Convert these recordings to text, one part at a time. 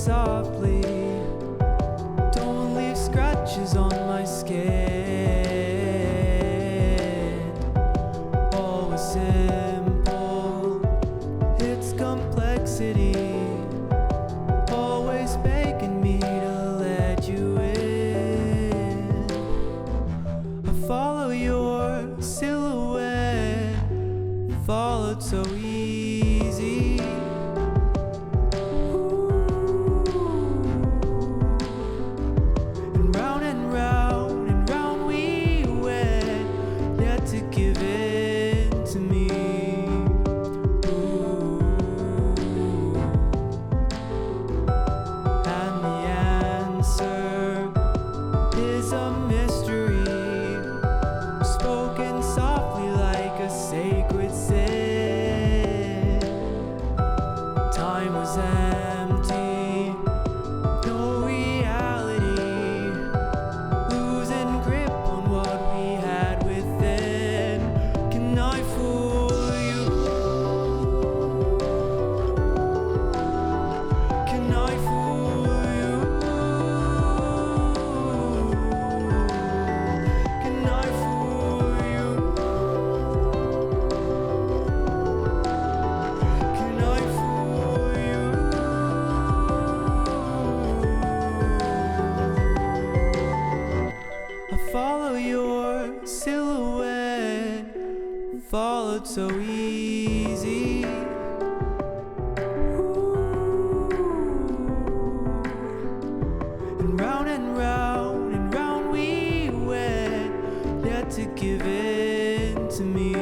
softly. Don't leave scratches on my skin. Always simple, it's complexity. Always begging me to let you in. I follow your silhouette, followed so easy. And round and round we went, yet to give in to me. And the answer is a mystery, spoken softly like a sacred sin. Time was empty, no reality, losing grip on what we had within. Can I fool you? Can I fool you? Can I fool you? Can I fool you? I follow your silhouette, followed so easy. And round we went, yet to give in to me.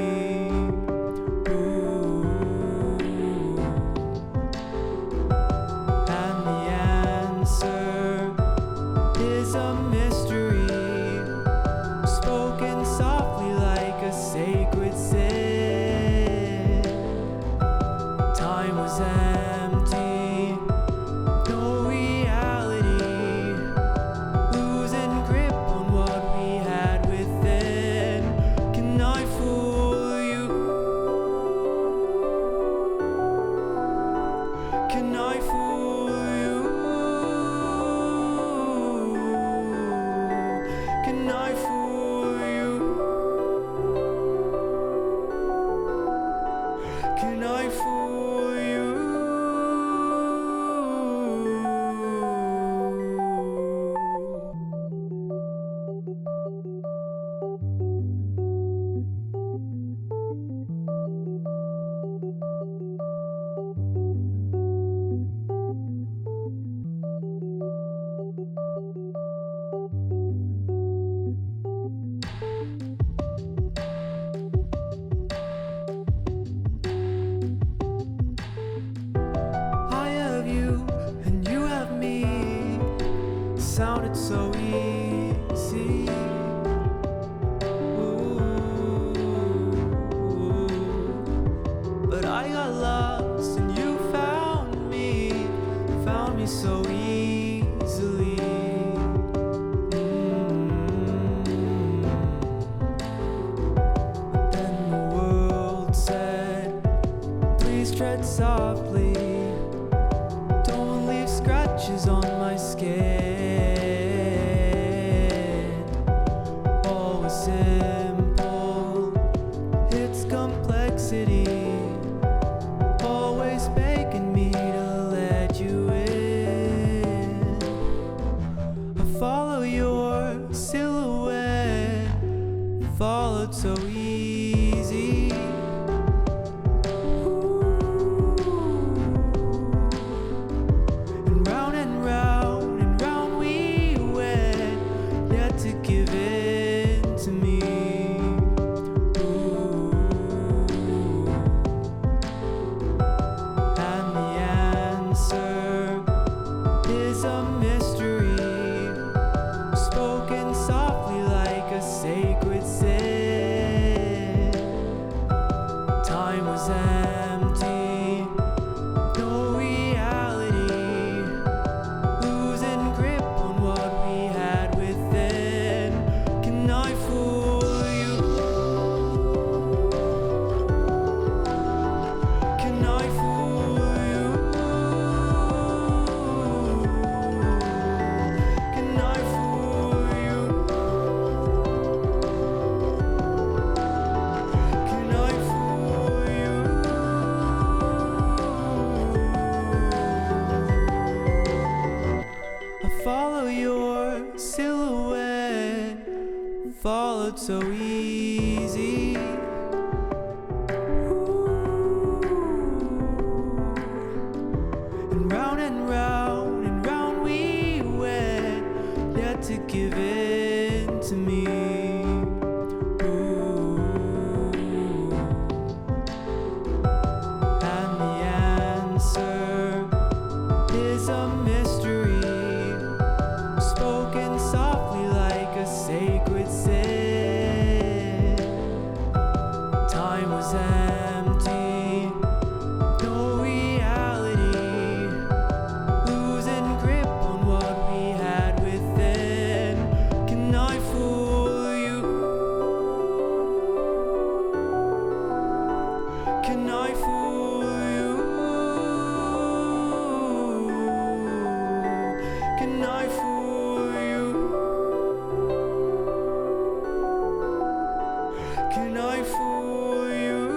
And the answer is a mystery, spoken softly like a sacred sin. Time was empty, no reality, losing grip on what we had within. Can I fool you? Can I fool you? Can I fool you? Can I fool you? I have you and you have me, sounded so easy. Ooh. But I got lost and you found me so easily. But then the world said, please tread softly. Don't leave scratches on my skin. Always simple, it's complexity. Always begging me to let you in. I follow your silhouette, followed so easy. And round we went, yet to give in to me. And the answer is a mystery, spoken softly like a sacred sin. Can I fool you? Can I fool you? Can I fool you?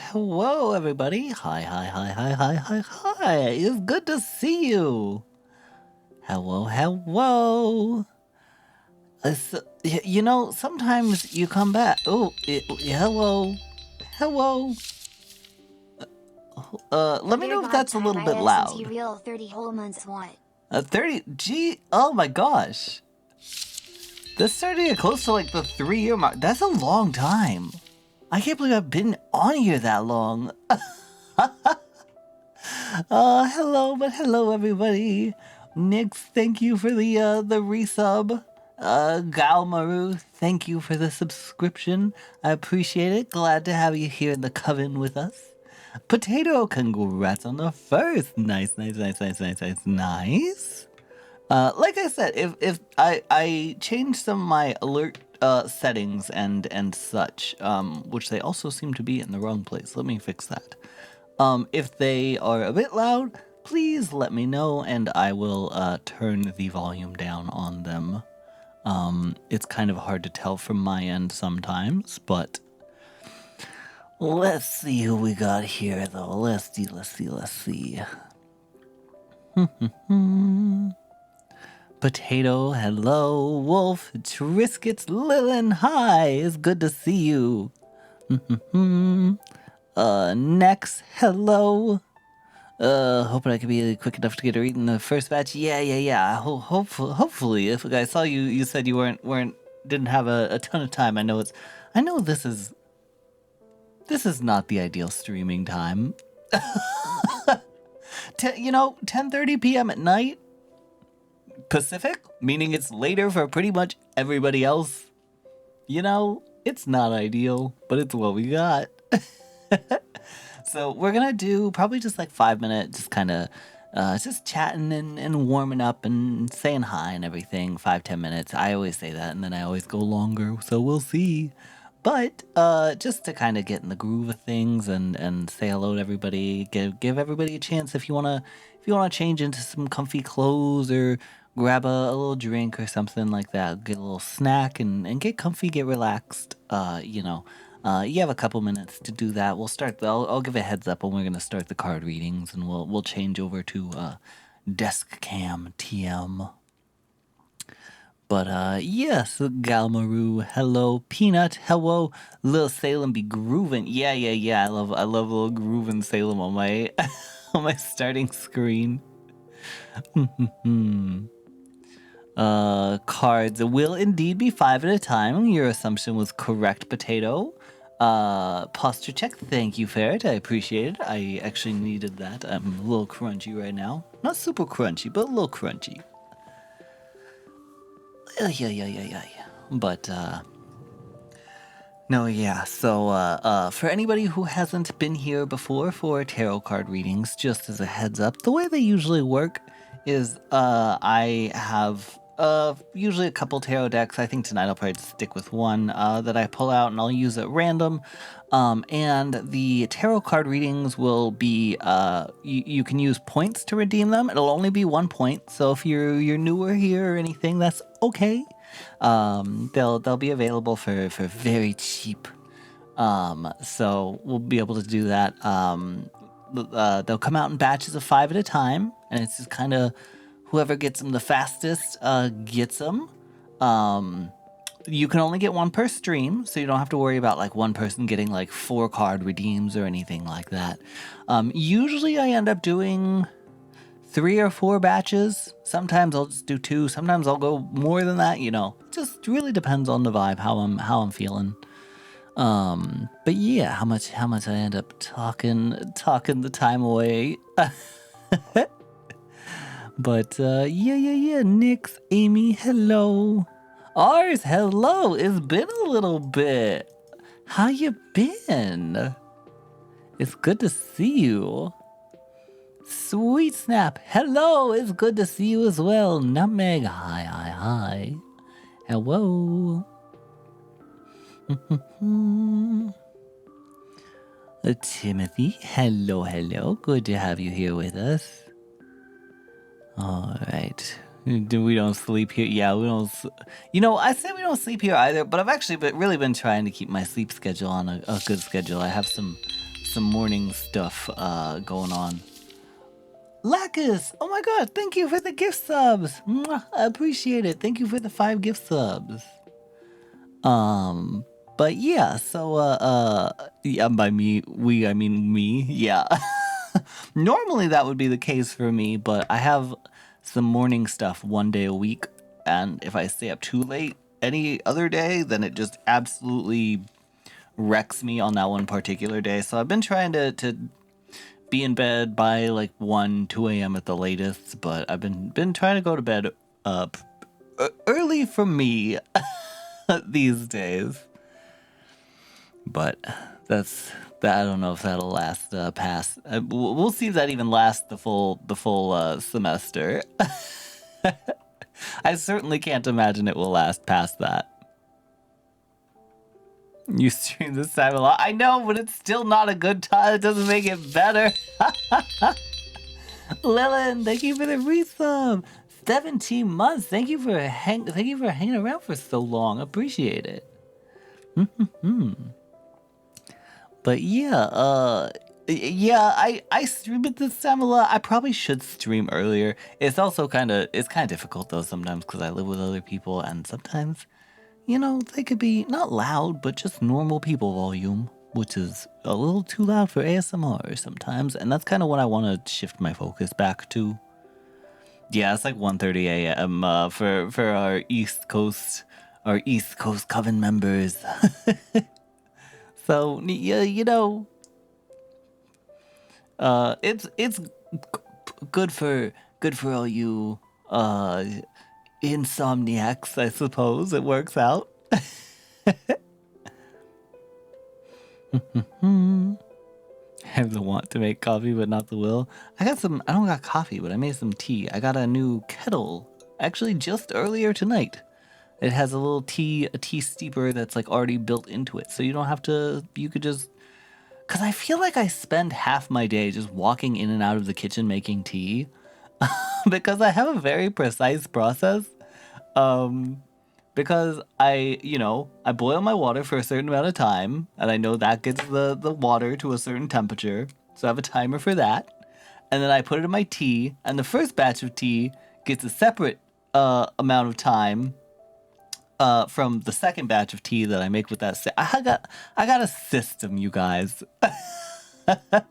Hello, everybody. Hi. It's good to see you. Hello. You know, sometimes you come back. Hello. Let me know if that's a little bit loud. 30 whole months what? 30, gee, oh my gosh. This starting to get close to like the 3-year mark. That's a long time. I can't believe I've been on here that long. Hello everybody. Nix, thank you for the resub. Galmaru, thank you for the subscription. I appreciate it. Glad to have you here in the coven with us. Potato, congrats on the first. Nice. Like I said, if I changed some of my alert settings and such, which they also seem to be in the wrong place. Let me fix that. If they are a bit loud, please let me know and I will turn the volume down on them. It's kind of hard to tell from my end sometimes, but let's see who we got here though. Let's see. Potato, hello. Wolf, Triscuits, Lilin, hi. It's good to see you. Next, hello. Hoping I can be quick enough to get her eaten the first batch. Yeah. Hopefully, if I saw you said you didn't have a ton of time. I know this is not the ideal streaming time. 10:30 p.m. at night. Pacific, meaning it's later for pretty much everybody else. It's not ideal, but it's what we got. So we're gonna do probably just like 5 minutes, just kind of just chatting and warming up and saying hi and everything. 5-10 minutes. I always say that, and then I always go longer, so we'll see. But just to kind of get in the groove of things and say hello to everybody, give everybody a chance if you wanna change into some comfy clothes or grab a little drink or something like that, get a little snack and get comfy, get relaxed. You have a couple minutes to do that. We'll start. I'll give a heads up when we're gonna start the card readings, and we'll change over to desk cam TM. But yes, Galmaru, hello. Peanut, hello. Lil Salem be grooving. Yeah. I love little grooving Salem on my on my starting screen. Cards will indeed be 5 at a time. Your assumption was correct, Potato. Posture check. Thank you, Ferret. I appreciate it. I actually needed that. I'm a little crunchy right now. Not super crunchy, but a little crunchy. Yeah. But, no, yeah. So, for anybody who hasn't been here before for tarot card readings, just as a heads up, the way they usually work is, I have usually a couple tarot decks. I think tonight I'll probably just stick with one that I pull out and I'll use at random. And the tarot card readings will be, you can use points to redeem them. It'll only be 1 point. So if you're newer here or anything, that's okay. They'll be available for very cheap. So we'll be able to do that. They'll come out in batches of 5 at a time, and it's just kind of whoever gets them the fastest gets them. You can only get one per stream, so you don't have to worry about like one person getting like 4 card redeems or anything like that. Usually I end up doing 3 or 4 batches. Sometimes I'll just do 2. Sometimes I'll go more than that. Just really depends on the vibe, how I'm feeling. But yeah, how much I end up talking the time away. But yeah. Nix, Amy, hello. Ours, hello. It's been a little bit. How you been? It's good to see you. Sweet Snap, hello. It's good to see you as well. Nutmeg, hi. Hello. Timothy, hello. Good to have you here with us. All right. We don't sleep here. Yeah, we don't. I say we don't sleep here either, but I've actually really been trying to keep my sleep schedule on a good schedule. I have some morning stuff going on. Lacus, oh my god, thank you for the gift subs. Mwah, I appreciate it. Thank you for the 5 gift subs. But yeah, so yeah, by we I mean me. Yeah. Normally that would be the case for me, but I have some morning stuff one day a week, and if I stay up too late any other day, then it just absolutely wrecks me on that one particular day. So I've been trying to be in bed by like 2 a.m. at the latest, but I've been trying to go to bed early for me these days. But I don't know if that'll last past. We'll see if that even lasts the full semester. I certainly can't imagine it will last past that. You stream this time a lot. I know, but it's still not a good time. It doesn't make it better. Lillian, thank you for the resub. 17 months. Thank you for hanging around for so long. Appreciate it. But yeah, I stream it this time a lot. I probably should stream earlier. It's also kind of difficult though sometimes because I live with other people and sometimes, they could be not loud but just normal people volume, which is a little too loud for ASMR sometimes, and that's kind of what I want to shift my focus back to. Yeah, it's like 1:30 a.m. For our East Coast Coven members. So yeah, it's good for all you insomniacs, I suppose. It works out. I have the want to make coffee, but not the will. I don't got coffee, but I made some tea. I got a new kettle, actually just earlier tonight. It has a little tea steeper that's like already built into it. So you don't have to, you could just, cause I feel like I spend half my day just walking in and out of the kitchen making tea because I have a very precise process. Because I boil my water for a certain amount of time and I know that gets the water to a certain temperature. So I have a timer for that. And then I put it in my tea and the first batch of tea gets a separate amount of time from the second batch of tea that I make with that. I got a system, you guys. But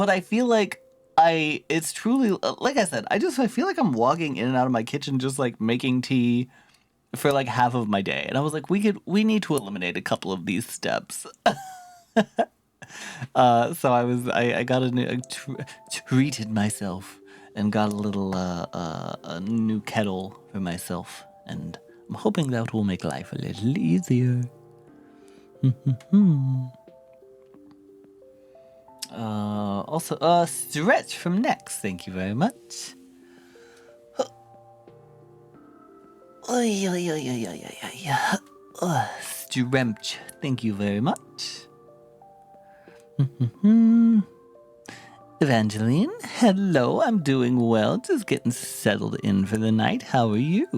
I feel like it's truly, like I said, I feel like I'm walking in and out of my kitchen just like making tea for like half of my day. And I was like, we need to eliminate a couple of these steps. So I got treated myself and got a little a new kettle for myself, and I'm hoping that will make life a little easier. Also, Stretch from Next, thank you very much. Stremch, thank you very much. Evangeline, hello, I'm doing well, just getting settled in for the night. How are you?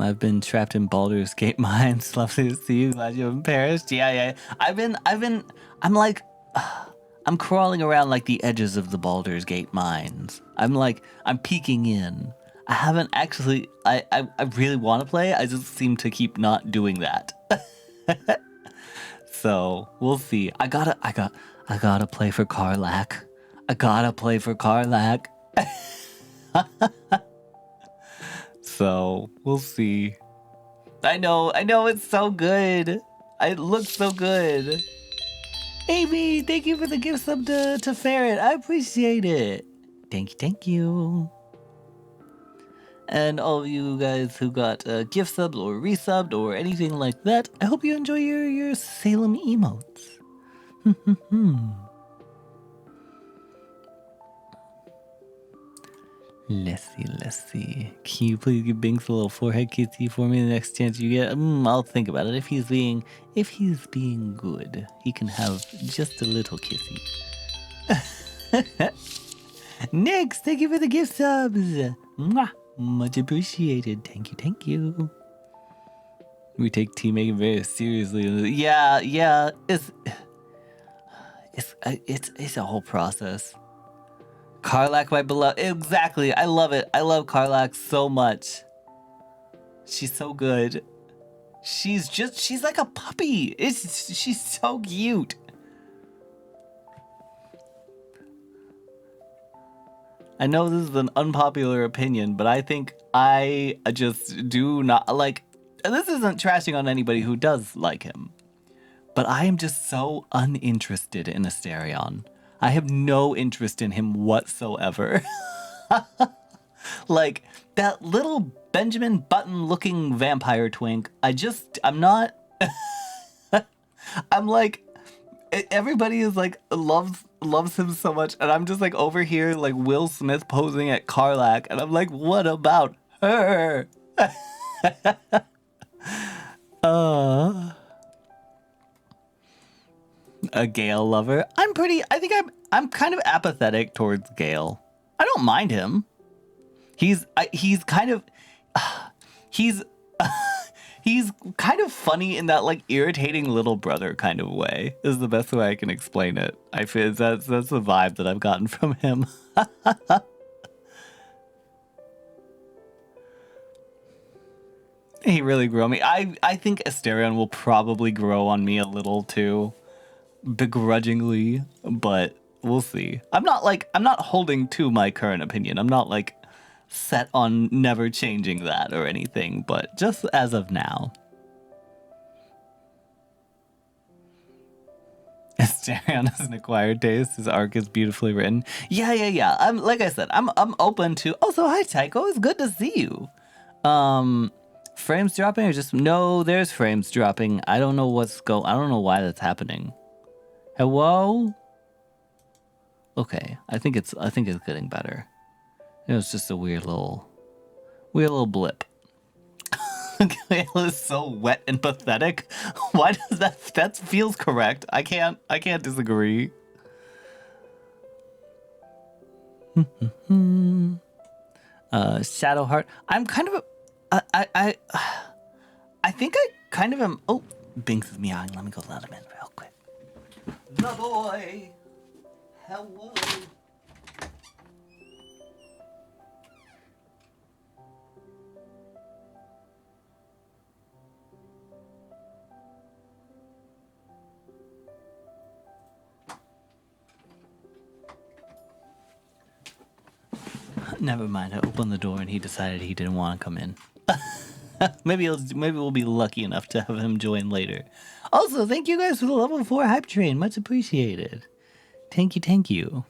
I've been trapped in Baldur's Gate mines. Lovely to see you. Glad you haven't perished. Yeah. I'm crawling around like the edges of the Baldur's Gate mines. I'm peeking in. I haven't actually, I really want to play. I just seem to keep not doing that. So we'll see. I gotta play for Karlach. So we'll see. I know, it's so good. It looks so good. Amy, thank you for the gift sub to Ferret. I appreciate it. Thank you. And all of you guys who got gift subs or resubbed or anything like that, I hope you enjoy your Salem emotes. Let's see. Can you please give Binks a little forehead kissy for me the next chance you get? I'll think about it. If he's being good, he can have just a little kissy. Next, thank you for the gift subs. Mwah. Much appreciated. Thank you. We take teammaking very seriously. Yeah. It's a whole process. Karlak, my beloved. Exactly. I love it. I love Karlak so much. She's so good. She's like a puppy. She's so cute. I know this is an unpopular opinion, but I think I just do not like, and this isn't trashing on anybody who does like him, but I am just so uninterested in Asterion. I have no interest in him whatsoever. Like, that little Benjamin Button looking vampire twink, I'm not, I'm like, everybody is like, loves him so much, and I'm just like over here like Will Smith posing at Karlak, and I'm like, what about her? A Gale lover. I think I'm kind of apathetic towards Gale. I don't mind him. He's kind of he's kind of funny in that like irritating little brother kind of way is the best way I can explain it. I feel that's the vibe that I've gotten from him. He really grew on me. I think Asterion will probably grow on me a little too, begrudgingly, but we'll see. I'm not holding to my current opinion. I'm not like set on never changing that or anything, but just as of now. Asterion has an acquired taste. His arc is beautifully written. Yeah. Like I said, I'm open to. Also, hi Tycho, it's good to see you. Frames dropping or just no? There's frames dropping. I don't know I don't know why that's happening. Hello? Okay, I think it's getting better. It was just a weird little blip. Gale is so wet and pathetic. Why does that feels correct? I can't disagree. Shadowheart. I'm kind of I think I kind of am. Oh, Binks is meowing. Let me go let him in real quick. The boy. Hello. Never mind. I opened the door and he decided he didn't want to come in. maybe we'll be lucky enough to have him join later. Also, thank you guys for the level 4 hype train. Much appreciated. Thank you.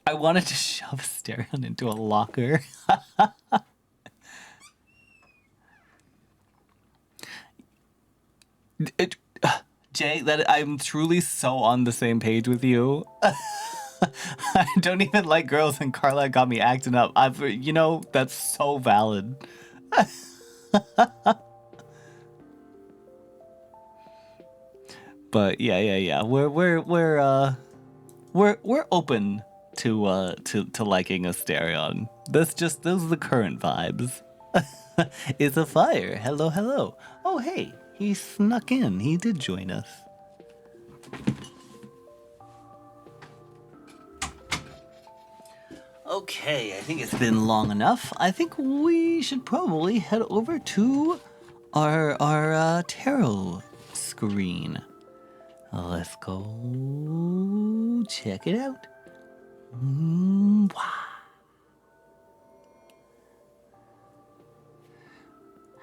I wanted to shove Asterion into a locker. Jay, that I'm truly so on the same page with you. I don't even like girls, and Carla got me acting up. That's so valid. But yeah. We're open to liking Asterion. Those are the current vibes. It's a fire. Hello. Oh hey, he snuck in. He did join us. Okay, I think it's been long enough. I think we should probably head over to our tarot screen. Let's go check it out. Wow.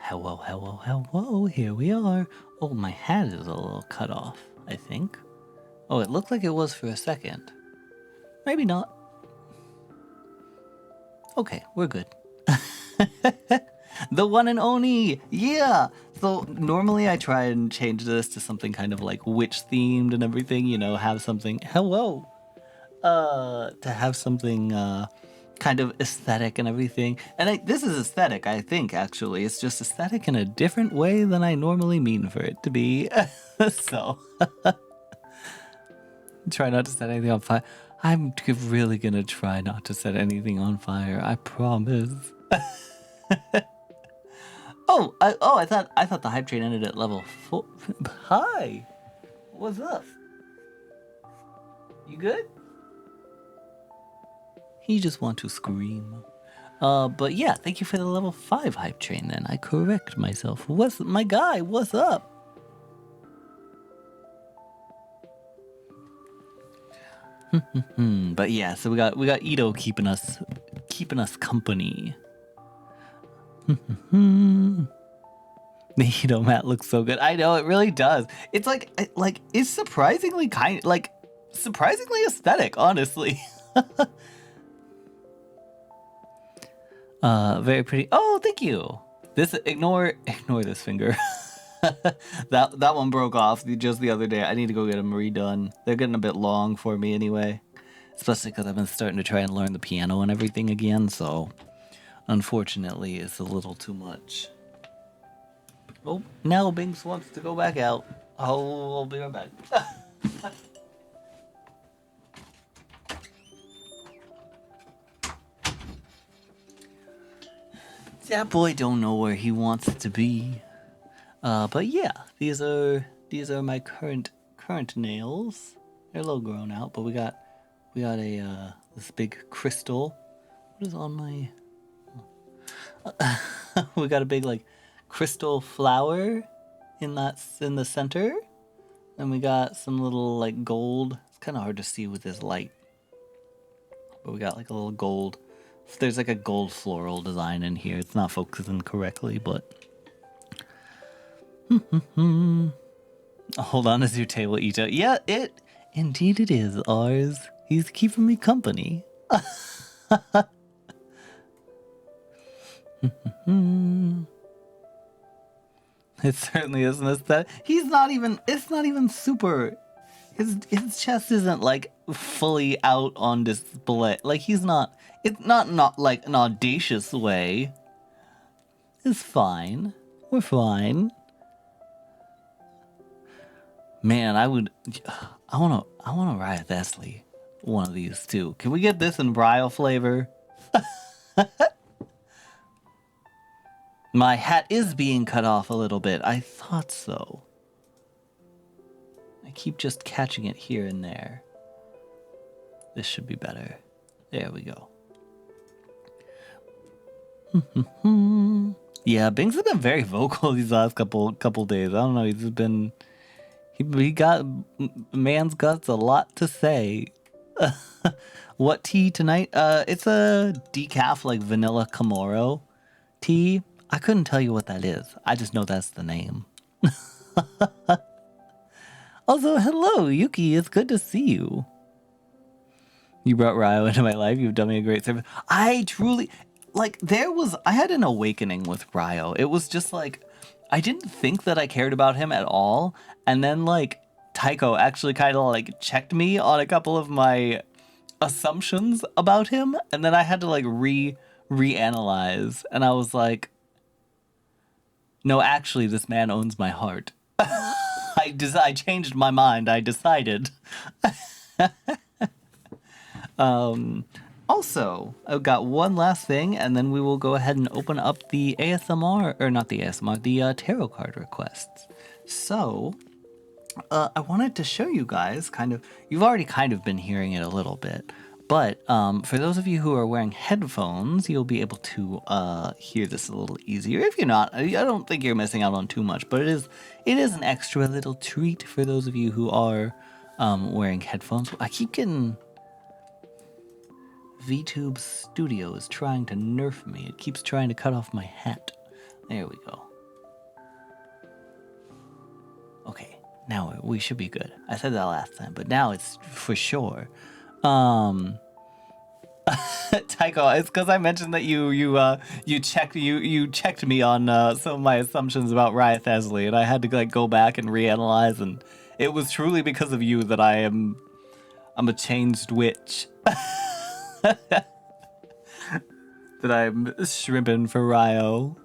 Hello, hello, hello. Here we are. Oh, my hat is a little cut off, I think. Oh, it looked like it was for a second. Maybe not. Okay, we're good. The one and only! Yeah! So normally I try and change this to something kind of like witch themed and everything, you know, have something. Hello! To have something kind of aesthetic and everything. And this is aesthetic, I think, actually. It's just aesthetic in a different way than I normally mean for it to be. So, try not to set anything on fire. I'm really gonna try not to set anything on fire. I promise. I thought the hype train ended at level 4. Hi, what's up? You good? He just want to scream. But yeah, thank you for the level 5 hype train. Then I correct myself. What's my guy? What's up? But yeah, so we got Ito keeping us company. The Ito mat looks so good. I know it really does. It's like it's surprisingly surprisingly aesthetic, honestly. Very pretty. Oh, thank you. This ignore this finger. that one broke off just the other day. I need to go get them redone. They're getting a bit long for me anyway, especially because I've been starting to try and learn the piano and everything again. So, unfortunately, it's a little too much. Oh, now Binks wants to go back out. I'll be right back. That boy don't know where he wants to be. But yeah, these are my current nails. They're a little grown out, but we got a this big crystal. What is on my? We got a big like crystal flower in the center, and we got some little like gold. It's kind of hard to see with this light, but we got like a little gold. There's like a gold floral design in here. It's not focusing correctly, but. Hold on, is your table Ito? Yeah, indeed it is ours. He's keeping me company. It certainly isn't aesthetic. It's not even super. His chest isn't like fully out on display. Like it's not like an audacious way. It's fine. We're fine. Man, I wanna Riot Thessley one of these too. Can we get this in Brile flavor? My hat is being cut off a little bit. I thought so. I keep just catching it here and there. This should be better. There we go. Yeah, Bings has been very vocal these last couple days. I don't know. He's been. He got man's guts a lot to say. What tea tonight? It's a decaf like vanilla Kamoro tea. I couldn't tell you what that is. I just know that's the name. Also, hello, Yuki. It's good to see you. You brought Ryo into my life. You've done me a great service. I truly I had an awakening with Ryo. It was just like I didn't think that I cared about him at all. And then like Tycho actually kind of like checked me on a couple of my assumptions about him. And then I had to like reanalyze. And I was like, no, actually, this man owns my heart. I changed my mind. I decided. Also, I've got one last thing, and then we will go ahead and open up the ASMR, or not the ASMR, the tarot card requests. So, I wanted to show you guys you've already kind of been hearing it a little bit, but for those of you who are wearing headphones, you'll be able to hear this a little easier. If you're not, I don't think you're missing out on too much, but it is an extra little treat for those of you who are wearing headphones. I keep getting... VTube Studio is trying to nerf me. It keeps trying to cut off my hat. There we go. Now we should be good. I said that last time, but now it's for sure. Tycho, it's because I mentioned that you checked me on some of my assumptions about Riot Thesley, and I had to like go back and reanalyze, and it was truly because of you that I'm a changed witch. That I'm shrimping for Ryo.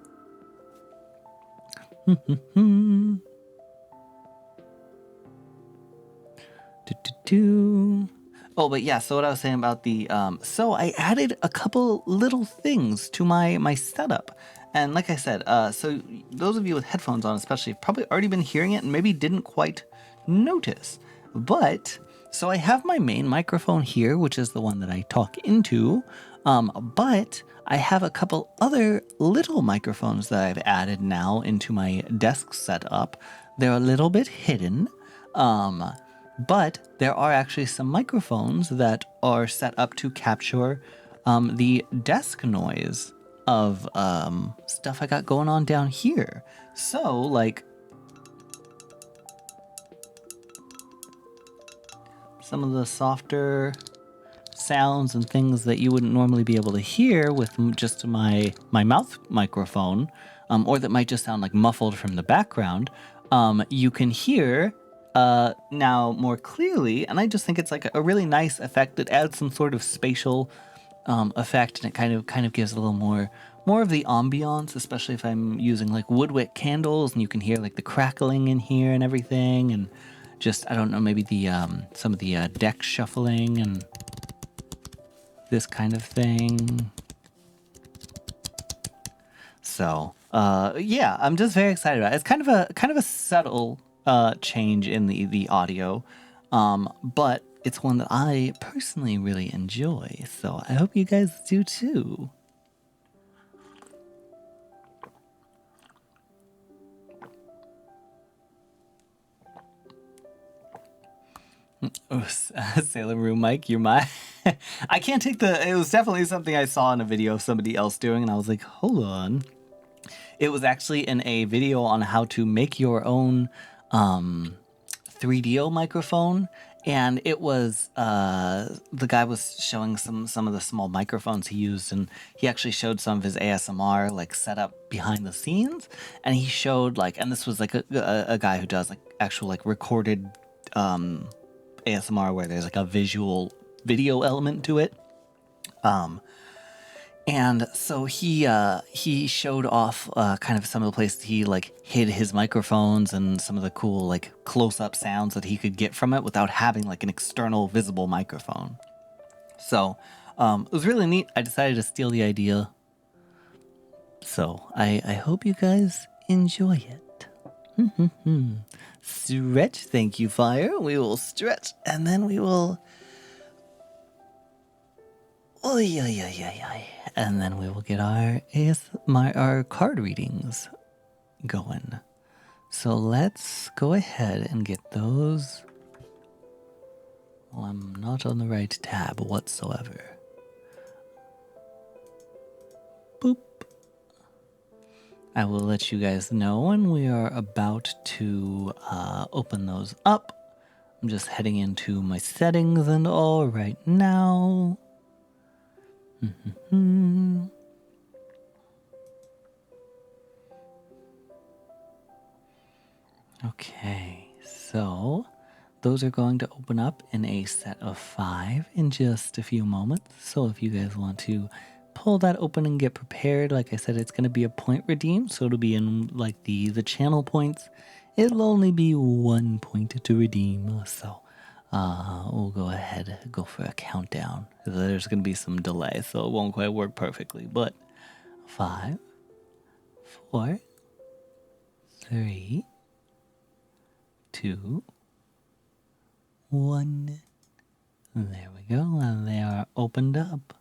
Oh, but yeah, so what I was saying about the so I added a couple little things to my setup. And like I said, so those of you with headphones on especially have probably already been hearing it and maybe didn't quite notice. But so I have my main microphone here, which is the one that I talk into. But I have a couple other little microphones that I've added now into my desk setup. They're a little bit hidden. But there are actually some microphones that are set up to capture the desk noise of stuff I got going on down here. So, like, some of the softer sounds and things that you wouldn't normally be able to hear with just my mouth microphone, or that might just sound like muffled from the background, you can hear now more clearly, and I just think it's like a really nice effect that adds some sort of spatial effect, and it kind of gives a little more of the ambiance, especially if I'm using like woodwick candles, and you can hear like the crackling in here and everything, and just I don't know, maybe the some of the deck shuffling and this kind of thing. So yeah, I'm just very excited about it. It's kind of a subtle change in the audio, but it's one that I personally really enjoy. So I hope you guys do too. Oh, Salem Room Mike, you're my... I can't take the... It was definitely something I saw in a video of somebody else doing, and I was like, hold on. It was actually in a video on how to make your own 3DO microphone, and it was... the guy was showing some of the small microphones he used, and he actually showed some of his ASMR, like, set up behind the scenes, and he showed, like... And this was, like, a guy who does, like, actual, like, recorded... ASMR where there's like a visual video element to it. And so he showed off kind of some of the places he like hid his microphones and some of the cool like close-up sounds that he could get from it without having like an external visible microphone. So it was really neat. I decided to steal the idea. So I hope you guys enjoy it. Stretch, thank you, Fire. We will stretch, and then we will... And then we will get our card readings going. So let's go ahead and get those. Well, I'm not on the right tab whatsoever. Boop. I will let you guys know when we are about to open those up. I'm just heading into my settings and all right now. Okay, so those are going to open up in a set of 5 in just a few moments. So if you guys want to pull that open and get prepared, like I said, it's going to be a point redeem, so it'll be in like the channel points. It'll only be 1 point to redeem, so we'll go ahead and go for a countdown. There's going to be some delay, so it won't quite work perfectly, but 5, 4, 3, 2, 1. There we go, and they are opened up.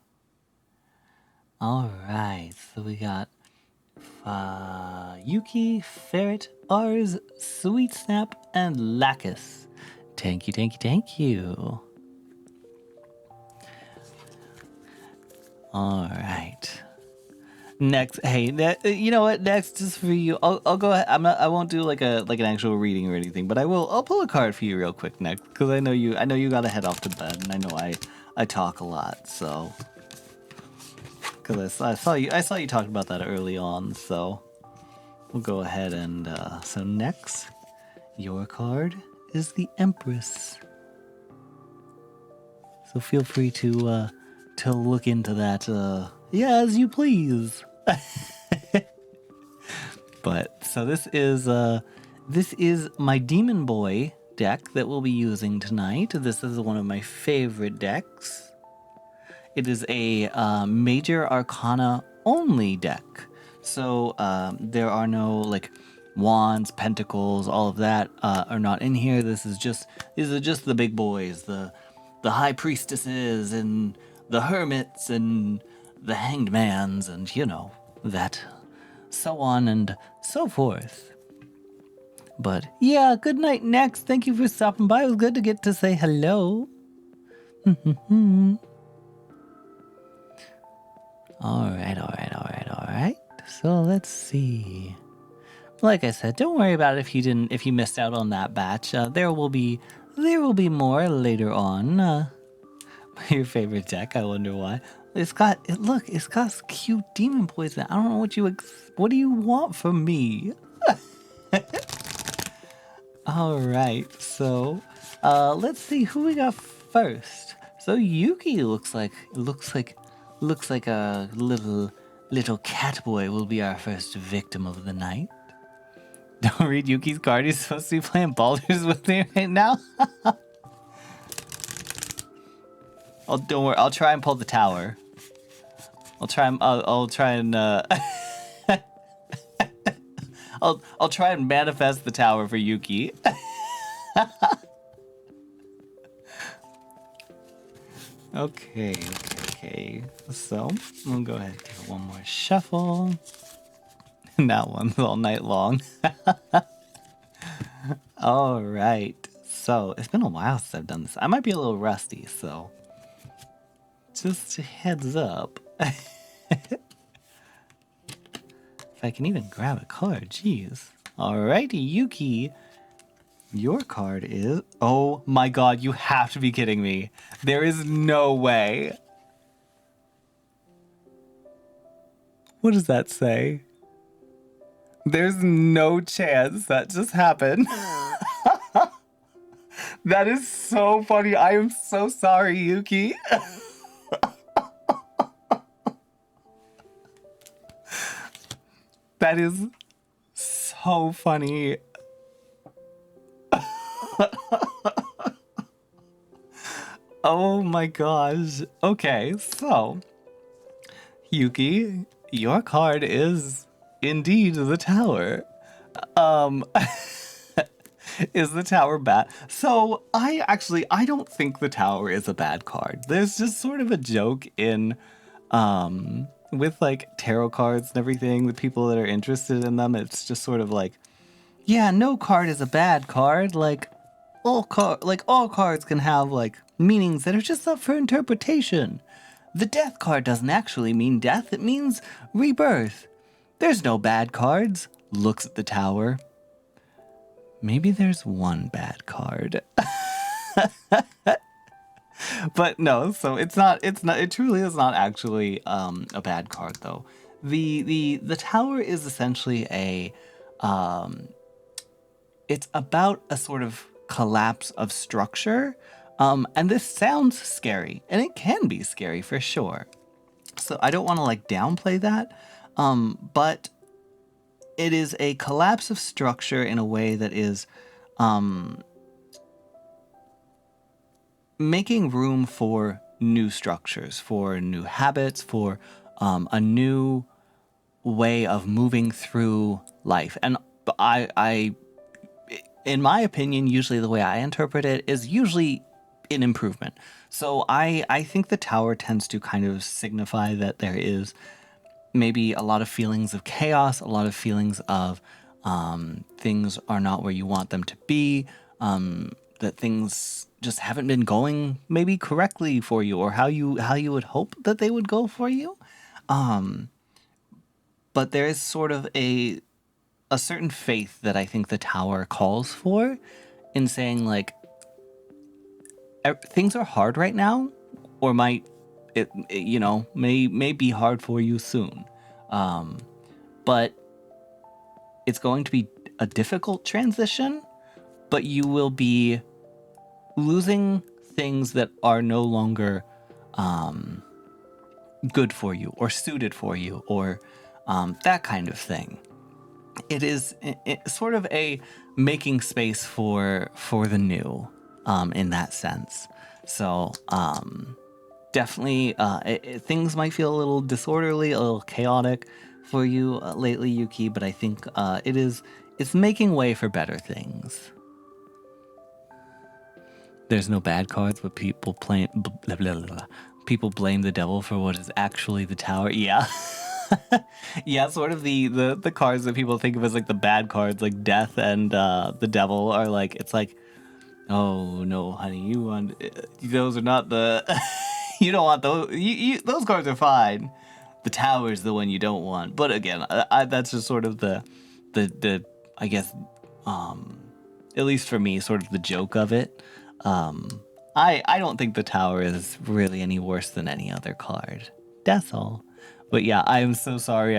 Alright, so we got Yuki, Ferret, Ars, Sweet Snap, and Lacus. Thank you. Alright. Next, hey, you know what? Next is for you. I'll go ahead. I won't do like an actual reading or anything, but I'll pull a card for you real quick next because I know you gotta head off to bed, and I know I talk a lot, so because I saw you talked about that early on, so we'll go ahead and so next, your card is the Empress. So feel free to look into that as you please. But so this is my Demon Boy deck that we'll be using tonight. This is one of my favorite decks. It is a Major Arcana only deck. So there are no like wands, pentacles, all of that are not in here. These are just the big boys, the high priestesses and the hermits and the hanged mans and that, so on and so forth. But yeah, good night next. Thank you for stopping by. It was good to get to say hello. All right. So let's see. Like I said, don't worry about it if you missed out on that batch. There will be more later on. Your favorite deck, I wonder why. It's got cute demon boys in it. I don't know what do you want from me? All right, so let's see who we got first. So Yuki looks like a little cat boy will be our first victim of the night. Don't read Yuki's card. He's supposed to be playing Baldur's with me right now. Oh, don't worry. I'll try and pull the tower. I'll try and I'll try and manifest the tower for Yuki. Okay. So we'll go ahead and do one more shuffle. And that one's all night long. All right. So it's been a while since I've done this. I might be a little rusty, so just a heads up. If I can even grab a card, jeez. Alrighty, Yuki. Your card is... Oh my god, you have to be kidding me. There is no way. What does that say? There's no chance that just happened. That is so funny. I am so sorry, Yuki. That is so funny. Oh my gosh. Okay, so Yuki, your card is indeed the tower. Is the tower bad? So I don't think the tower is a bad card. There's just sort of a joke in with like tarot cards and everything, the people that are interested in them, it's just sort of like, yeah, no card is a bad card. Like all cards can have like meanings that are just up for interpretation. The death card doesn't actually mean death, it means rebirth. There's no bad cards. Looks at the tower. Maybe there's one bad card. But no, so it truly is not actually a bad card though. The tower is essentially it's about a sort of collapse of structure. And this sounds scary, and it can be scary for sure. So I don't want to like downplay that. But it is a collapse of structure in a way that is making room for new structures, for new habits, for a new way of moving through life. And I, in my opinion, usually the way I interpret it is usually an improvement. So I think the tower tends to kind of signify that there is maybe a lot of feelings of chaos, a lot of feelings of things are not where you want them to be, that things just haven't been going maybe correctly for you or how you would hope that they would go for you. but there is sort of a certain faith that I think the tower calls for in saying like things are hard right now, or may be hard for you soon, but it's going to be a difficult transition, but you will be losing things that are no longer good for you or suited for you or that kind of thing. It is sort of a making space for the new in that sense. So definitely things might feel a little disorderly, a little chaotic for you lately, Yuki, but I think it's making way for better things. There's no bad cards, but people people blame the devil for what is actually the tower. Yeah. Yeah, sort of the cards that people think of as like the bad cards, like death and the devil, are like, it's like, oh no, honey, you want those are not the you don't want those. Those cards are fine. The tower is the one you don't want. But again, that's just sort of the I guess at least for me, sort of the joke of it. I don't think the tower is really any worse than any other card. That's all. But yeah, I am so sorry.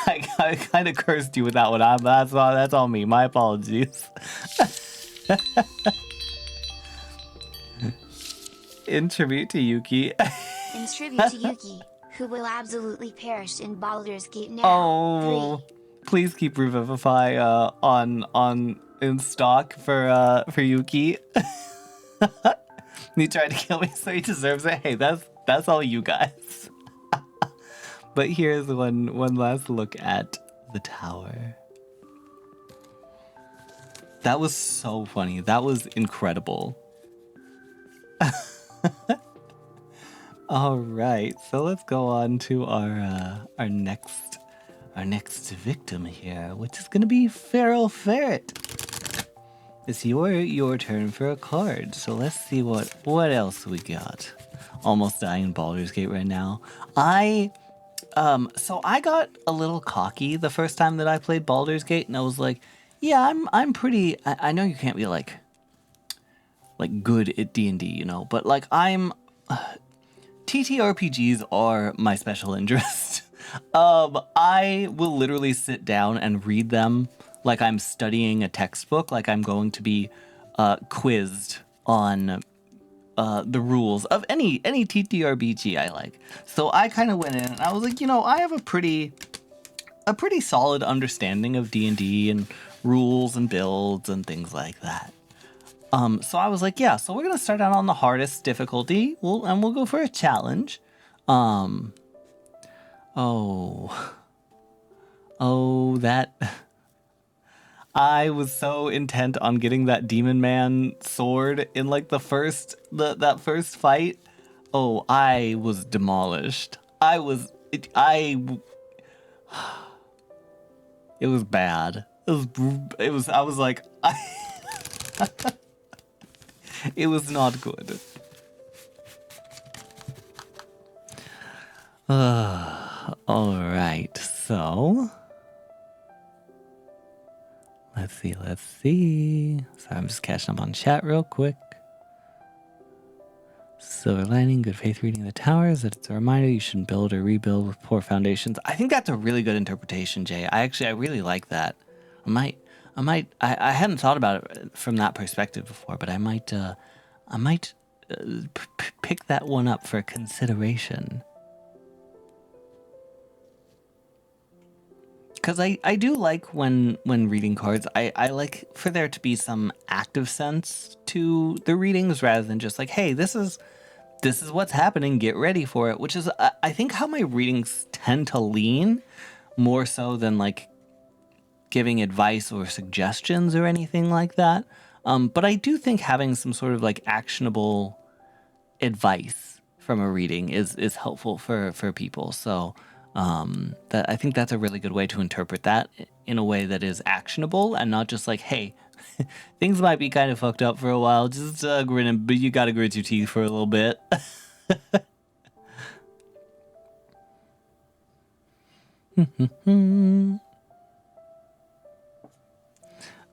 I kind of cursed you with that one. That's all me. My apologies. In tribute to Yuki. In tribute to Yuki, who will absolutely perish in Baldur's Gate now. Oh, 3. Please keep Revivify on in stock for Yuki. He tried to kill me, so he deserves it. Hey, that's all you guys. But here's one last look at the tower. That was so funny. That was incredible. All right, so let's go on to our next victim here, which is gonna be Feral Ferret. It's your turn for a card. So let's see what else we got. Almost dying in Baldur's Gate right now. So I got a little cocky the first time that I played Baldur's Gate, and I was like, yeah, I'm pretty. I know you can't be like good at D&D, you know, but like I'm. TTRPGs are my special interest. I will literally sit down and read them like I'm studying a textbook, like I'm going to be quizzed on the rules of any TTRPG I like. So I kind of went in and I was like, you know, I have a pretty solid understanding of D&D and rules and builds and things like that. So I was like, yeah, so we're gonna start out on the hardest difficulty. We'll go for a challenge. That I was so intent on getting that Demon Man sword in like that first fight. Oh, I was demolished. It was bad. I was like, it was not good. All right, so let's see. So I'm just catching up on chat real quick. Silver lining, good faith reading the towers. That it's a reminder you shouldn't build or rebuild with poor foundations. I think that's a really good interpretation, Jay. I really like that. I hadn't thought about it from that perspective before, but I might pick that one up for consideration. Because I do like when reading cards, I like for there to be some active sense to the readings rather than just like, hey, this is what's happening, get ready for it, which is, I think, how my readings tend to lean more so than like giving advice or suggestions or anything like that. But I do think having some sort of like actionable advice from a reading is helpful for people. So that I think that's a really good way to interpret that in a way that is actionable and not just like, hey, things might be kind of fucked up for a while. Just but you gotta grit your teeth for a little bit.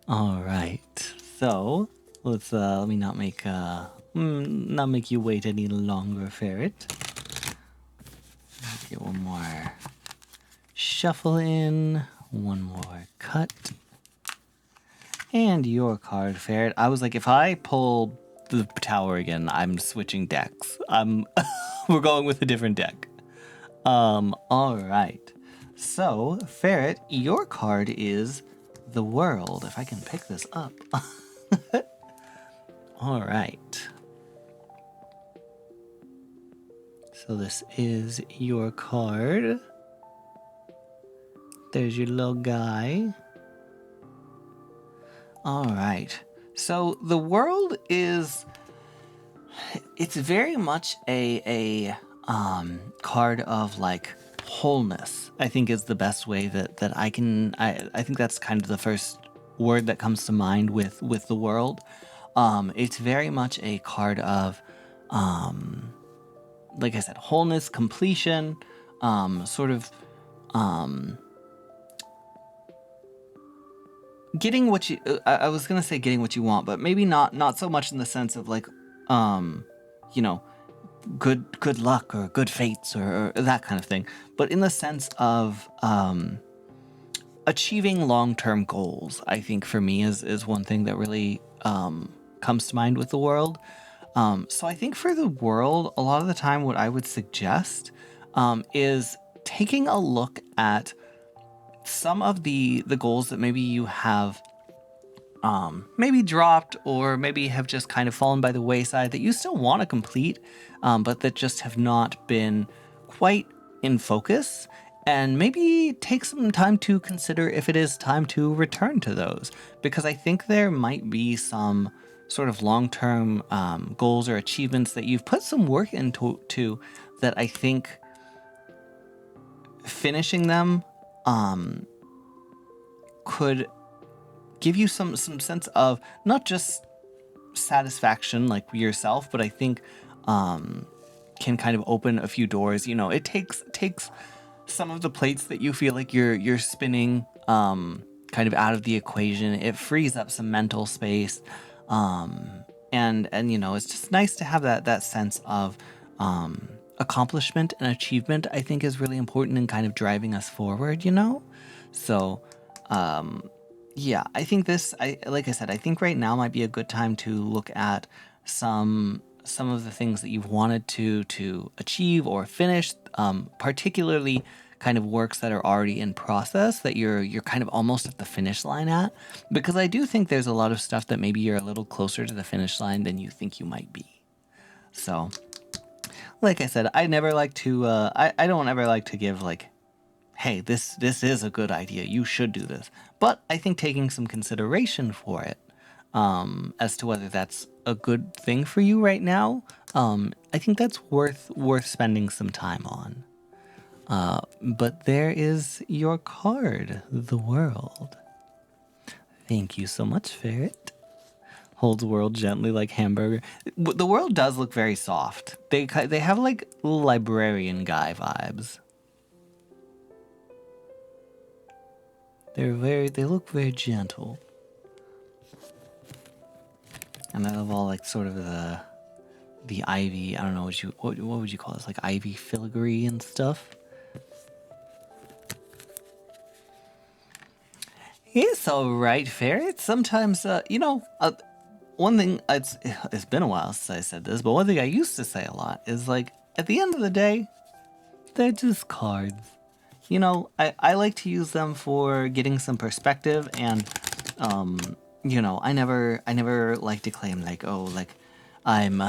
All right. So let's let me not make you wait any longer, Ferret. Get one more shuffle in, one more cut, and your card, Ferret. I was like, if I pull the tower again, I'm switching decks. We're going with a different deck. All right. So, Ferret, your card is the world. If I can pick this up. All right. So this is your card. There's your little guy. All right. So the world is, it's very much a card of like wholeness, I think is the best way that I think that's kind of the first word that comes to mind with the world. It's very much a card of, like I said, wholeness, completion, sort of, getting what you, I was going to say getting what you want, but maybe not so much in the sense of like, you know, good luck or good fates or that kind of thing, but in the sense of, achieving long-term goals, I think for me is one thing that really, comes to mind with the world. So I think for the world, a lot of the time what I would suggest, is taking a look at some of the goals that maybe you have maybe dropped or maybe have just kind of fallen by the wayside that you still want to complete, but that just have not been quite in focus, and maybe take some time to consider if it is time to return to those, because I think there might be some sort of long-term goals or achievements that you've put some work into that I think finishing them could give you some sense of not just satisfaction like yourself, but I think can kind of open a few doors. You know, it takes some of the plates that you feel like you're spinning kind of out of the equation. It frees up some mental space, and you know, it's just nice to have that sense of accomplishment and achievement. I think is really important in kind of driving us forward, you know. So yeah, I think like I said, I think right now might be a good time to look at some of the things that you've wanted to achieve or finish, particularly kind of works that are already in process that you're kind of almost at the finish line at, because I do think there's a lot of stuff that maybe you're a little closer to the finish line than you think you might be. So, like I said, I never like to I don't ever like to give like, hey, this is a good idea, you should do this. But I think taking some consideration for it, as to whether that's a good thing for you right now, I think that's worth spending some time on. But there is your card, the world. Thank you so much, Ferret. Holds world gently like hamburger. The world does look very soft. They have like little librarian guy vibes. They look very gentle. And I love all like sort of the ivy, I don't know what would you call this, like ivy filigree and stuff. It's all right, Ferret. Sometimes, you know, one thing, it's been a while since I said this, but one thing I used to say a lot is like, at the end of the day, they're just cards. You know, I like to use them for getting some perspective, and you know, I never like to claim like, oh, like I'm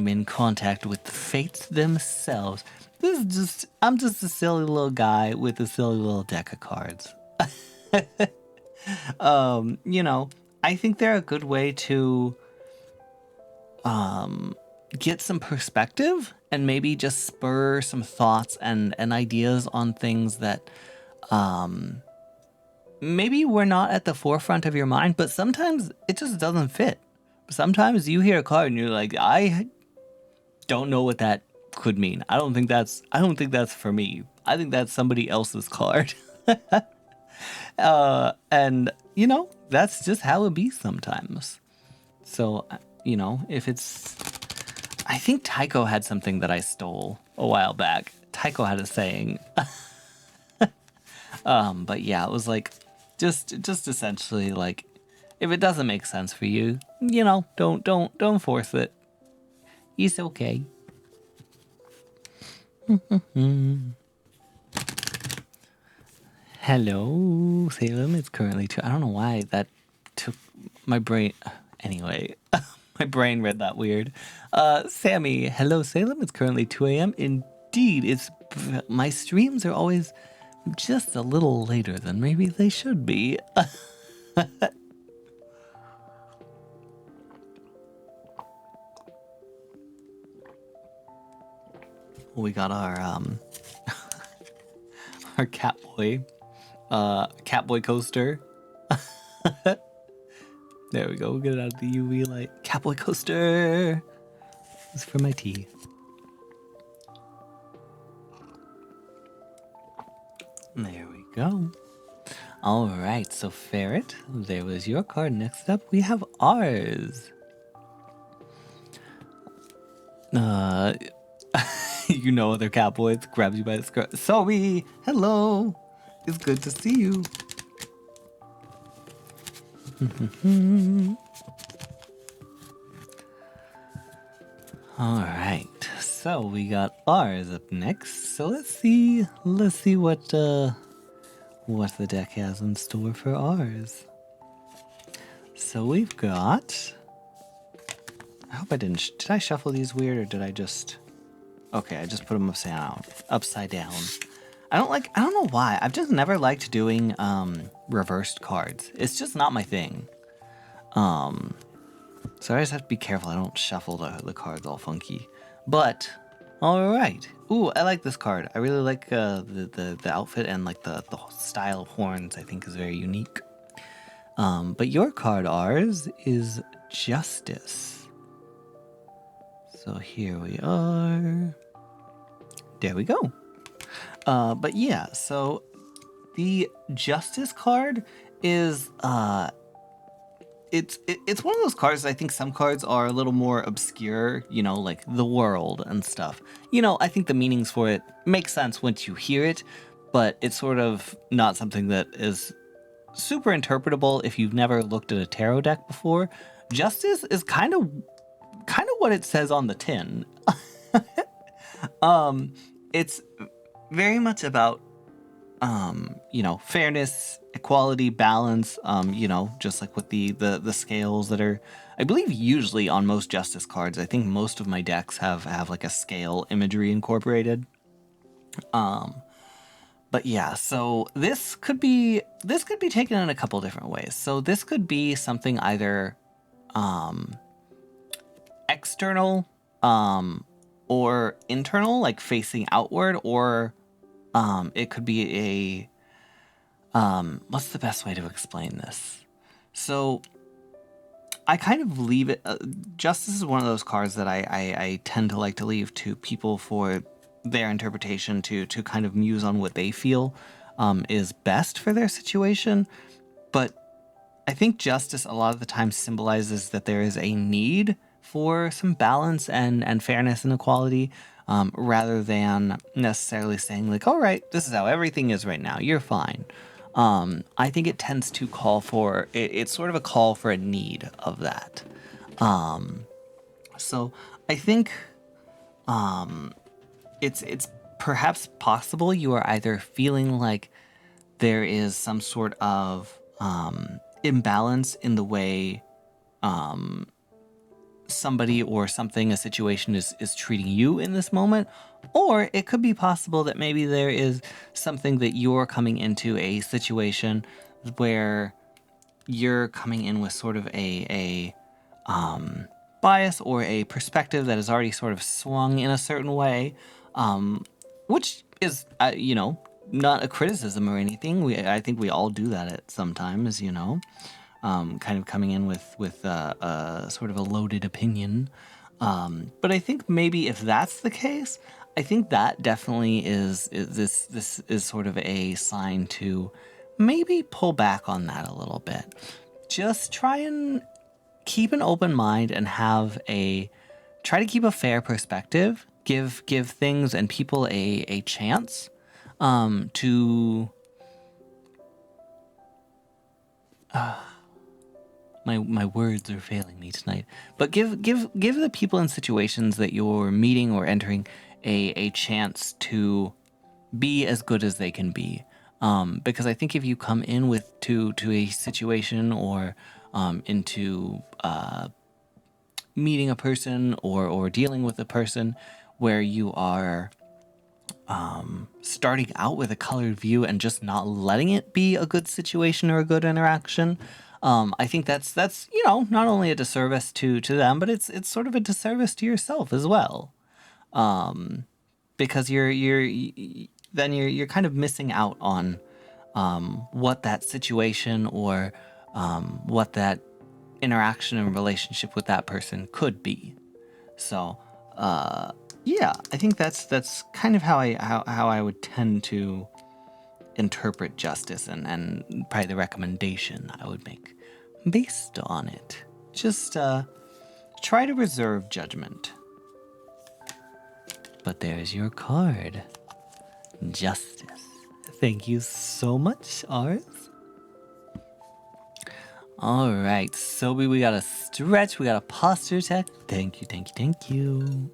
in contact with the fates themselves. I'm just a silly little guy with a silly little deck of cards. You know, I think they're a good way to get some perspective and maybe just spur some thoughts and ideas on things that maybe were not at the forefront of your mind, but sometimes it just doesn't fit. Sometimes you hear a card and you're like, I don't know what that could mean. I don't think that's for me. I think that's somebody else's card. And, that's just how it be sometimes. So, if it's... I think Tycho had something that I stole a while back. Tycho had a saying. But yeah, it was like, just essentially like, if it doesn't make sense for you, don't force it. It's okay. Hello, Salem. It's currently 2. I don't know why that took my brain. Anyway, my brain read that weird. Sammy, hello, Salem. It's currently 2 a.m. Indeed, my streams are always just a little later than maybe they should be. We got our our Catboy coaster. There we go. We'll get it out of the UV light. Catboy coaster. This is for my tea. There we go. All right. So Ferret, there was your card. Next up, we have ours. Other Catboys grabs you by the skirt. Zoe, hello. It's good to see you. All right, so we got ours up next. So let's see what the deck has in store for ours. So we've got. I hope I didn't. Did I shuffle these weird, or did I just? Okay, I just put them upside down. I don't know why. I've just never liked doing reversed cards. It's just not my thing. So I just have to be careful I don't shuffle the cards all funky. But all right. Ooh, I like this card. I really like the outfit and like the style of horns. I think is very unique. But your card, ours, is Justice. So here we are. There we go. But yeah, so the Justice card is it's one of those cards that I think some cards are a little more obscure, like the world and stuff. I think the meanings for it make sense once you hear it, but it's sort of not something that is super interpretable if you've never looked at a tarot deck before. Justice is kind of what it says on the tin. It's very much about fairness, equality, balance, just like with the scales that are, I believe, usually on most Justice cards. I think most of my decks have like a scale imagery incorporated. But yeah, so this could be taken in a couple different ways. So this could be something either external or internal, like facing outward, or it could be what's the best way to explain this? So I kind of leave it. Justice is one of those cards that I tend to like to leave to people for their interpretation to kind of muse on what they feel is best for their situation. But I think justice a lot of the time symbolizes that there is a need for some balance and fairness and equality, rather than necessarily saying like, all right, this is how everything is right now, you're fine. I think it tends to call for, it's sort of a call for a need of that. So I think it's perhaps possible you are either feeling like there is some sort of imbalance in the way somebody or something, a situation is treating you in this moment, or it could be possible that maybe there is something that you're coming into a situation where you're coming in with sort of a bias or a perspective that is already sort of swung in a certain way, which is, not a criticism or anything. I think we all do that at sometimes, kind of coming in with sort of a loaded opinion. But I think maybe if that's the case, I think that definitely is this is sort of a sign to maybe pull back on that a little bit. Just try and keep an open mind and try to keep a fair perspective. Give things and people a chance to my words are failing me tonight. But give the people in situations that you're meeting or entering a chance to be as good as they can be. Because I think if you come in to a situation or into meeting a person or dealing with a person where you are starting out with a colored view and just not letting it be a good situation or a good interaction, I think that's not only a disservice to them, but it's sort of a disservice to yourself as well, because you're kind of missing out on what that situation or what that interaction and relationship with that person could be. So yeah, I think that's kind of how I would tend to interpret justice and probably the recommendation I would make based on it. Just try to reserve judgment. But there's your card. Justice. Thank you so much, Ars. All right, Sobi, we got a stretch, we got a posture check. Thank you, thank you, thank you.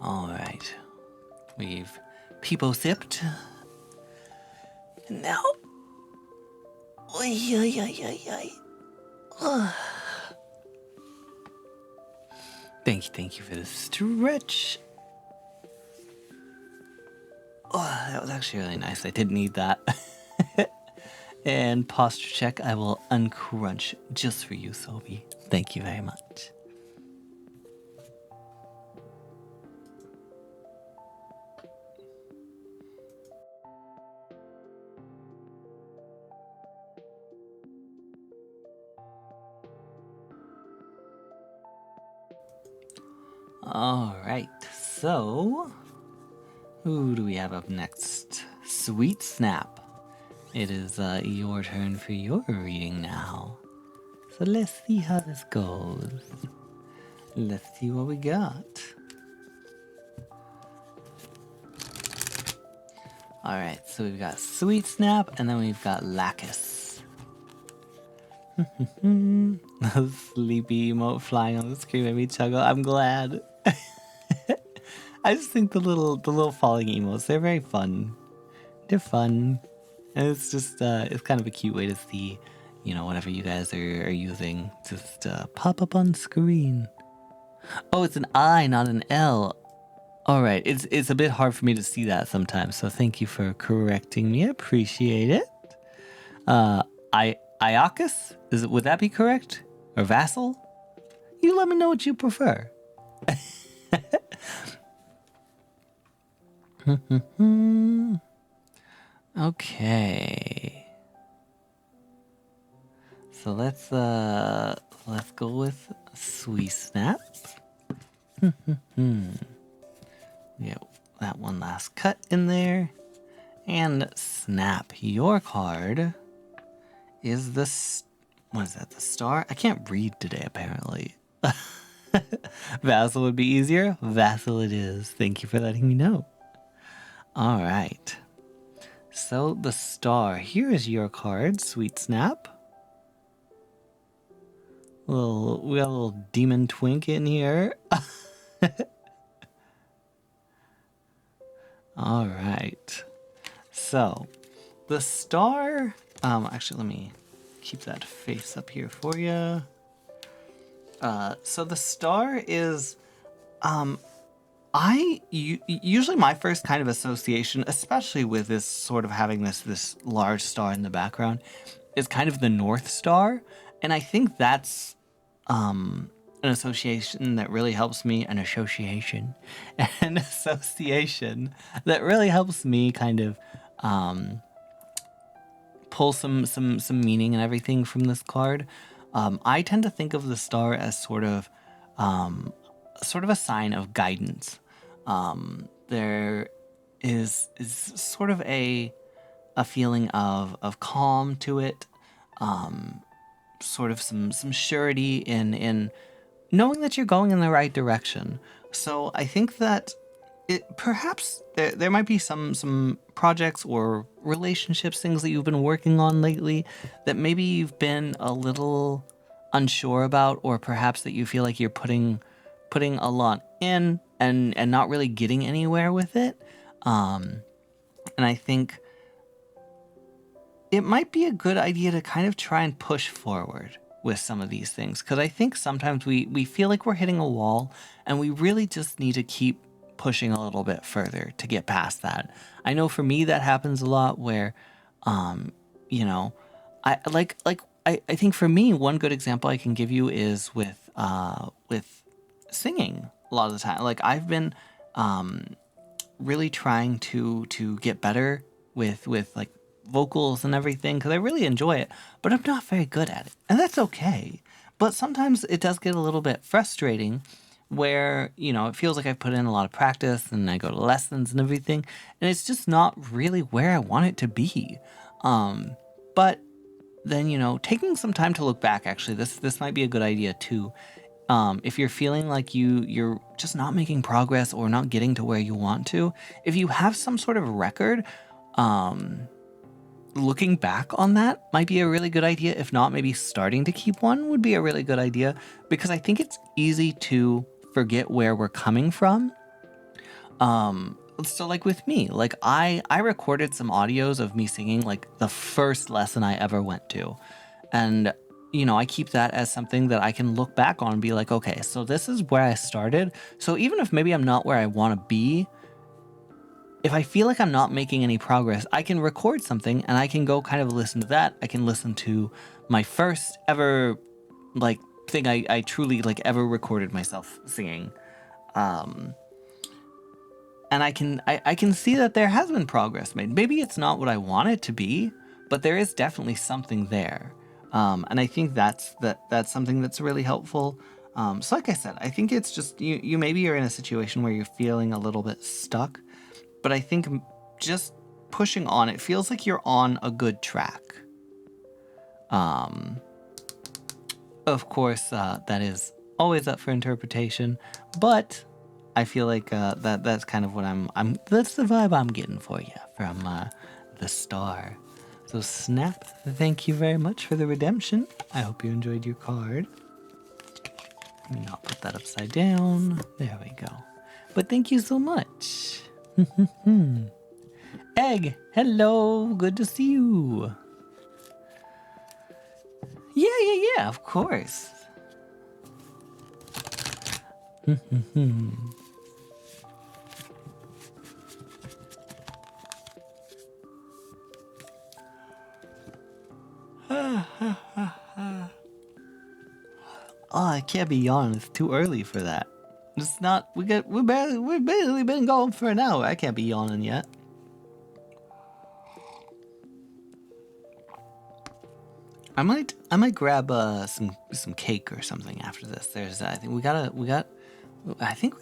All right, we've peepo sipped. Now, Thank you for the stretch. Oh, that was actually really nice. I did need that. And posture check, I will uncrunch just for you, Sobi. Thank you very much. All right, so who do we have up next? Sweet Snap. It is your turn for your reading now. So let's see how this goes. Let's see what we got. All right, so we've got Sweet Snap, and then we've got Lacus. Sleepy emote flying on the screen made me chuckle. I'm glad. I just think the little falling emotes, they're very fun. They're fun. And it's just it's kind of a cute way to see, whatever you guys are using, just pop up on screen. Oh, it's an I, not an L. All right, it's a bit hard for me to see that sometimes, so thank you for correcting me. I appreciate it. Iacus? Would that be correct? Or Vassal? You let me know what you prefer. Okay. So let's go with Sweet Snap. Yeah, that one last cut in there. And Snap, your card is what is that, the star? I can't read today, apparently. Vassal would be easier. Vassal it is. Thank you for letting me know. All right. So the star, here is your card, Sweet Snap. We got a little demon twink in here. All right. So the star, actually, let me keep that face up here for you. So the star is, usually my first kind of association, especially with this sort of having this large star in the background, is kind of the North Star. And I think that's an association that really helps me, an association that really helps me kind of pull some meaning and everything from this card. I tend to think of the star as sort of sort of a sign of guidance. There is sort of a feeling of calm to it, sort of some surety in knowing that you're going in the right direction. So I think that perhaps there might be some projects or relationships, things that you've been working on lately that maybe you've been a little unsure about, or perhaps that you feel like you're putting a lot in and not really getting anywhere with it. And I think it might be a good idea to kind of try and push forward with some of these things, because I think sometimes we feel like we're hitting a wall and we really just need to keep pushing a little bit further to get past that. I know for me that happens a lot where, you know, I think for me, one good example I can give you is with singing a lot of the time. Like I've been really trying to get better with like vocals and everything, because I really enjoy it, but I'm not very good at it, and that's okay. But sometimes it does get a little bit frustrating where, you know, it feels like I've put in a lot of practice and I go to lessons and everything, and it's just not really where I want it to be. But then, you know, taking some time to look back, actually, this might be a good idea too. If you're feeling like you're just not making progress or not getting to where you want to, if you have some sort of record, looking back on that might be a really good idea. If not, maybe starting to keep one would be a really good idea, because I think it's easy to forget where we're coming from. So like with me, like I recorded some audios of me singing like the first lesson I ever went to. And, you know, I keep that as something that I can look back on and be like, okay, so this is where I started. So even if maybe I'm not where I want to be, if I feel like I'm not making any progress, I can record something and I can go kind of listen to that. I can listen to my first ever like thing I truly like ever recorded myself singing. And I can see that there has been progress made. Maybe it's not what I want it to be, but there is definitely something there. And I think that's something that's really helpful. So like I said, I think it's just you maybe are in a situation where you're feeling a little bit stuck. But I think just pushing on, it feels like you're on a good track. Of course, that is always up for interpretation, but I feel like that's kind of what that's the vibe I'm getting for you from the star. So Snap, thank you very much for the redemption. I hope you enjoyed your card. Let me not put that upside down. There we go. But thank you so much. Egg, hello, good to see you. Yeah, of course. Oh, I can't be yawning. It's too early for that. It's not. We've barely been going for an hour. I can't be yawning yet. I might grab some cake or something after this. I think we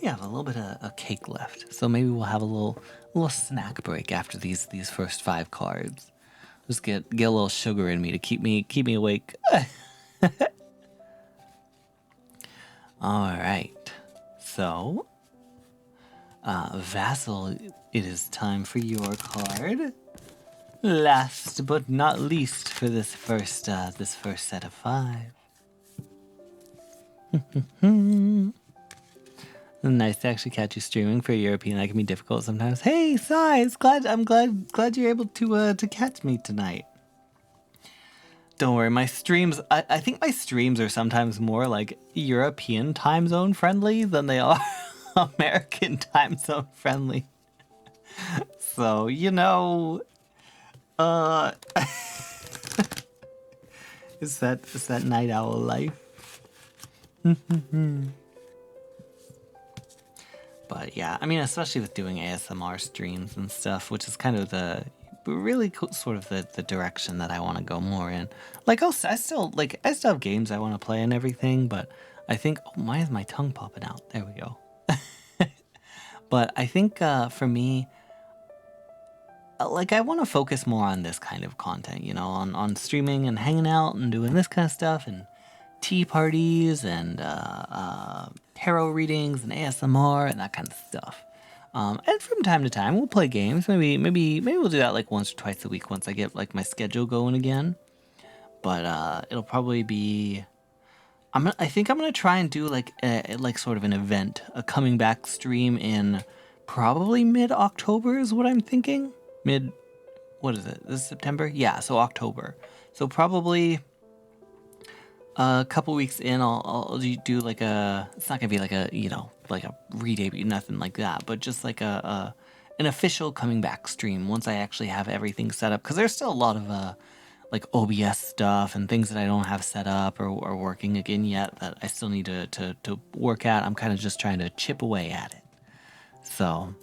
have a little bit of cake left, so maybe we'll have a little snack break after these first 5 cards. Just get a little sugar in me to keep me awake. All right, so Vassal, it is time for your card. Last but not least for this first set of 5. Nice to actually catch you streaming. For a European, that can be difficult sometimes. Hey, Size, I'm glad you're able to catch me tonight. Don't worry, my streams. I think my streams are sometimes more like European time zone friendly than they are American time zone friendly. So you know. Is that night owl life? But yeah, I mean, especially with doing ASMR streams and stuff, which is kind of the sort of the direction that I want to go more in. Like, I still have games I want to play and everything, but I think, oh, why is my tongue popping out? There we go. But I think for me, like I want to focus more on this kind of content, you know, on streaming and hanging out and doing this kind of stuff and tea parties and tarot readings and ASMR and that kind of stuff. And from time to time, we'll play games. Maybe we'll do that like once or twice a week once I get like my schedule going again. But it'll probably be. I think I'm gonna try and do like sort of an event, a coming back stream in probably mid-October is what I'm thinking. What is it? This is September? Yeah, so October. So probably a couple weeks in, I'll do like a. It's not gonna be like a like a re-debut, nothing like that, but just like an official coming back stream once I actually have everything set up. Because there's still a lot of like OBS stuff and things that I don't have set up or working again yet that I still need to work at. I'm kind of just trying to chip away at it. So,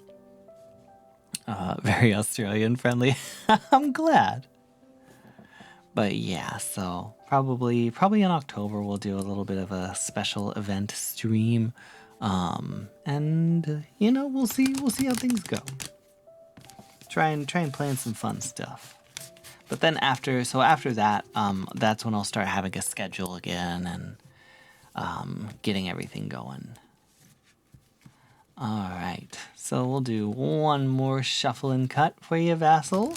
very Australian friendly. I'm glad. But yeah, so probably in October we'll do a little bit of a special event stream. And we'll see how things go. Try and plan some fun stuff. But then after that, that's when I'll start having a schedule again and getting everything going. All right, so we'll do one more shuffle and cut for you, Vassal,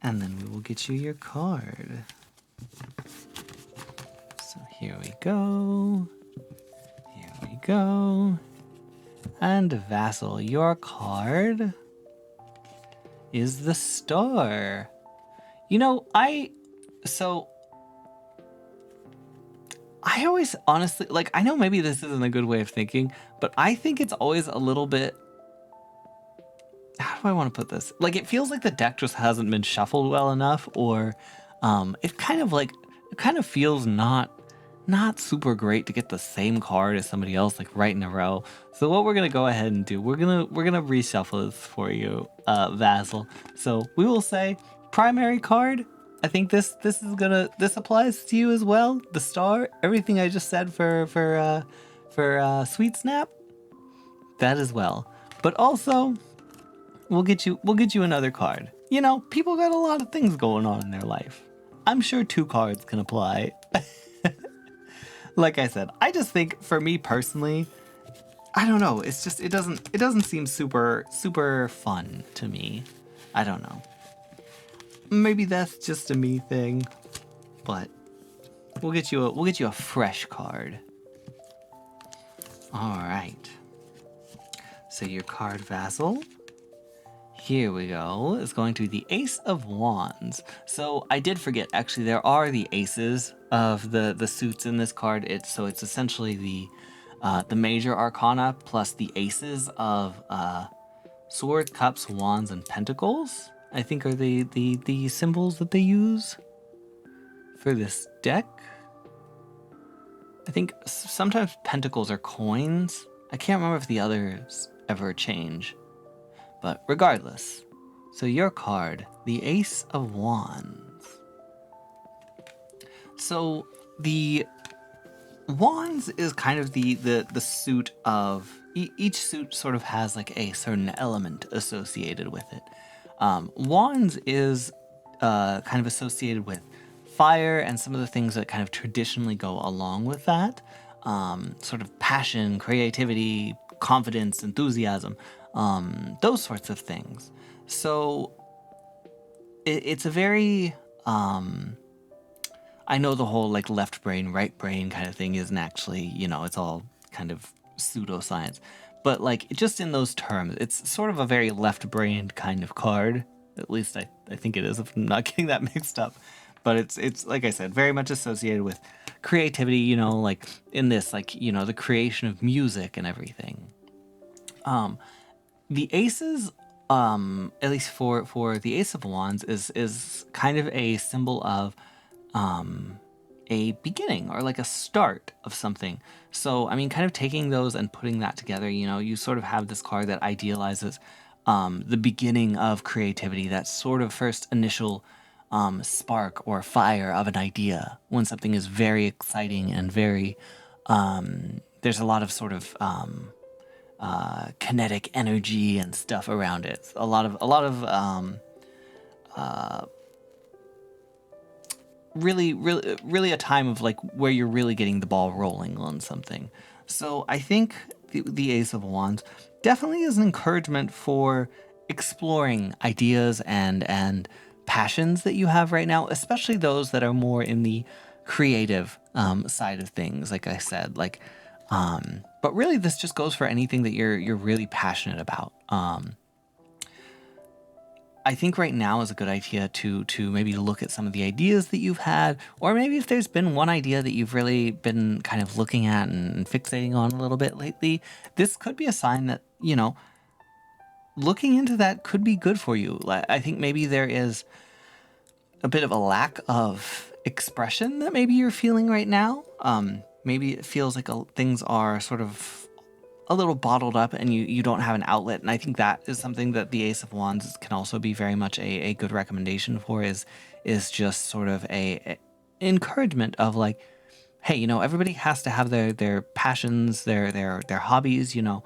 and then we will get you your card. So here we go. Here we go. And Vassal, your card is the Star. I always honestly, like, I know maybe this isn't a good way of thinking, but I think it's always a little bit, how do I want to put this? Like, it feels like the deck just hasn't been shuffled well enough, or it kind of feels not super great to get the same card as somebody else, like, right in a row. So what we're gonna go ahead and do, we're gonna reshuffle this for you, Vassal. So we will say primary card. I think this applies to you as well. The Star, everything I just said for Sweet Snap, that as well. But also, we'll get you another card. People got a lot of things going on in their life. I'm sure 2 cards can apply. Like I said, I just think for me personally, I don't know. It's just it doesn't seem super fun to me. I don't know. Maybe that's just a me thing, but we'll get you a fresh card. All right. So your card, Vassal. Here we go. It's going to be the Ace of Wands. So I did forget. Actually, there are the aces of the suits in this card. It's essentially the major arcana plus the aces of swords, cups, wands, and pentacles. I think are the symbols that they use for this deck. I think sometimes pentacles are coins. I can't remember if the others ever change. But regardless, so your card, the Ace of Wands. So the Wands is kind of the suit of each suit sort of has like a certain element associated with it. Wands is kind of associated with fire and some of the things that kind of traditionally go along with that. Sort of passion, creativity, confidence, enthusiasm, those sorts of things. So it's a very, I know the whole like left brain, right brain kind of thing isn't actually, it's all kind of pseudoscience. But like just in those terms, it's sort of a very left-brained kind of card. At least I think it is, if I'm not getting that mixed up. But it's like I said, very much associated with creativity, like in this, like, the creation of music and everything. The aces, at least for the Ace of Wands, is kind of a symbol of a beginning or like a start of something. So, I mean, kind of taking those and putting that together, you sort of have this card that idealizes the beginning of creativity, that sort of first initial spark or fire of an idea when something is very exciting and very there's a lot of sort of kinetic energy and stuff around it. A lot of really a time of like where you're really getting the ball rolling on something. So I think the Ace of Wands definitely is an encouragement for exploring ideas and passions that you have right now, especially those that are more in the creative side of things. Like I said, like, but really this just goes for anything that you're really passionate about. I think right now is a good idea to maybe look at some of the ideas that you've had, or maybe if there's been one idea that you've really been kind of looking at and fixating on a little bit lately, this could be a sign that, you know, looking into that could be good for you. I think maybe there is a bit of a lack of expression that maybe you're feeling right now. Maybe it feels like things are sort of a little bottled up and you don't have an outlet. And I think that is something that the Ace of Wands can also be very much a good recommendation for, is just sort of a encouragement of like, hey, you know, everybody has to have their passions, their hobbies, you know,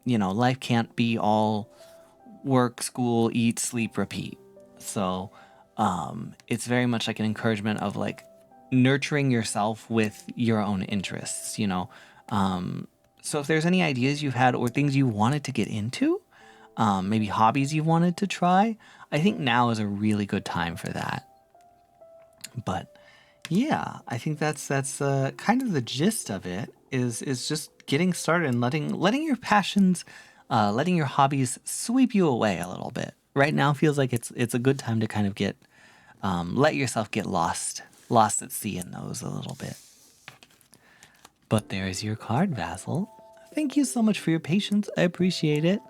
life can't be all work, school, eat, sleep, repeat. So it's very much like an encouragement of like nurturing yourself with your own interests, you know. So if there's any ideas you've had or things you wanted to get into, maybe hobbies you wanted to try, I think now is a really good time for that. But yeah, I think that's kind of the gist of it, is just getting started and letting your passions, letting your hobbies sweep you away a little bit. Right now feels like it's a good time to kind of get let yourself get lost at sea in those a little bit. But there is your card, Vassal. Thank you so much for your patience. I appreciate it,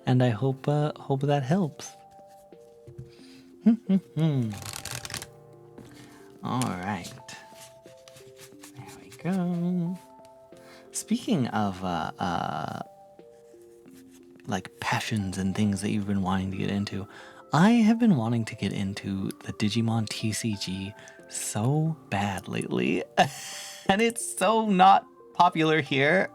and I hope that helps. All right, there we go. Speaking of like passions and things that you've been wanting to get into, I have been wanting to get into the Digimon TCG so bad lately, and it's so not popular here.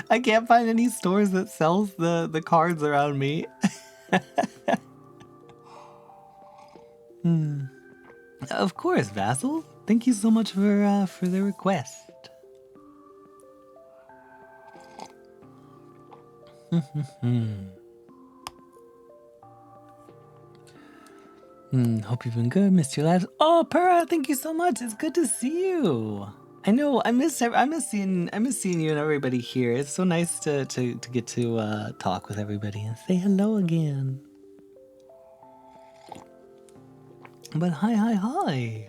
I can't find any stores that sells the cards around me. Of course, Vassal. Thank you so much for the request. Hope you've been good. Missed your lives. Oh, Pura, thank you so much. It's good to see you. I know I miss seeing you and everybody here. It's so nice to get to talk with everybody and say hello again. But hi.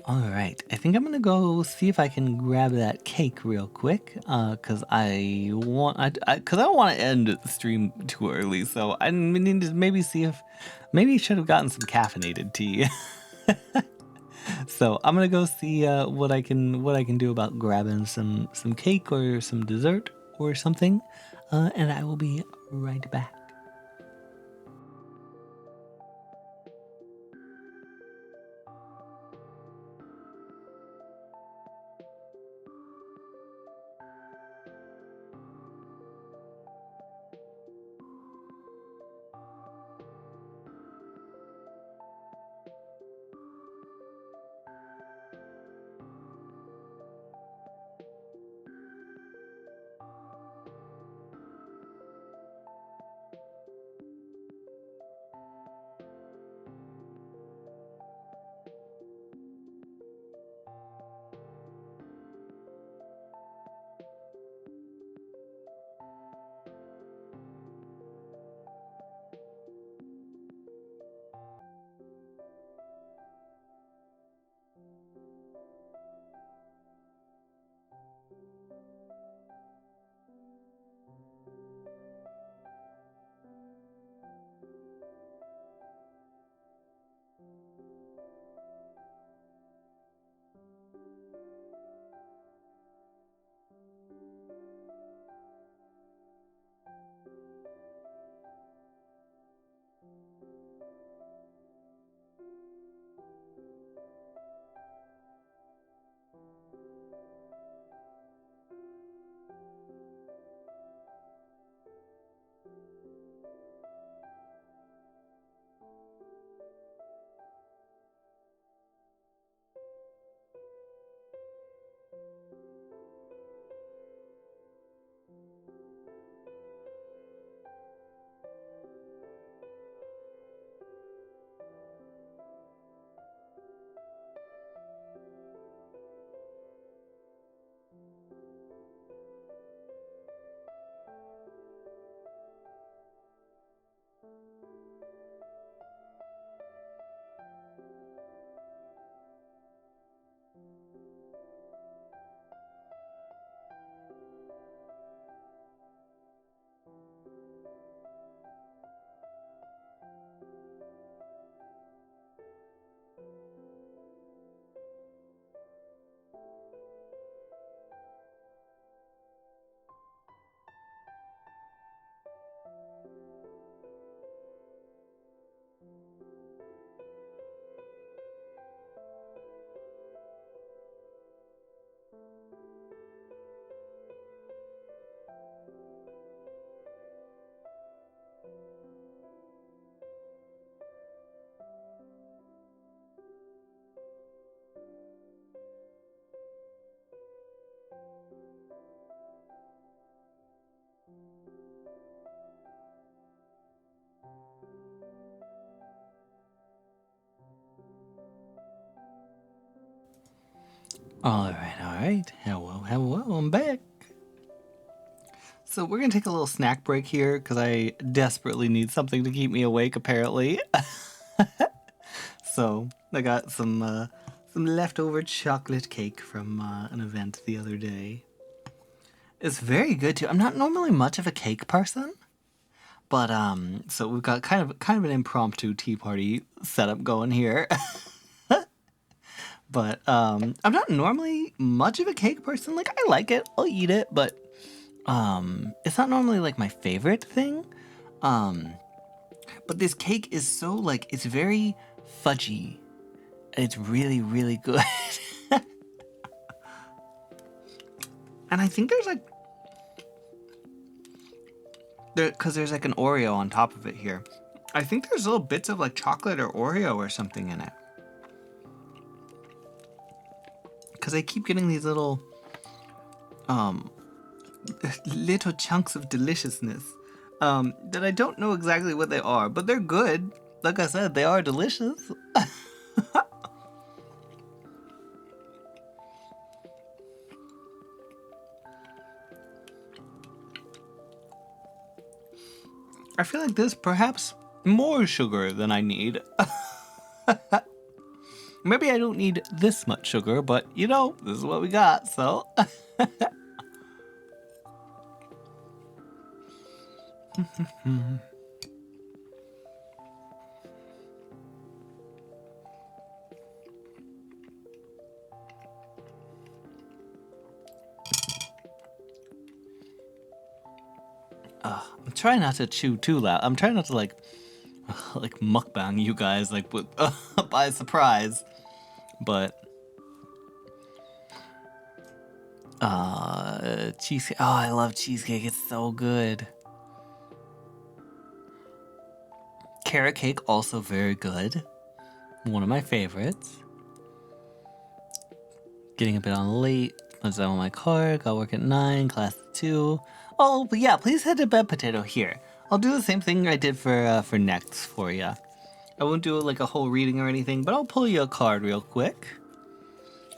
All right, I think I'm gonna go see if I can grab that cake real quick, cause I don't want to end the stream too early. So I need to maybe see if maybe I should have gotten some caffeinated tea. So I'm gonna go see what I can do about grabbing some cake or some dessert or something, and I will be right back. All right. Hello, I'm back. So we're gonna take a little snack break here because I desperately need something to keep me awake, apparently. So I got some leftover chocolate cake from an event the other day. It's very good too. I'm not normally much of a cake person, but so we've got kind of an impromptu tea party setup going here. But I'm not normally much of a cake person. Like, I like it, I'll eat it, but it's not normally like my favorite thing. But this cake is so like, it's very fudgy. It's really, really good. And I think there's like, because there's like an Oreo on top of it here. I think there's little bits of like chocolate or Oreo or something in it. Because I keep getting these little chunks of deliciousness that I don't know exactly what they are, but they're good. Like I said, they are delicious. I feel like there's perhaps more sugar than I need. Maybe I don't need this much sugar, but you know, this is what we got, so. I'm trying not to chew too loud. I'm trying not to like mukbang you guys like with by surprise. But cheesecake. Oh, I love cheesecake. It's so good. Carrot cake also very good. One of my favorites. Getting a bit on late. Was on my car. Got work at 9. Class at 2. Oh, but yeah, please head to Bed Potato here. I'll do the same thing I did for next for you. I won't do like a whole reading or anything, but I'll pull you a card real quick.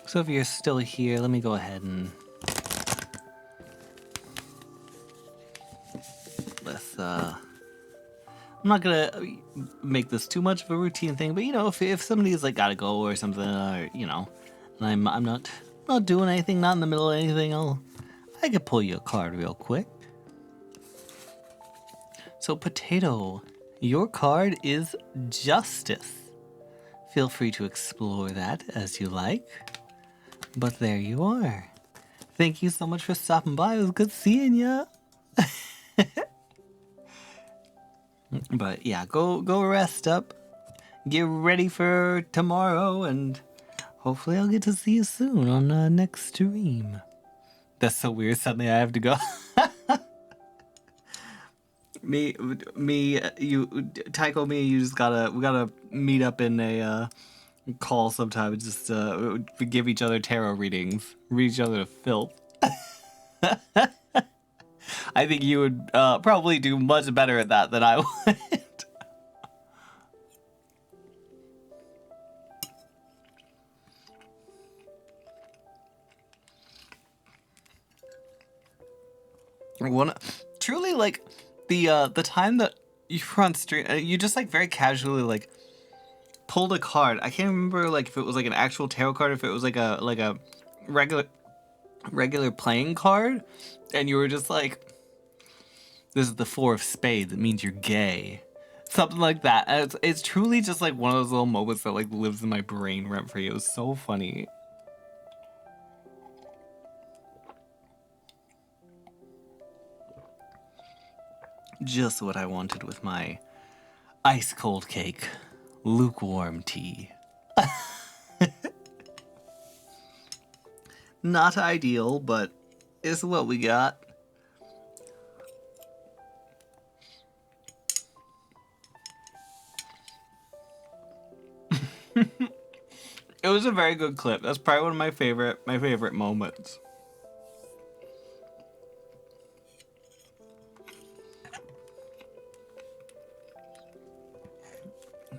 So if you're still here, let me go ahead and let's I'm not gonna make this too much of a routine thing, but you know, if somebody's like gotta go or something, or you know, and I'm not doing anything, not in the middle of anything, I could pull you a card real quick. So Potato, your card is Justice. Feel free to explore that as you like. But there you are. Thank you so much for stopping by. It was good seeing ya. But yeah, go rest up. Get ready for tomorrow, and hopefully I'll get to see you soon on next stream. That's so weird. Suddenly I have to go. Tycho, you just we gotta meet up in a call sometime. Just give each other tarot readings, read each other to filth. I think you would probably do much better at that than I would. Truly, like the time that you were on stream, you just like very casually like pulled a card. I can't remember like if it was like an actual tarot card, if it was like a regular playing card, and you were just like, "This is the 4 of spades. It means you're gay." Something like that. And it's truly just like one of those little moments that like lives in my brain rent free. It was so funny. Just what I wanted with my ice cold cake, lukewarm tea. Not ideal, but it's what we got. It was a very good clip. That's probably one of my favorite moments.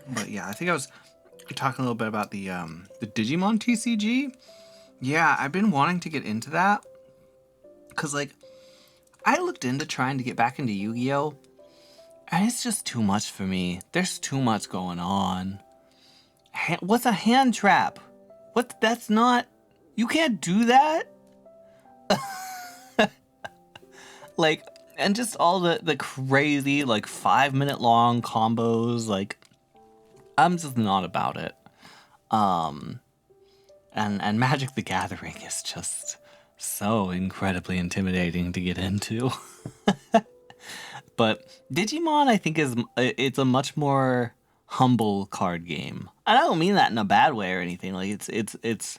But yeah, I think I was talking a little bit about the Digimon TCG. Yeah, I've been wanting to get into that. Because, like, I looked into trying to get back into Yu-Gi-Oh! And it's just too much for me. There's too much going on. What's a hand trap? What? That's not... You can't do that? Like, and just all the crazy, like, 5-minute long combos. Like, I'm just not about it. And Magic the Gathering is just so incredibly intimidating to get into. But Digimon, I think, it's a much more humble card game. I don't mean that in a bad way or anything. Like it's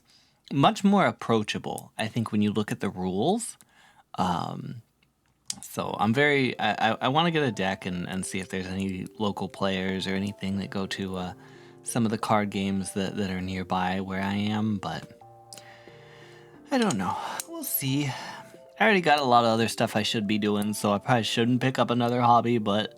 much more approachable, I think, when you look at the rules. So I want to get a deck and see if there's any local players or anything that go to some of the card games that are nearby where I am, but I don't know. We'll see. I already got a lot of other stuff I should be doing, so I probably shouldn't pick up another hobby, but...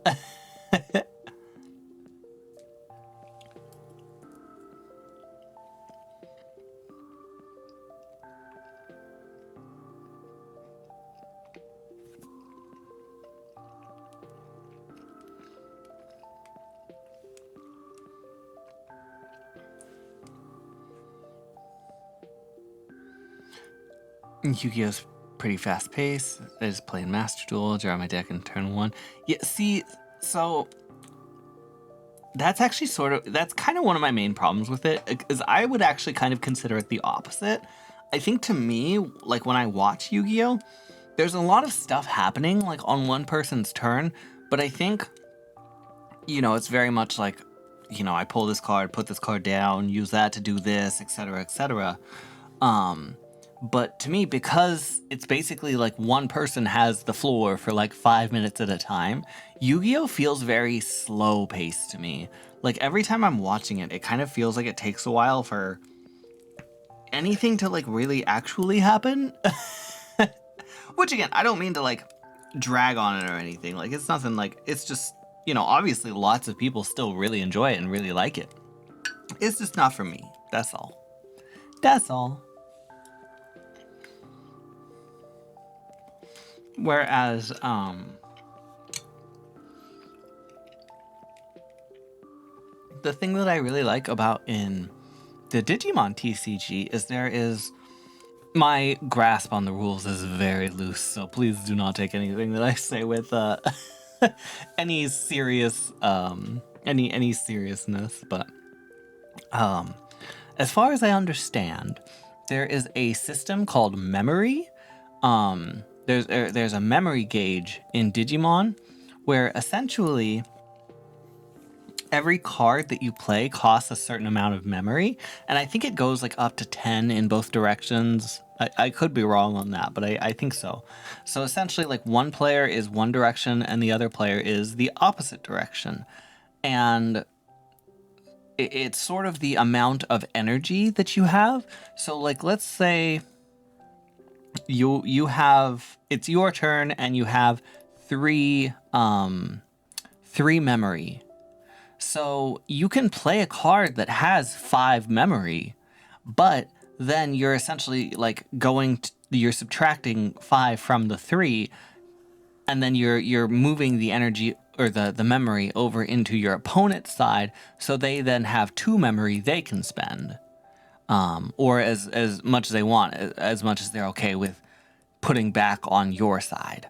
Yu-Gi-Oh's pretty fast paced. I just play in Master Duel, draw my deck in turn 1. Yeah, see, so... That's actually that's kind of one of my main problems with it, is I would actually kind of consider it the opposite. I think to me, like when I watch Yu-Gi-Oh, there's a lot of stuff happening like on one person's turn, but I think, it's very much like, I pull this card, put this card down, use that to do this, etc., etc. But to me, because it's basically like one person has the floor for like 5 minutes at a time, Yu-Gi-Oh feels very slow paced to me. Like every time I'm watching it, it kind of feels like it takes a while for anything to like really actually happen. Which again, I don't mean to like drag on it or anything. Like it's nothing, like it's just, obviously lots of people still really enjoy it and really like it. It's just not for me. That's all. That's all. Whereas, the thing that I really like about in the Digimon TCG is my grasp on the rules is very loose, so please do not take anything that I say with any serious any seriousness. But as far as I understand, there is a system called memory. There's a memory gauge in Digimon where essentially every card that you play costs a certain amount of memory, and I think it goes like up to 10 in both directions. I could be wrong on that, but I think so. So essentially, like one player is one direction and the other player is the opposite direction. And it's sort of the amount of energy that you have. So like, let's say you have, it's your turn and you have three memory. So you can play a card that has 5 memory, but then you're essentially like you're subtracting 5 from the 3, and then you're moving the energy or the memory over into your opponent's side, so they then have 2 memory they can spend. Or as much as they want, as much as they're okay with putting back on your side.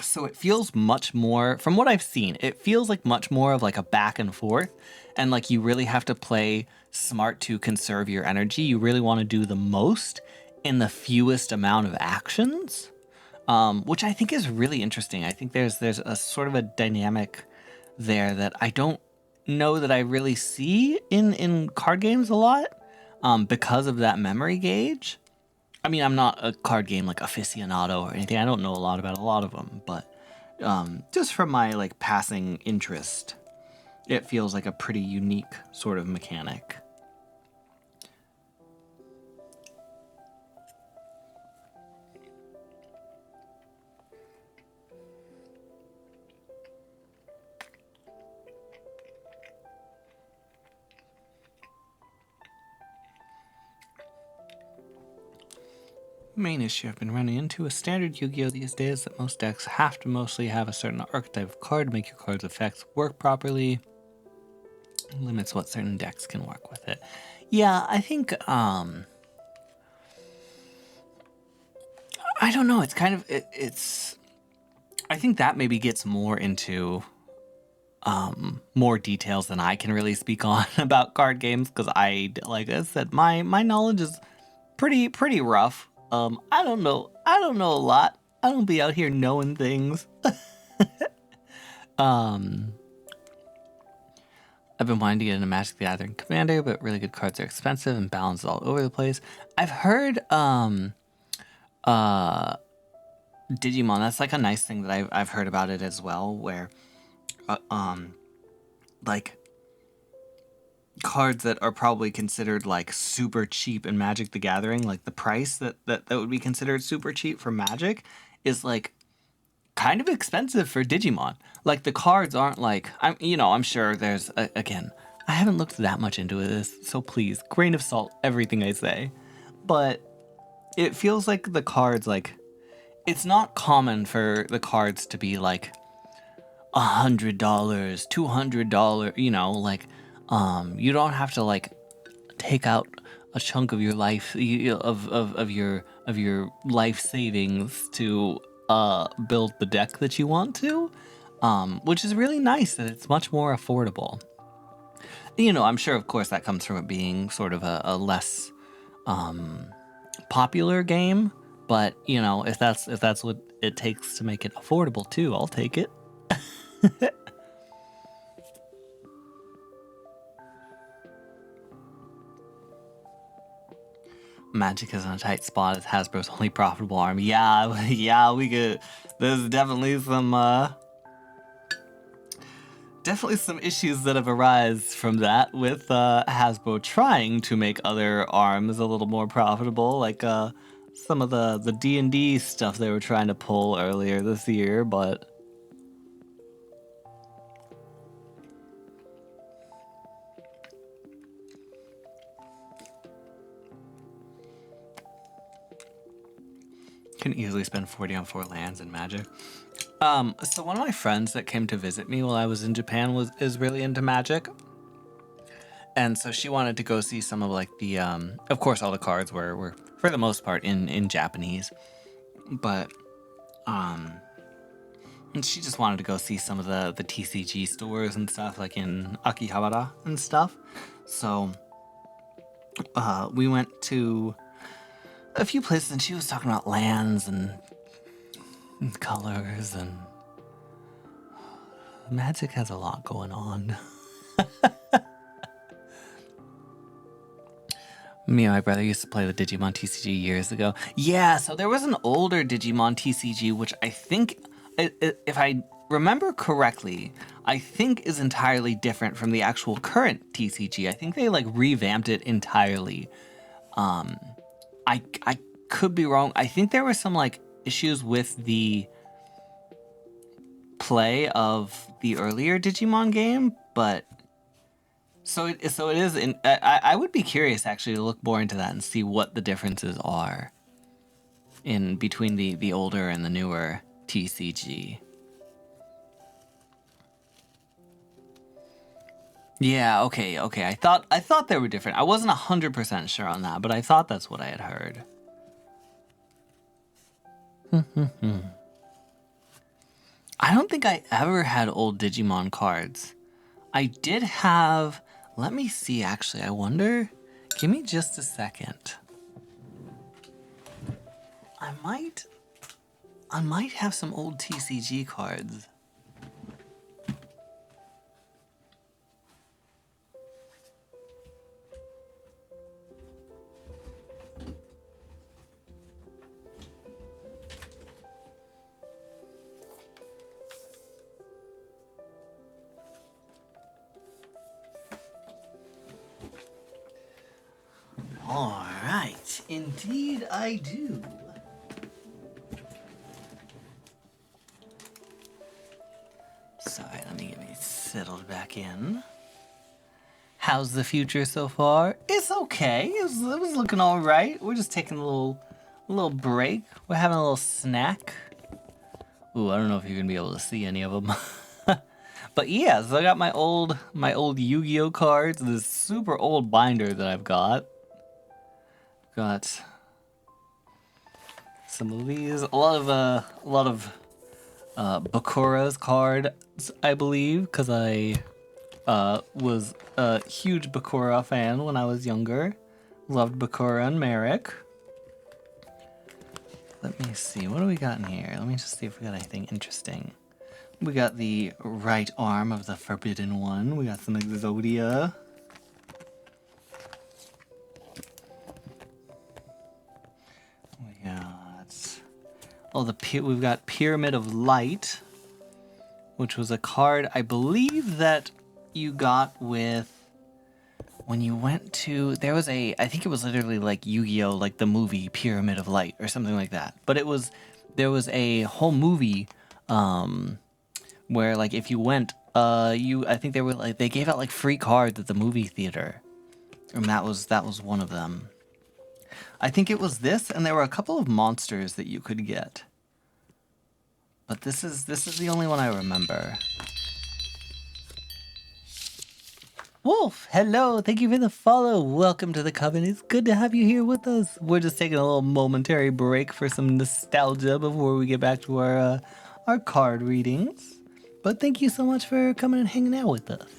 So it feels much more, from what I've seen, it feels like much more of like a back and forth, and like you really have to play smart to conserve your energy. You really want to do the most in the fewest amount of actions, which I think is really interesting. I think there's a sort of a dynamic there that I don't know that I really see in card games a lot, because of that memory gauge. I mean, I'm not a card game like aficionado or anything. I don't know a lot about a lot of them, but just from my like passing interest, it feels like a pretty unique sort of mechanic. Main issue I've been running into is standard Yu-Gi-Oh! These days that most decks have to mostly have a certain archetype of card to make your card's effects work properly. Limits what certain decks can work with it. Yeah, I think, I don't know, it's kind of, it's, I think that maybe gets more into, more details than I can really speak on about card games, because like I said, my knowledge is pretty rough. I don't know a lot. I don't be out here knowing things. I've been wanting to get into Magic the Gathering Commander, but really good cards are expensive and balanced all over the place. I've heard Digimon, that's like a nice thing that I've heard about it as well, where like cards that are probably considered like super cheap in Magic the Gathering, like the price that would be considered super cheap for Magic is like kind of expensive for Digimon. Like the cards aren't like, I'm sure there's again, I haven't looked that much into this, so please grain of salt everything I say, but it feels like the cards, like it's not common for the cards to be like $100, $200, like you don't have to like take out a chunk of your life of your life savings to build the deck that you want to, which is really nice that it's much more affordable. I'm sure of course that comes from it being sort of a less popular game, but if that's what it takes to make it affordable too, I'll take it. Magic is in a tight spot as Hasbro's only profitable arm. Yeah, we could. There's definitely some issues that have arisen from that with Hasbro trying to make other arms a little more profitable, like some of the D&D stuff they were trying to pull earlier this year, but can easily spend 40 on 4 lands in Magic. So one of my friends that came to visit me while I was in Japan is really into Magic. And so she wanted to go see some of like the, of course all the cards were for the most part in Japanese. But, and she just wanted to go see some of the TCG stores and stuff like in Akihabara and stuff. So, we went to a few places and she was talking about lands and colors, and Magic has a lot going on. Me and my brother used to play the Digimon TCG years ago. Yeah, so there was an older Digimon TCG, which I think, if I remember correctly, I think is entirely different from the actual current TCG. I think they like revamped it entirely. I could be wrong. I think there were some like issues with the play of the earlier Digimon game, but so it is. I would be curious actually to look more into that and see what the differences are in between the older and the newer TCG. Yeah, okay. I thought they were different. I wasn't 100% sure on that, but I thought that's what I had heard. I don't think I ever had old Digimon cards. I did have, let me see actually, I wonder, give me just a second. I might have some old TCG cards. All right, indeed I do. Sorry, let me get me settled back in. How's the future so far? It's okay. It was looking all right. We're just taking a A little break. We're having a little snack. Ooh, I don't know if you're gonna be able to see any of them. But yeah, so I got my old Yu-Gi-Oh cards. This super old binder that I've got. Got some of these. A lot of Bakura's cards, I believe, because I was a huge Bakura fan when I was younger. Loved Bakura and Merrick. Let me see, what do we got in here? Let me just see if we got anything interesting. We got the right arm of the Forbidden One. We got some Exodia. We got... Oh, we've got Pyramid of Light, which was a card I believe that you got with... When you went to... There was a... I think it was literally like Yu-Gi-Oh! Like the movie Pyramid of Light or something like that. But it was... There was a whole movie... where like if you went, I think they were like they gave out like free cards at the movie theater, and that was one of them. I think it was this, and there were a couple of monsters that you could get, but this is the only one I remember. Wolf, hello, thank you for the follow. Welcome to the Coven. It's good to have you here with us. We're just taking a little momentary break for some nostalgia before we get back to our card readings. But thank you so much for coming and hanging out with us.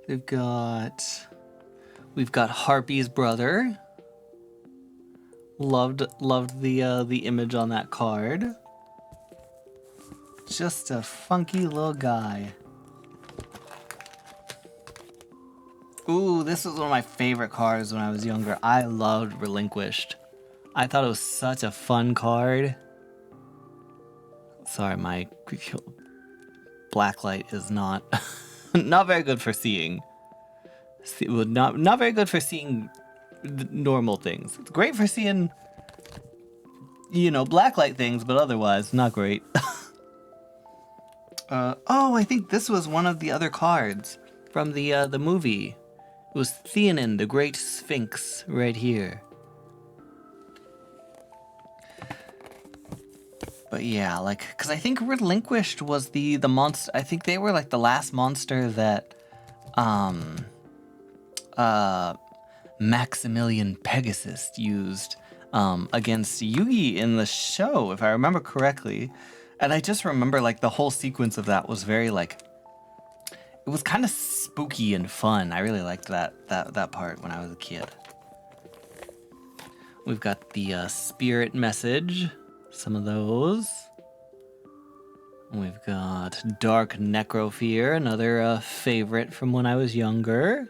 We've got Harpy's brother. Loved the image on that card. Just a funky little guy. Ooh, this was one of my favorite cards when I was younger. I loved Relinquished. I thought it was such a fun card. Sorry, my blacklight is not not very good for seeing. Not very good for seeing normal things. It's great for seeing, you know, blacklight things, but otherwise not great. Oh, I think this was one of the other cards from the movie. It was Theanin, the Great Sphinx, right here. But yeah, like, because I think Relinquished was the monster. I think they were like the last monster that Maximilian Pegasus used against Yugi in the show, if I remember correctly. And I just remember like the whole sequence of that was very like, it was kind of spooky and fun. I really liked that part when I was a kid. We've got the spirit message. Some of those. We've got Dark Necrofear, another favorite from when I was younger.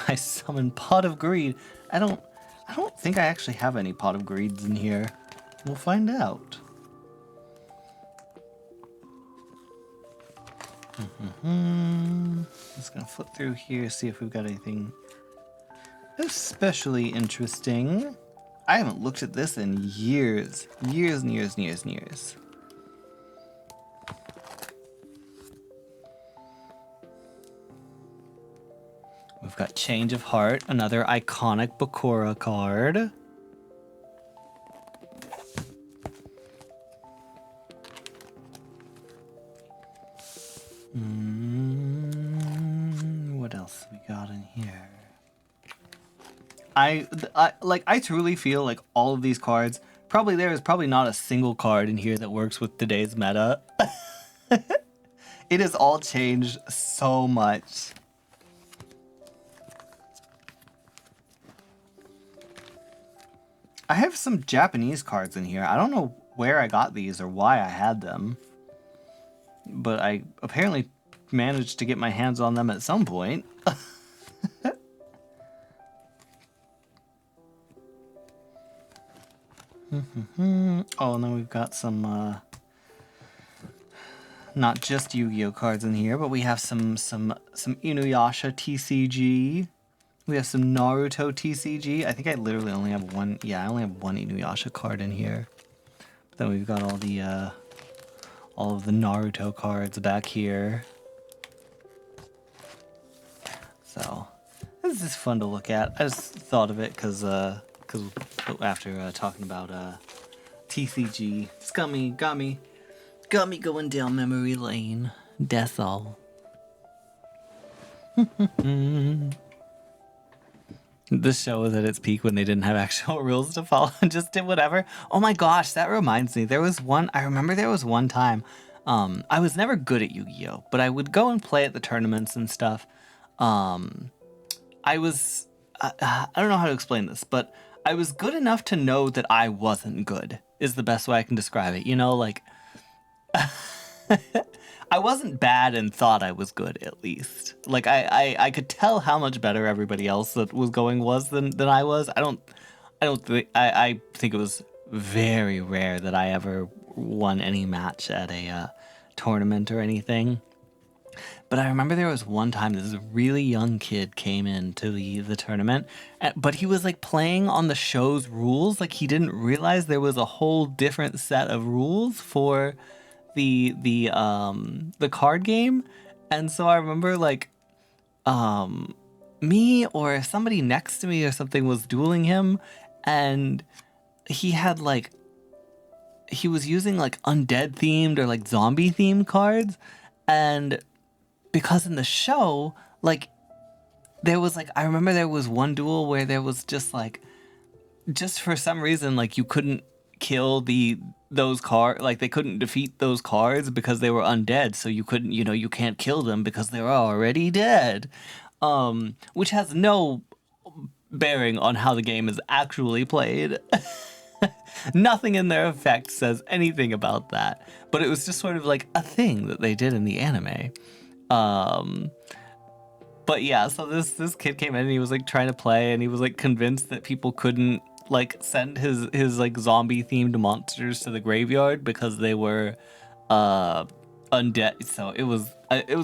I summon Pot of Greed. I don't think I actually have any Pot of Greeds in here. We'll find out. Just gonna flip through here, see if we've got anything especially interesting. I haven't looked at this in years. Years and years and years and years. We've got Change of Heart, another iconic Bakura card. What else have we got in here? I truly feel like all of these cards, there is probably not a single card in here that works with today's meta. It has all changed so much. I have some Japanese cards in here. I don't know where I got these or why I had them, but I apparently managed to get my hands on them at some point. Oh, and then we've got some, not just Yu-Gi-Oh cards in here, but we have some Inuyasha TCG. We have some Naruto TCG. I think I literally only have one. Yeah, I only have one Inuyasha card in here. But then we've got all of the Naruto cards back here. So this is fun to look at. I just thought of it because because after talking about TCG, Scummy got me going down memory lane. That's all. This show was at its peak when they didn't have actual rules to follow and just did whatever. Oh my gosh, that reminds me. I remember there was one time, I was never good at Yu-Gi-Oh, but I would go and play at the tournaments and stuff. I don't know how to explain this, but I was good enough to know that I wasn't good, is the best way I can describe it. You know, like, I wasn't bad and thought I was good, at least. Like, I could tell how much better everybody else that was going was than I was. I think it was very rare that I ever won any match at a tournament or anything. But I remember there was one time this really young kid came into the tournament, but he was like playing on the show's rules. Like he didn't realize there was a whole different set of rules for the card game. And so I remember like me or somebody next to me or something was dueling him, and he had like he was using like undead themed or like zombie themed cards. And because in the show, like, there was like, I remember there was one duel where there was just like, just for some reason, like, you couldn't kill those cards, like, they couldn't defeat those cards because they were undead. So you couldn't, you can't kill them because they're already dead. Which has no bearing on how the game is actually played. Nothing in their effect says anything about that. But it was just sort of like a thing that they did in the anime. But yeah, so this kid came in and he was like trying to play, and he was like convinced that people couldn't like send his like zombie themed monsters to the graveyard because they were undead. So it was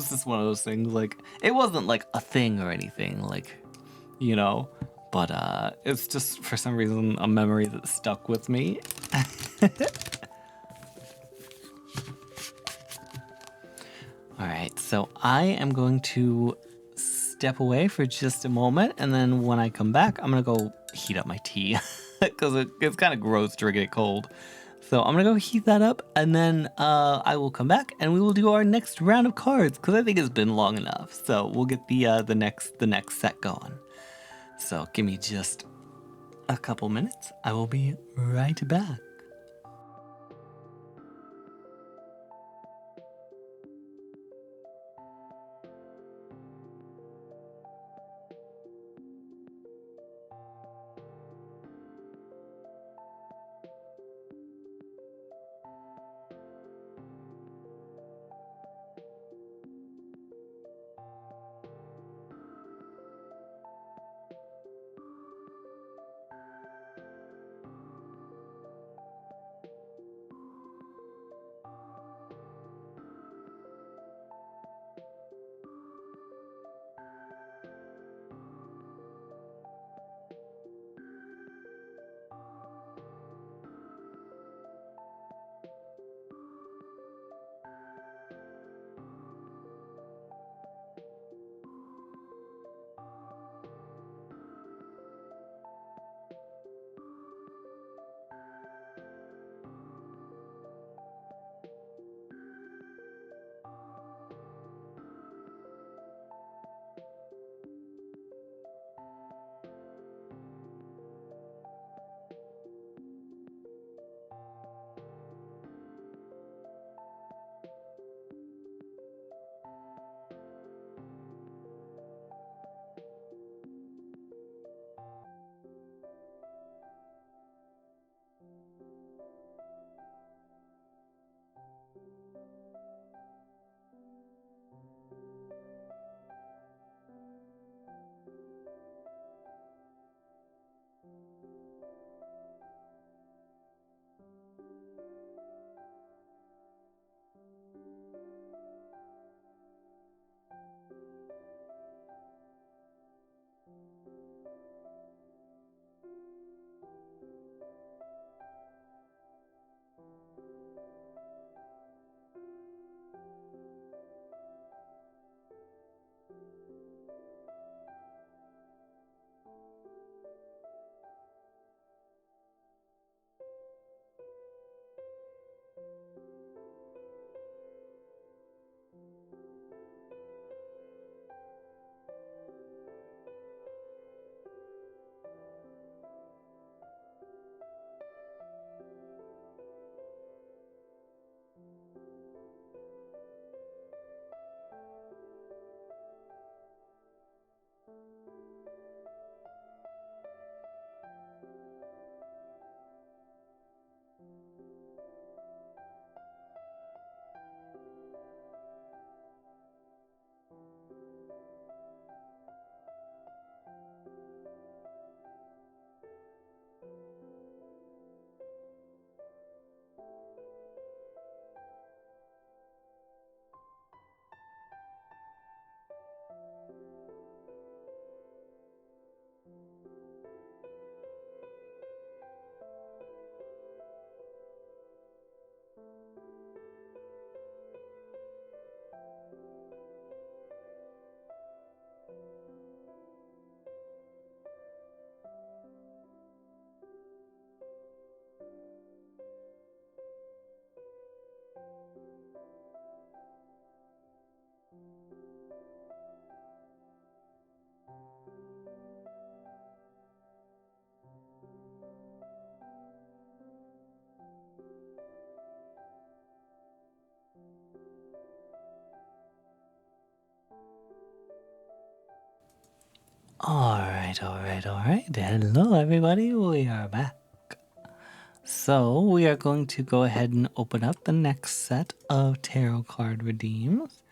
just one of those things. Like, it wasn't like a thing or anything, like, but it's just for some reason a memory that stuck with me. All right, so I am going to step away for just a moment, and then when I come back, I'm gonna go heat up my tea because it's kind of gross drinking it cold. So I'm gonna go heat that up, and then I will come back and we will do our next round of cards because I think it's been long enough. So we'll get the next set going. So give me just a couple minutes. I will be right back. All right. Hello, everybody. We are back. So we are going to go ahead and open up the next set of tarot card redeems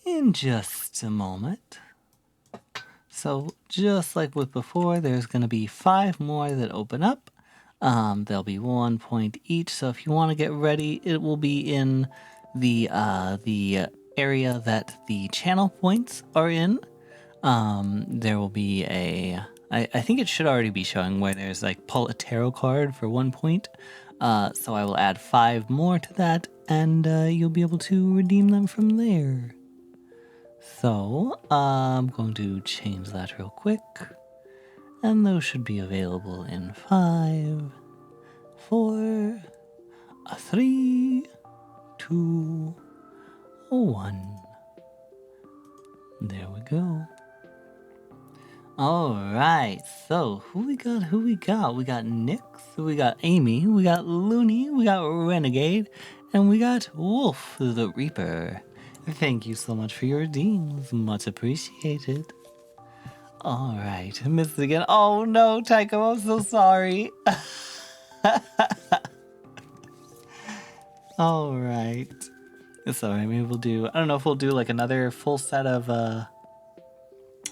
in just a moment. So just like with before, there's going to be 5 more that open up. There'll be 1 point each. So if you want to get ready, it will be in the area that the channel points are in. There will be I think it should already be showing where there's like pull a tarot card for 1 point. So I will add 5 more to that, and you'll be able to redeem them from there. So I'm going to change that real quick, and those should be available in 5, 4, 3, 2, 1. There we go. All right, so who we got? We got Nyx, we got Amy, we got Looney, we got Renegade, and we got Wolf the Reaper. Thank you so much for your redeems, much appreciated. All right, missed again. Oh no, Tycho, I'm so sorry. All right, it's all right. Maybe we'll do. I don't know if we'll do like another full set of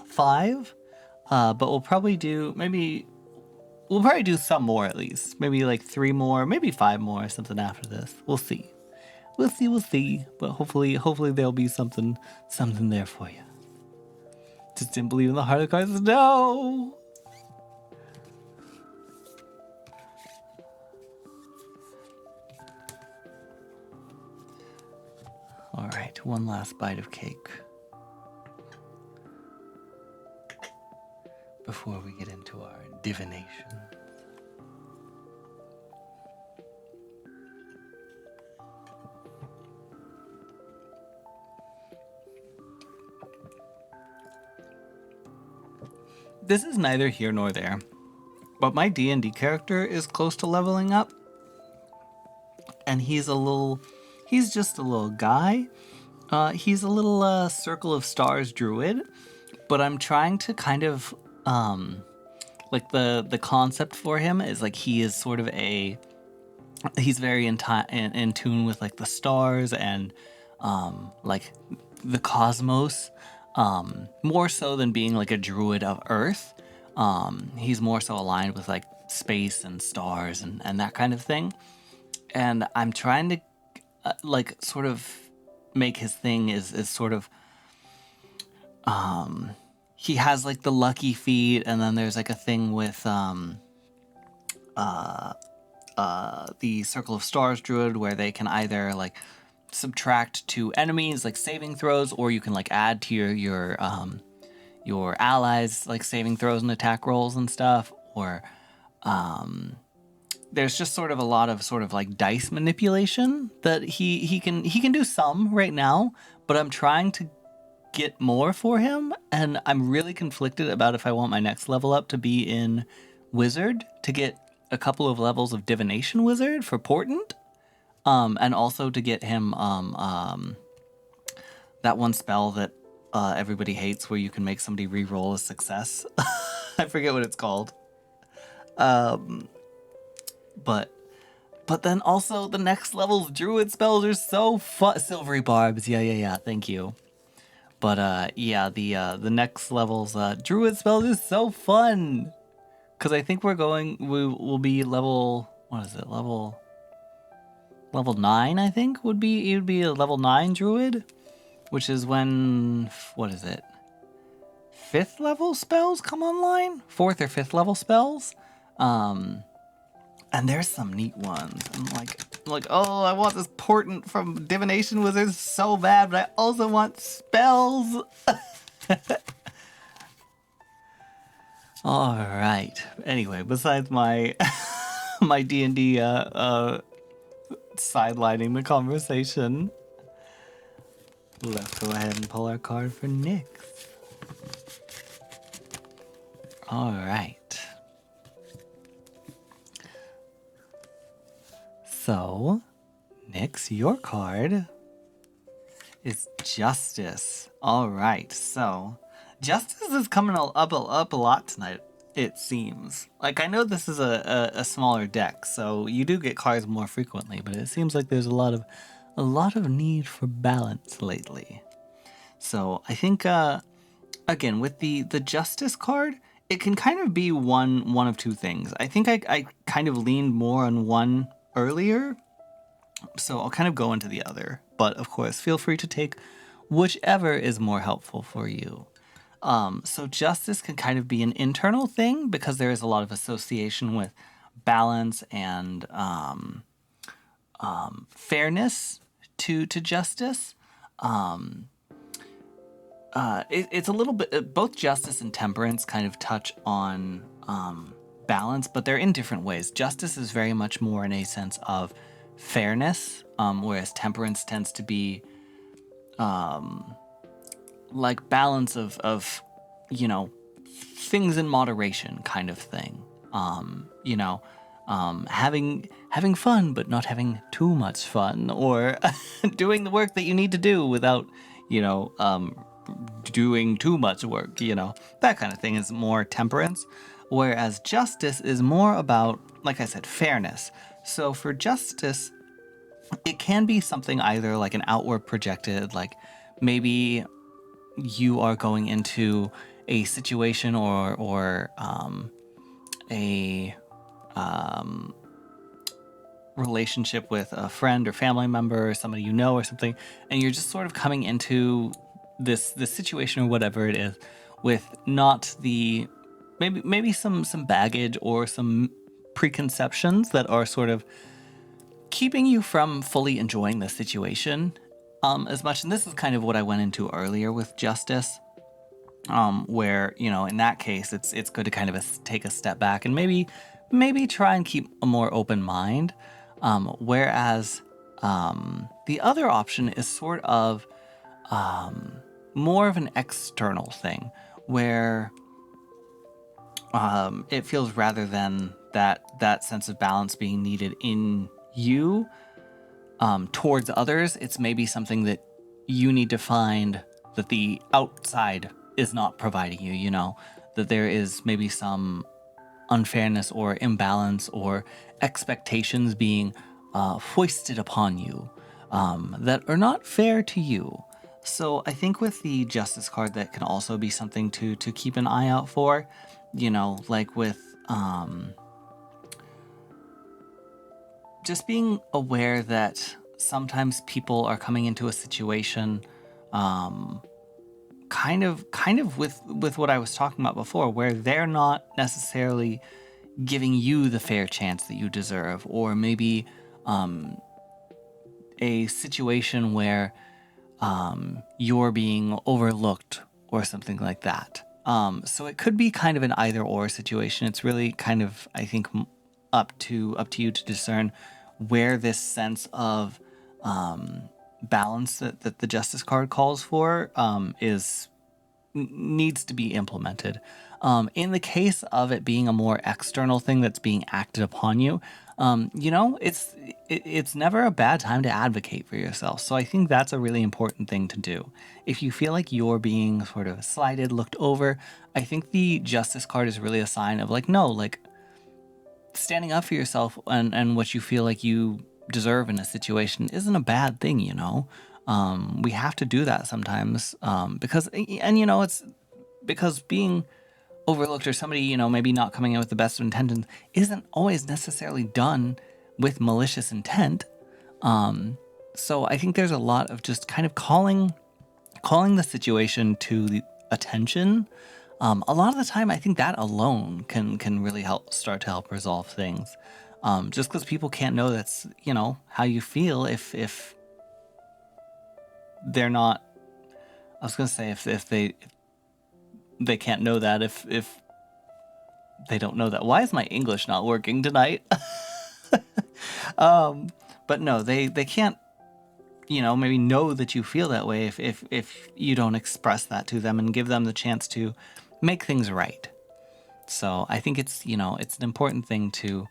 5. But we'll probably do some more at least. Maybe like 3 more, maybe 5 more or something after this. We'll see. We'll see. But hopefully there'll be something there for you. Just didn't believe in the heart of the cards. No! All right, one last bite of cake before we get into our divination. This is neither here nor there, but my D&D character is close to leveling up, and he's just a little guy. He's a little Circle of Stars druid, but I'm trying to kind of like the concept for him is like he is sort of he's very in tune with like the stars and like the cosmos, more so than being like a druid of Earth. He's more so aligned with like space and stars and that kind of thing. And I'm trying to like sort of make his thing is sort of he has like the lucky feet, and then there's like a thing with the Circle of Stars druid where they can either like subtract to enemies like saving throws, or you can like add to your allies like saving throws and attack rolls and stuff, or there's just sort of a lot of sort of like dice manipulation that he can do some right now, but I'm trying to get more for him, and I'm really conflicted about if I want my next level up to be in Wizard to get a couple of levels of Divination Wizard for Portent, and also to get him that one spell that everybody hates where you can make somebody re-roll a success. I forget what it's called. But then also the next level's Druid spells are so fun. Silvery Barbs, yeah, thank you. But yeah, the next level's Druid spells is so fun, because I think we will be level, what is it, level 9, I think it would be a level 9 Druid, which is when, what is it, 5th level spells come online, 4th or 5th level spells, and there's some neat ones. I'm like, oh, I want this portent from Divination Wizards so bad, but I also want spells. All right. Anyway, besides my my D&D sidelining the conversation, let's go ahead and pull our card for Nyx. All right. So, Nyx, your card is Justice. All right, so Justice is coming up a lot tonight, it seems. Like, I know this is a smaller deck, so you do get cards more frequently, but it seems like there's a lot of need for balance lately. So I think again, with the Justice card, it can kind of be one of two things. I think I kind of leaned more on one earlier, so I'll kind of go into the other. But of course, feel free to take whichever is more helpful for you. So justice can kind of be an internal thing because there is a lot of association with balance and fairness to justice. It's a little bit, both justice and temperance kind of touch on balance, but they're in different ways. Justice is very much more in a sense of fairness, whereas temperance tends to be like balance of things in moderation kind of thing. Having fun but not having too much fun, or doing the work that you need to do without doing too much work, that kind of thing is more temperance. Whereas justice is more about, like I said, fairness. So for justice, it can be something either like an outward projected, like maybe you are going into a situation or a relationship with a friend or family member or somebody you know or something, and you're just sort of coming into this situation or whatever it is with not the maybe some baggage or some preconceptions that are sort of keeping you from fully enjoying the situation as much. And this is kind of what I went into earlier with justice, where in that case it's good to kind of take a step back and maybe try and keep a more open mind, whereas the other option is sort of more of an external thing where it feels, rather than that sense of balance being needed in you towards others, it's maybe something that you need to find that the outside is not providing you, that there is maybe some unfairness or imbalance or expectations being foisted upon you that are not fair to you. So I think with the Justice card, that can also be something to keep an eye out for, like with just being aware that sometimes people are coming into a situation kind of with what I was talking about before, where they're not necessarily giving you the fair chance that you deserve, or maybe a situation where you're being overlooked or something like that. So it could be kind of an either or situation. It's really kind of, I think, up to you to discern where this sense of balance that the Justice card calls for needs to be implemented. In the case of it being a more external thing that's being acted upon you, it's never a bad time to advocate for yourself. So I think that's a really important thing to do. If you feel like you're being sort of slighted, looked over, I think the Justice card is really a sign of standing up for yourself and what you feel like you deserve in a situation isn't a bad thing, we have to do that sometimes, because it's because being overlooked or somebody, maybe not coming in with the best of intentions isn't always necessarily done with malicious intent. So I think there's a lot of just kind of calling the situation to the attention. A lot of the time, I think that alone can really start to help resolve things. Just because people can't know that's, how you feel if they're not, I was going to say if they can't know that if they don't know that. Why is my English not working tonight? But no, they can't, maybe know that you feel that way if you don't express that to them and give them the chance to make things right. So I think it's, it's an important thing to,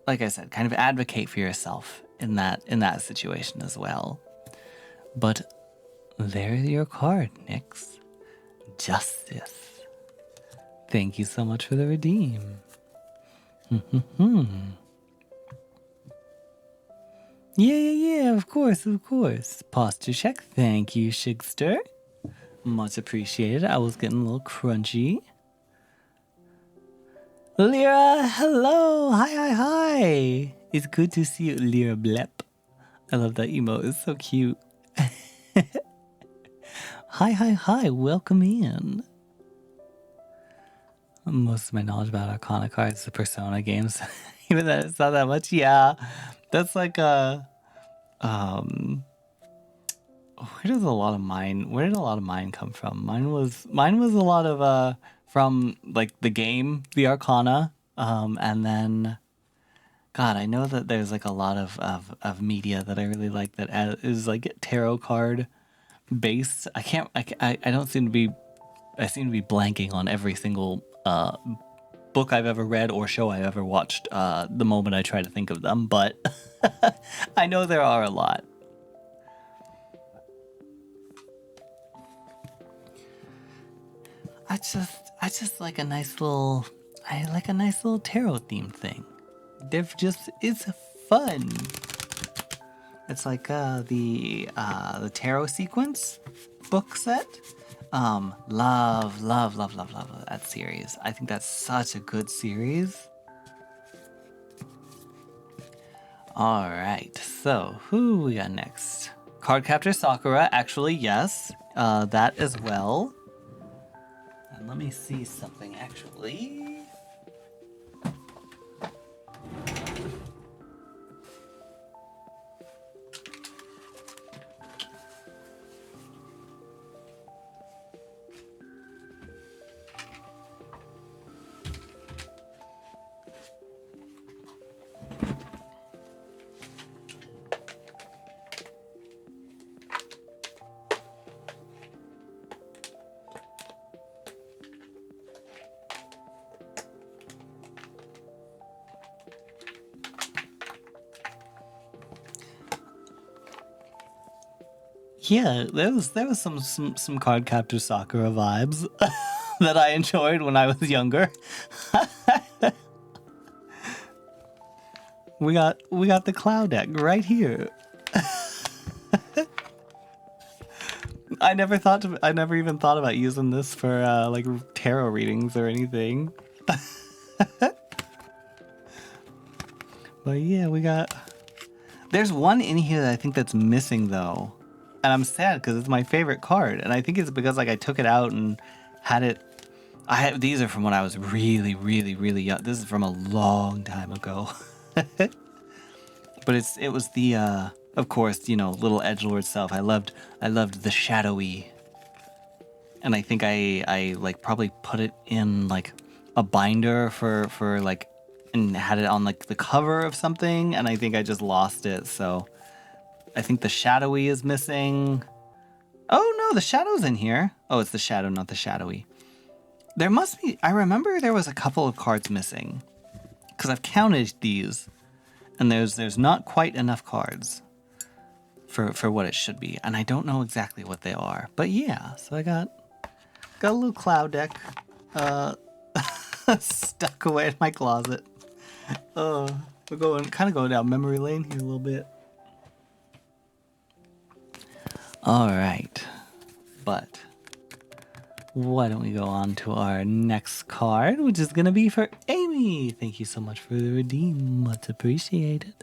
like I said, kind of advocate for yourself in that situation as well. But There's your card, Nyx. Justice. Thank you so much for the redeem. Yeah, of course. Posture check. Thank you, Shigster. Much appreciated. I was getting a little crunchy. Lyra, hello. Hi. It's good to see you, Lyra Blep. I love that emote. It's so cute. Hi. Welcome in. Most of my knowledge about Arcana cards, the Persona games. Even that it's not that much. Yeah. That's like a where did a lot of mine come from? Mine was a lot of from like the game, the Arcana. And then God, I know that there's like a lot of media that I really like that is like tarot card based. I don't seem to be I seem to be blanking on every single book I've ever read or show I've ever watched the moment I try to think of them, but I know there are a lot. I just like a nice little tarot themed thing. It's fun. It's like the tarot sequence book set. Love that series. I think that's such a good series. All right, so who we got next? Cardcaptor Sakura, actually, yes, that as well. And let me see something, actually. Yeah, there was some Cardcaptor Sakura vibes that I enjoyed when I was younger. we got the Cloud deck right here. I never even thought about using this for like tarot readings or anything. But yeah, there's one in here that I think that's missing though. And I'm sad because it's my favorite card. And I think it's because like I took it out and had it. These are from when I was really young. This is from a long time ago. But it was the of course, little edgelord self. I loved the shadowy. And I think I like probably put it in like a binder for like and had it on like the cover of something, and I think I just lost it. So I think the shadowy is missing. Oh no, the shadow's in here. Oh, it's the shadow, not the shadowy. There must be. I remember there was a couple of cards missing because I've counted these, and there's not quite enough cards for what it should be, and I don't know exactly what they are. But yeah, so I got a little Cloud deck stuck away in my closet. We're kind of going down memory lane here a little bit. All right, but why don't we go on to our next card, which is going to be for Amy. Thank you so much for the redeem. Much appreciated.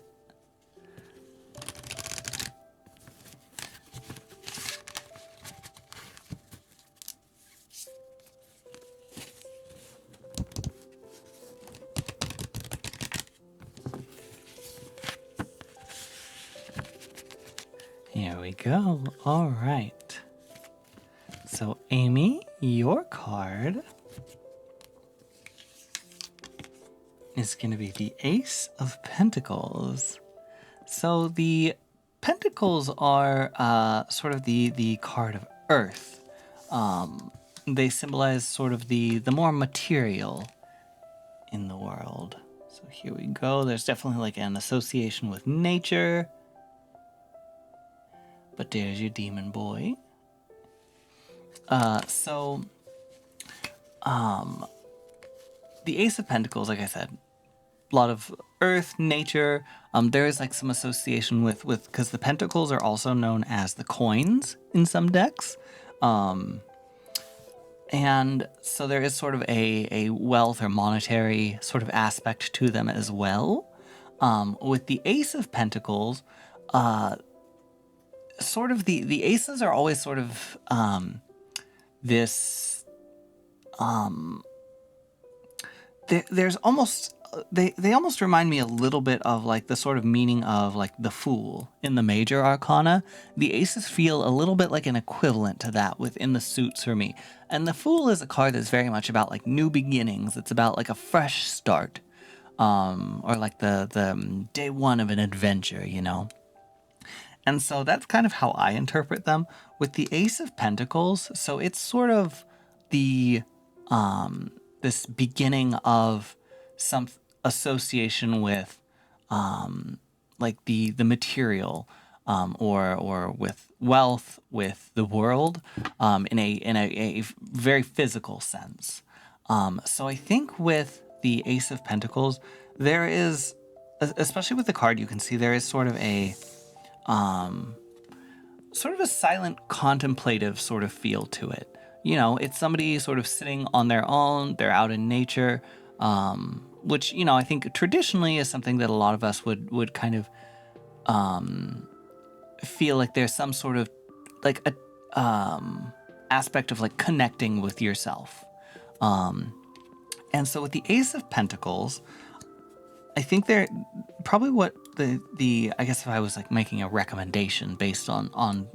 Here we go. All right. So, Amy, your card is going to be the Ace of Pentacles. So, the Pentacles are sort of the card of Earth. They symbolize sort of the more material in the world. So, here we go. There's definitely like an association with nature. But there's your demon boy. So the Ace of Pentacles, like I said, a lot of earth, nature. There is like some association with because the pentacles are also known as the coins in some decks. And so there is sort of a wealth or monetary sort of aspect to them as well. With the Ace of Pentacles, sort of the aces are always sort of this there's almost they almost remind me a little bit of like the sort of meaning of like the Fool in the major arcana. The aces feel a little bit like an equivalent to that within the suits for me. And the Fool is a card that's very much about like new beginnings. It's about like a fresh start, or like the day one of an adventure, you know. And so that's kind of how I interpret them. With the Ace of Pentacles, so it's sort of the this beginning of some association with like the material, or with wealth, with the world, in a very physical sense. So I think with the Ace of Pentacles, there is, especially with the card, you can see there is sort of a silent contemplative sort of feel to it. You know, it's somebody sort of sitting on their own, they're out in nature, which, you know, I think traditionally is something that a lot of us would kind of feel like there's some sort of like a aspect of like connecting with yourself. And so with the Ace of Pentacles, I think they're probably what the I guess if I was like making a recommendation based on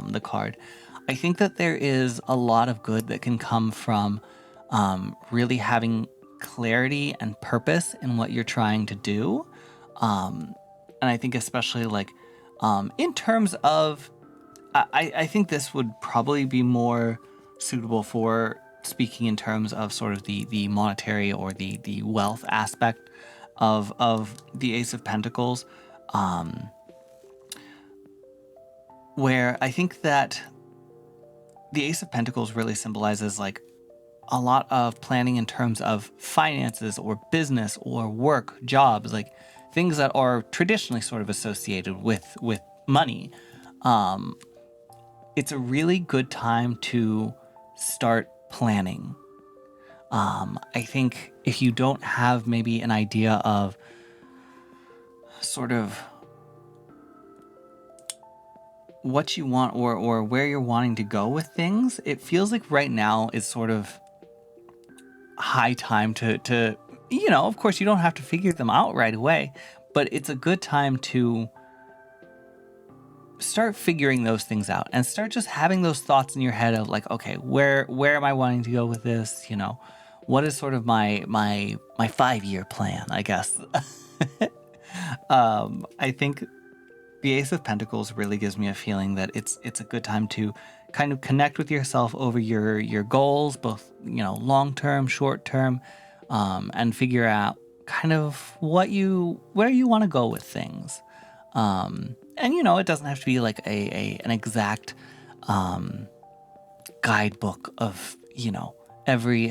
the card, I think that there is a lot of good that can come from really having clarity and purpose in what you're trying to do. And I think especially like in terms of, I think this would probably be more suitable for speaking in terms of sort of the monetary or the wealth aspect of the Ace of Pentacles, where I think that the Ace of Pentacles really symbolizes like a lot of planning in terms of finances or business or work, jobs, like things that are traditionally sort of associated with money. It's a really good time to start planning. I think if you don't have maybe an idea of sort of what you want or where you're wanting to go with things, it feels like right now is sort of high time to, you know, of course you don't have to figure them out right away, but it's a good time to start figuring those things out and start just having those thoughts in your head of like, okay, where am I wanting to go with this? You know, what is sort of my 5-year plan, I guess. I think the Ace of Pentacles really gives me a feeling that it's a good time to kind of connect with yourself over your goals, both, you know, long term, short term, and figure out kind of where you want to go with things. And you know, it doesn't have to be like an exact guidebook of, you know, every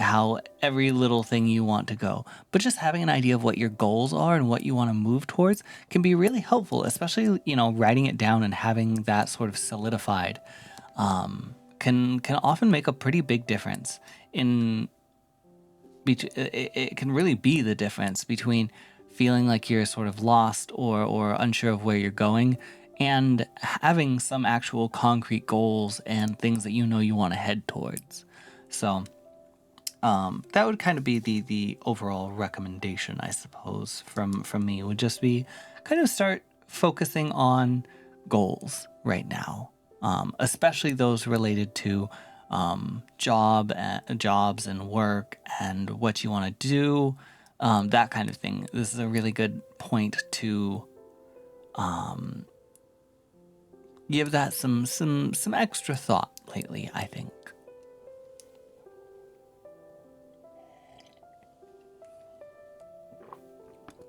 little thing you want to go, but just having an idea of what your goals are and what you want to move towards can be really helpful, especially, you know, writing it down and having that sort of solidified can often make a pretty big difference in it can really be the difference between feeling like you're sort of lost or unsure of where you're going and having some actual concrete goals and things that you know you want to head towards. So that would kind of be the overall recommendation, I suppose, from me, would just be kind of start focusing on goals right now, especially those related to jobs and work and what you want to do, that kind of thing. This is a really good point to give that some extra thought lately, I think.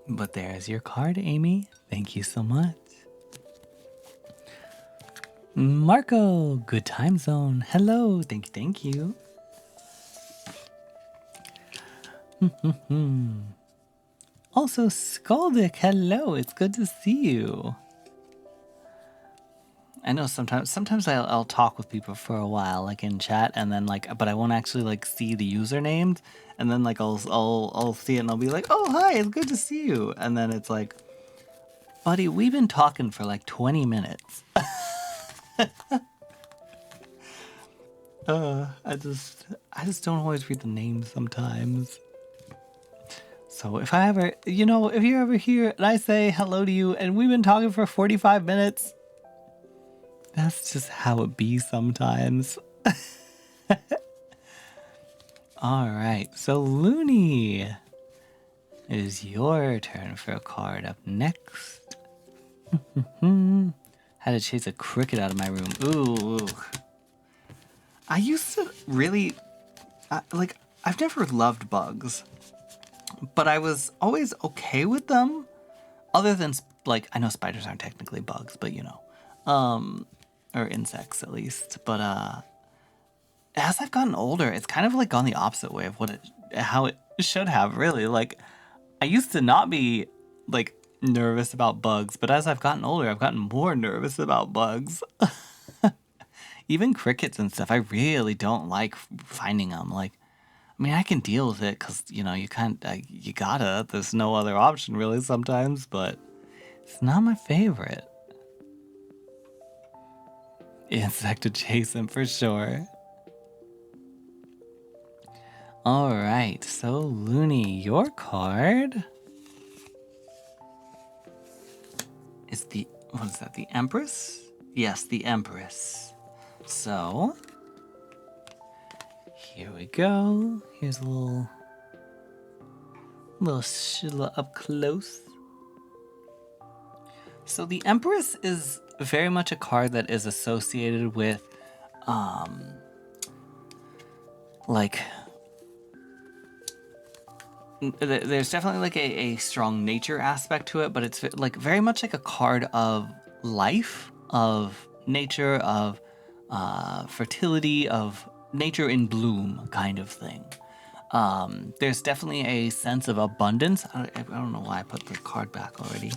But there's your card, Amy. Thank you so much. Marco, good time zone. Hello, thank you. Also, Skaldic, hello, it's good to see you. I know sometimes I'll talk with people for a while, like in chat, and then like, but I won't actually like see the usernames, and then like I'll see it and I'll be like, oh hi, it's good to see you, and then it's like, buddy, we've been talking for like 20 minutes. I just don't always read the names sometimes. So if I ever, if you're ever here and I say hello to you and we've been talking for 45 minutes, that's just how it be sometimes. All right, so Looney, it is your turn for a card up next. Had to chase a cricket out of my room. Ooh. I used to really, I've never loved bugs, but I was always okay with them. Other than, like, I know spiders aren't technically bugs, but or insects at least. But as I've gotten older, it's kind of like gone the opposite way of how it should have, really. Like, I used to not be like nervous about bugs, but as I've gotten older, I've gotten more nervous about bugs. Even crickets and stuff, I really don't like finding them. Like, I mean, I can deal with it because, you gotta. There's no other option really sometimes, but it's not my favorite. Insect adjacent for sure. All right, so Looney, your card is what is that, the Empress? Yes, the Empress. So, here we go. Here's a little up close. So the Empress is very much a card that is associated with, there's definitely like a strong nature aspect to it, but it's like very much like a card of life, of nature, of fertility, of nature in bloom kind of thing. There's definitely a sense of abundance. I don't know why I put the card back already.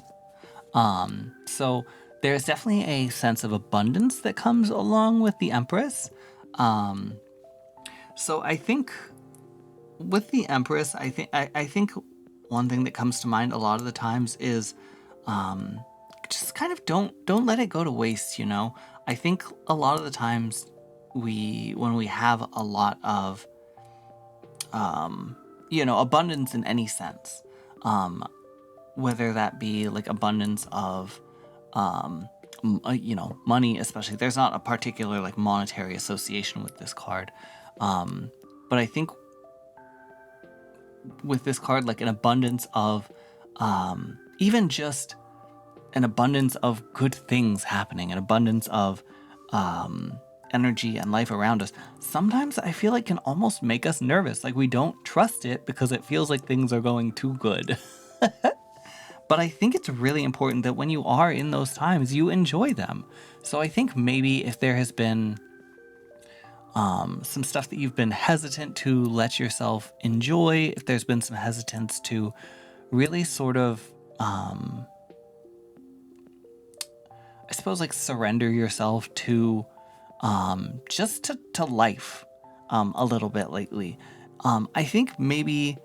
So there's definitely a sense of abundance that comes along with the Empress. So I think with the Empress, I think one thing that comes to mind a lot of the times is just kind of don't let it go to waste, I think a lot of the times when we have a lot of abundance in any sense, whether that be like abundance of money, especially. There's not a particular like monetary association with this card, but I think with this card, like an abundance of even just an abundance of good things happening, an abundance of energy and life around us, sometimes I feel like can almost make us nervous. Like we don't trust it because it feels like things are going too good. But I think it's really important that when you are in those times, you enjoy them. So I think maybe if there has been some stuff that you've been hesitant to let yourself enjoy, if there's been some hesitance to really sort of, I suppose, like surrender yourself to just to life a little bit lately, I think maybe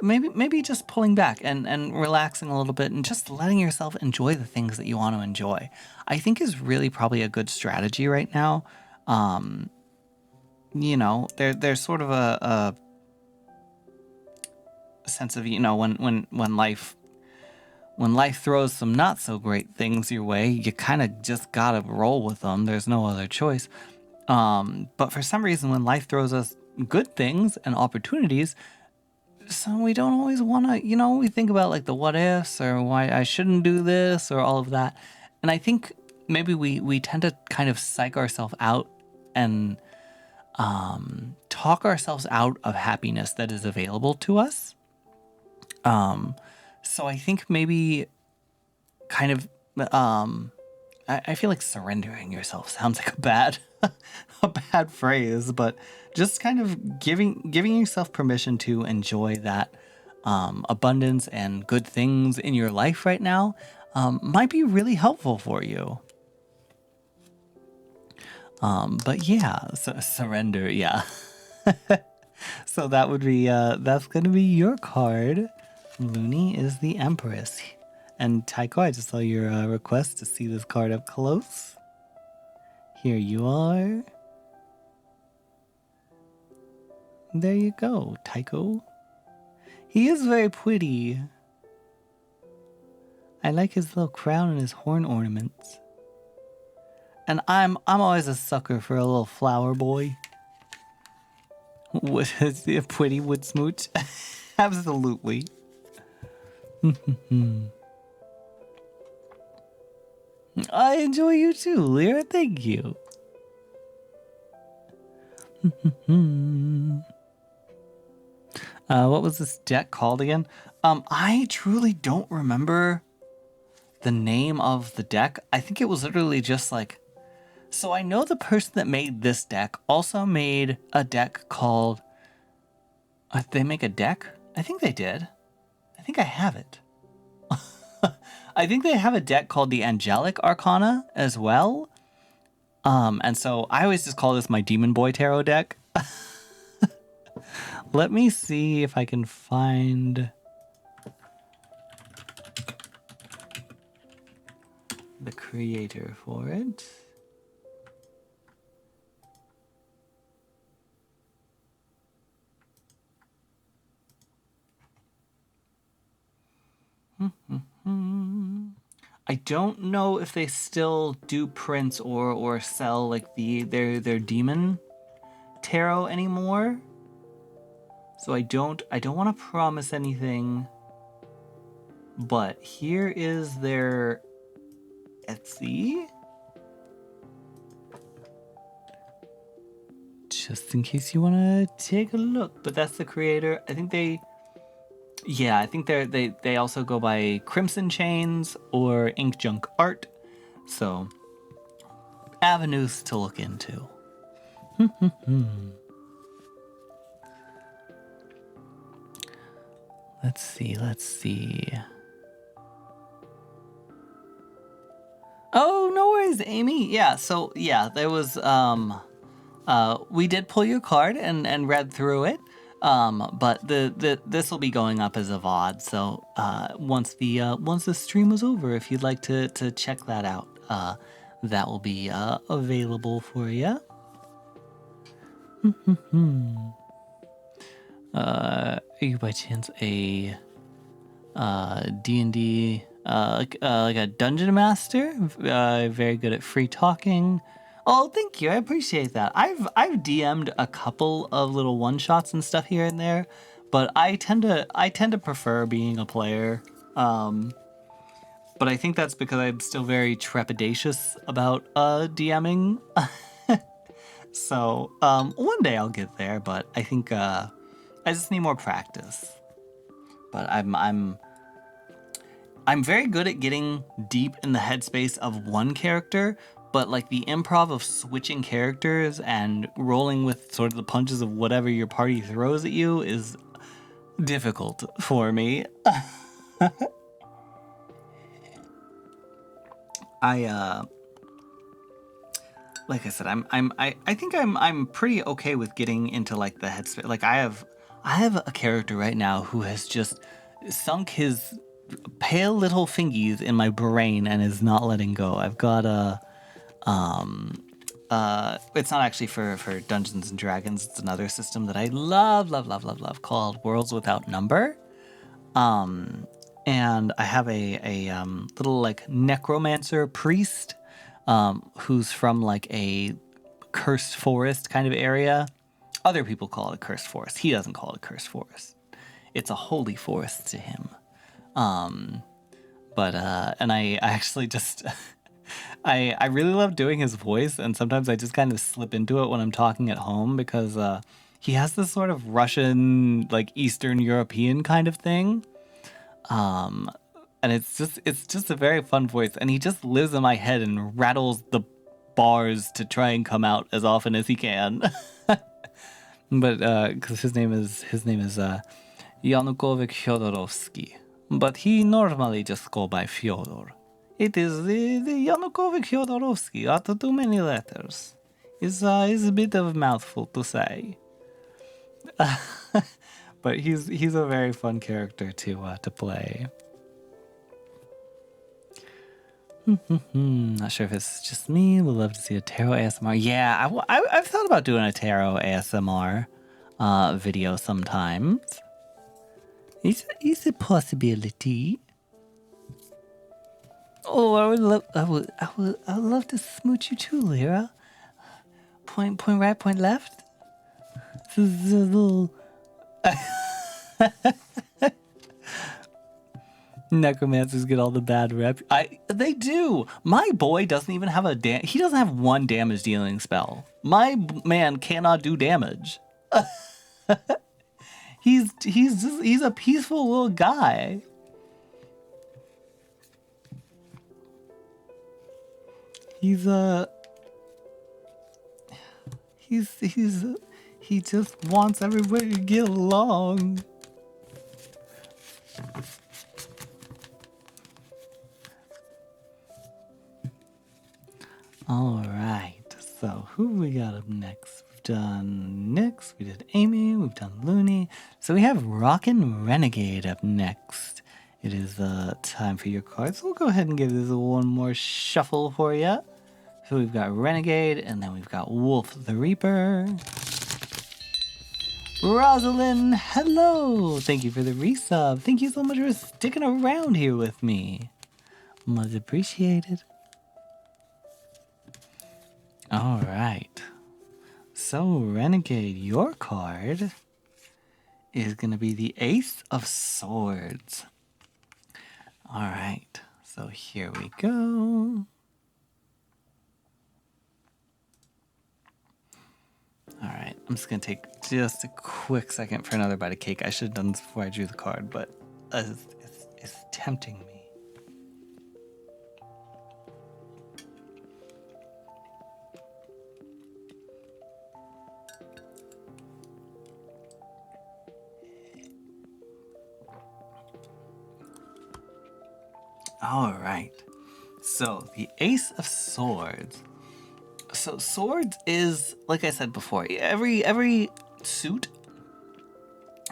maybe just pulling back and relaxing a little bit and just letting yourself enjoy the things that you want to enjoy, I think is really probably a good strategy right now. There's sort of a sense of, when life throws some not so great things your way, you kind of just gotta roll with them. There's no other choice. But for some reason, when life throws us good things and opportunities, so we don't always want to, we think about like the what ifs or why I shouldn't do this or all of that. And I think maybe we tend to kind of psych ourselves out and talk ourselves out of happiness that is available to us. So I think maybe kind of I feel like surrendering yourself sounds like a bad a bad phrase, but just kind of giving yourself permission to enjoy that abundance and good things in your life right now might be really helpful for you. But yeah, so surrender, yeah. So that would be that's gonna be your card. Looney is the Empress. And Taiko, I just saw your request to see this card up close. Here you are. There you go, Taiko. He is very pretty. I like his little crown and his horn ornaments. And I'm always a sucker for a little flower boy. What is a pretty wood smooch? Absolutely. I enjoy you too, Lyra. Thank you. What was this deck called again? I truly don't remember the name of the deck. I think it was literally just like... So I know the person that made this deck also made a deck called... Did they make a deck? I think they did. I think I have it. I think they have a deck called the Angelic Arcana as well. And so I always just call this my Demon Boy Tarot deck. Let me see if I can find the creator for it. I don't know if they still do print or sell like their demon tarot anymore. So I don't want to promise anything. But here is their Etsy. Just in case you want to take a look. But that's the creator. I think they... Yeah, I think they also go by Crimson Chains or Ink Junk Art. So, avenues to look into. Let's see. Oh, no worries, Amy. Yeah, so yeah, there was we did pull your card and read through it. But this will be going up as a VOD. So once the stream is over, if you'd like to check that out, that will be available for you. Are you by chance a D&D like a dungeon master? Very good at free talking. Oh, thank you. I appreciate that. I've DM'd a couple of little one-shots and stuff here and there, but I tend to prefer being a player. But I think that's because I'm still very trepidatious about DMing. So one day I'll get there, but I think I just need more practice. But I'm very good at getting deep in the headspace of one character. But like the improv of switching characters and rolling with sort of the punches of whatever your party throws at you is difficult for me. Like I said, I think I'm pretty okay with getting into like the headspace. Like I have a character right now who has just sunk his pale little fingies in my brain and is not letting go. I've got a it's not actually for Dungeons and Dragons. It's another system that I love called Worlds Without Number. And I have a little like necromancer priest, who's from like a cursed forest kind of area. Other people call it a cursed forest. He doesn't call it a cursed forest. It's a holy forest to him. And I actually just I really love doing his voice, and sometimes I just kind of slip into it when I'm talking at home because he has this sort of Russian, like Eastern European kind of thing. and it's just a very fun voice, and he just lives in my head and rattles the bars to try and come out as often as he can. But because his name is Yanukovych Fyodorovsky, but he normally just go by Fyodor. It is the Yanukovych Fyodorovsky. After too many letters, is a bit of a mouthful to say. But he's a very fun character to play. Not sure if it's just me. Would love to see a tarot ASMR. Yeah, I've thought about doing a tarot ASMR video sometimes. It's a possibility. Oh, I would love to smooch you too, Lyra. Point right, point left. This is a little. Necromancers get all the bad rep. They do. My boy doesn't even have he doesn't have one damage dealing spell. My man cannot do damage. He's a peaceful little guy. He just wants everybody to get along. All right, so who we got up next? We've done Nyx, we did Amy, we've done Looney. So we have Rockin' Renegade up next. It is time for your cards. So we'll go ahead and give this one more shuffle for you. So we've got Renegade, and then we've got Wolf the Reaper. Rosalind, hello! Thank you for the resub. Thank you so much for sticking around here with me. Much appreciated. All right. So, Renegade, your card is going to be the Ace of Swords. All right. So, here we go. All right. I'm just going to take just a quick second for another bite of cake. I should have done this before I drew the card, but it's tempting me. All right, so the Ace of Swords. So swords is, like I said before, every suit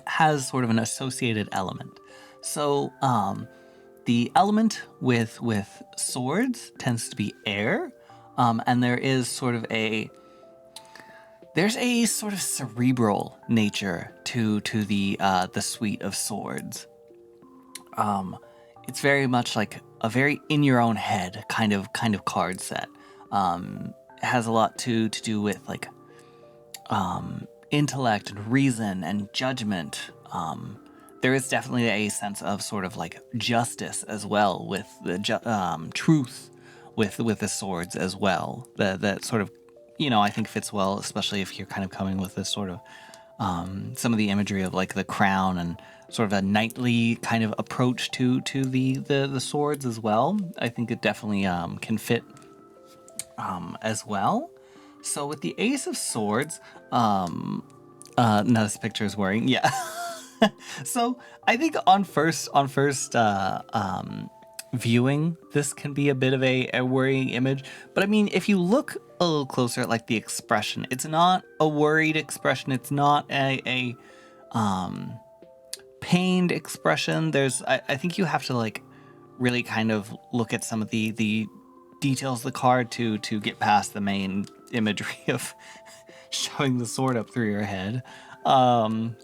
has sort of an associated element. So the element with swords tends to be air, and there's a sort of cerebral nature to the suite of swords. It's very much like a very in your own head kind of card set. It has a lot to do with like intellect and reason and judgment. There is definitely a sense of sort of like justice as well, with the truth with the swords as well. That sort of, I think fits well, especially if you're kind of coming with this sort of some of the imagery of like the crown and sort of a knightly kind of approach to the swords as well. I think it definitely can fit as well. So with the Ace of Swords, now this picture is worrying, yeah. So I think on first viewing, this can be a bit of a worrying image. But I mean, if you look a little closer at like the expression, it's not a worried expression. It's not a pained expression. I think you have to like really kind of look at some of the details of the card to get past the main imagery of showing the sword up through your head,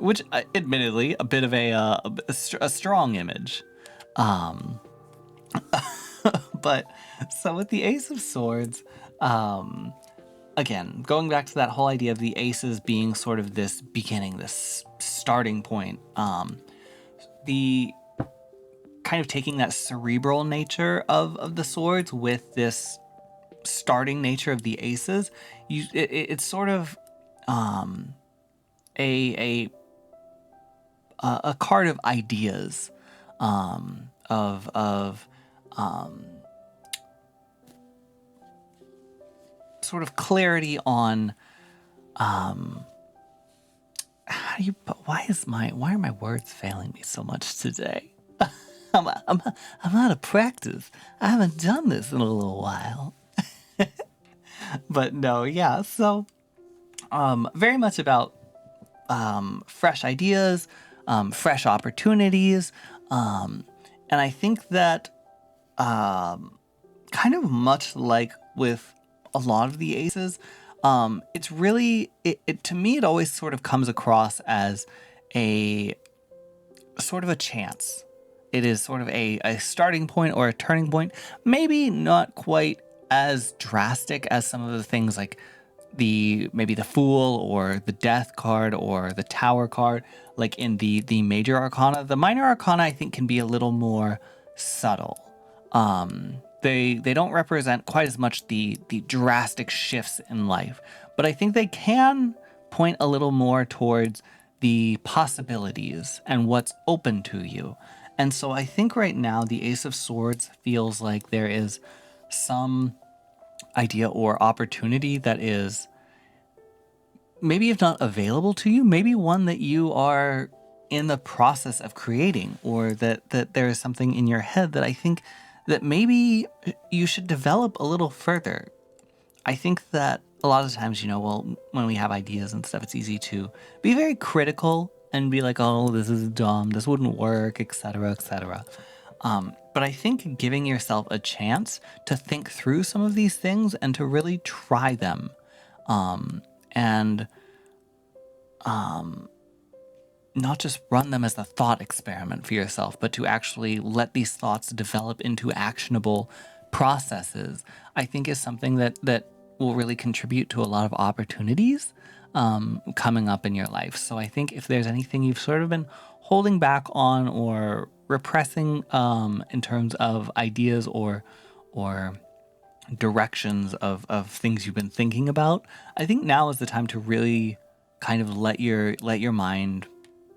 which admittedly a bit of a strong image. But so with the Ace of Swords, again, going back to that whole idea of the aces being sort of this beginning, this starting point, the kind of taking that cerebral nature of the swords with this starting nature of the aces, it's sort of a card of ideas, of sort of clarity on how do you, why are my words failing me so much today? I'm out of practice. I haven't done this in a little while. But no, yeah. So, very much about fresh ideas, fresh opportunities, and I think that kind of much like with a lot of the aces, it's really it to me it always sort of comes across as a sort of a chance. It is sort of a starting point or a turning point. Maybe not quite as drastic as some of the things like maybe the Fool or the Death card or the Tower card, like in the major arcana. The minor arcana I think can be a little more subtle. They don't represent quite as much the drastic shifts in life, but I think they can point a little more towards the possibilities and what's open to you. And so I think right now the Ace of Swords feels like there is some idea or opportunity that is maybe if not available to you, maybe one that you are in the process of creating, or that there is something in your head that I think that maybe you should develop a little further. I think that a lot of times, when we have ideas and stuff, it's easy to be very critical and be like, oh, this is dumb, this wouldn't work, etc., etc. But I think giving yourself a chance to think through some of these things and to really try them, and not just run them as a thought experiment for yourself, but to actually let these thoughts develop into actionable processes, I think is something that will really contribute to a lot of opportunities coming up in your life. So I think if there's anything you've sort of been holding back on or repressing in terms of ideas or directions of things you've been thinking about, I think now is the time to really kind of let your mind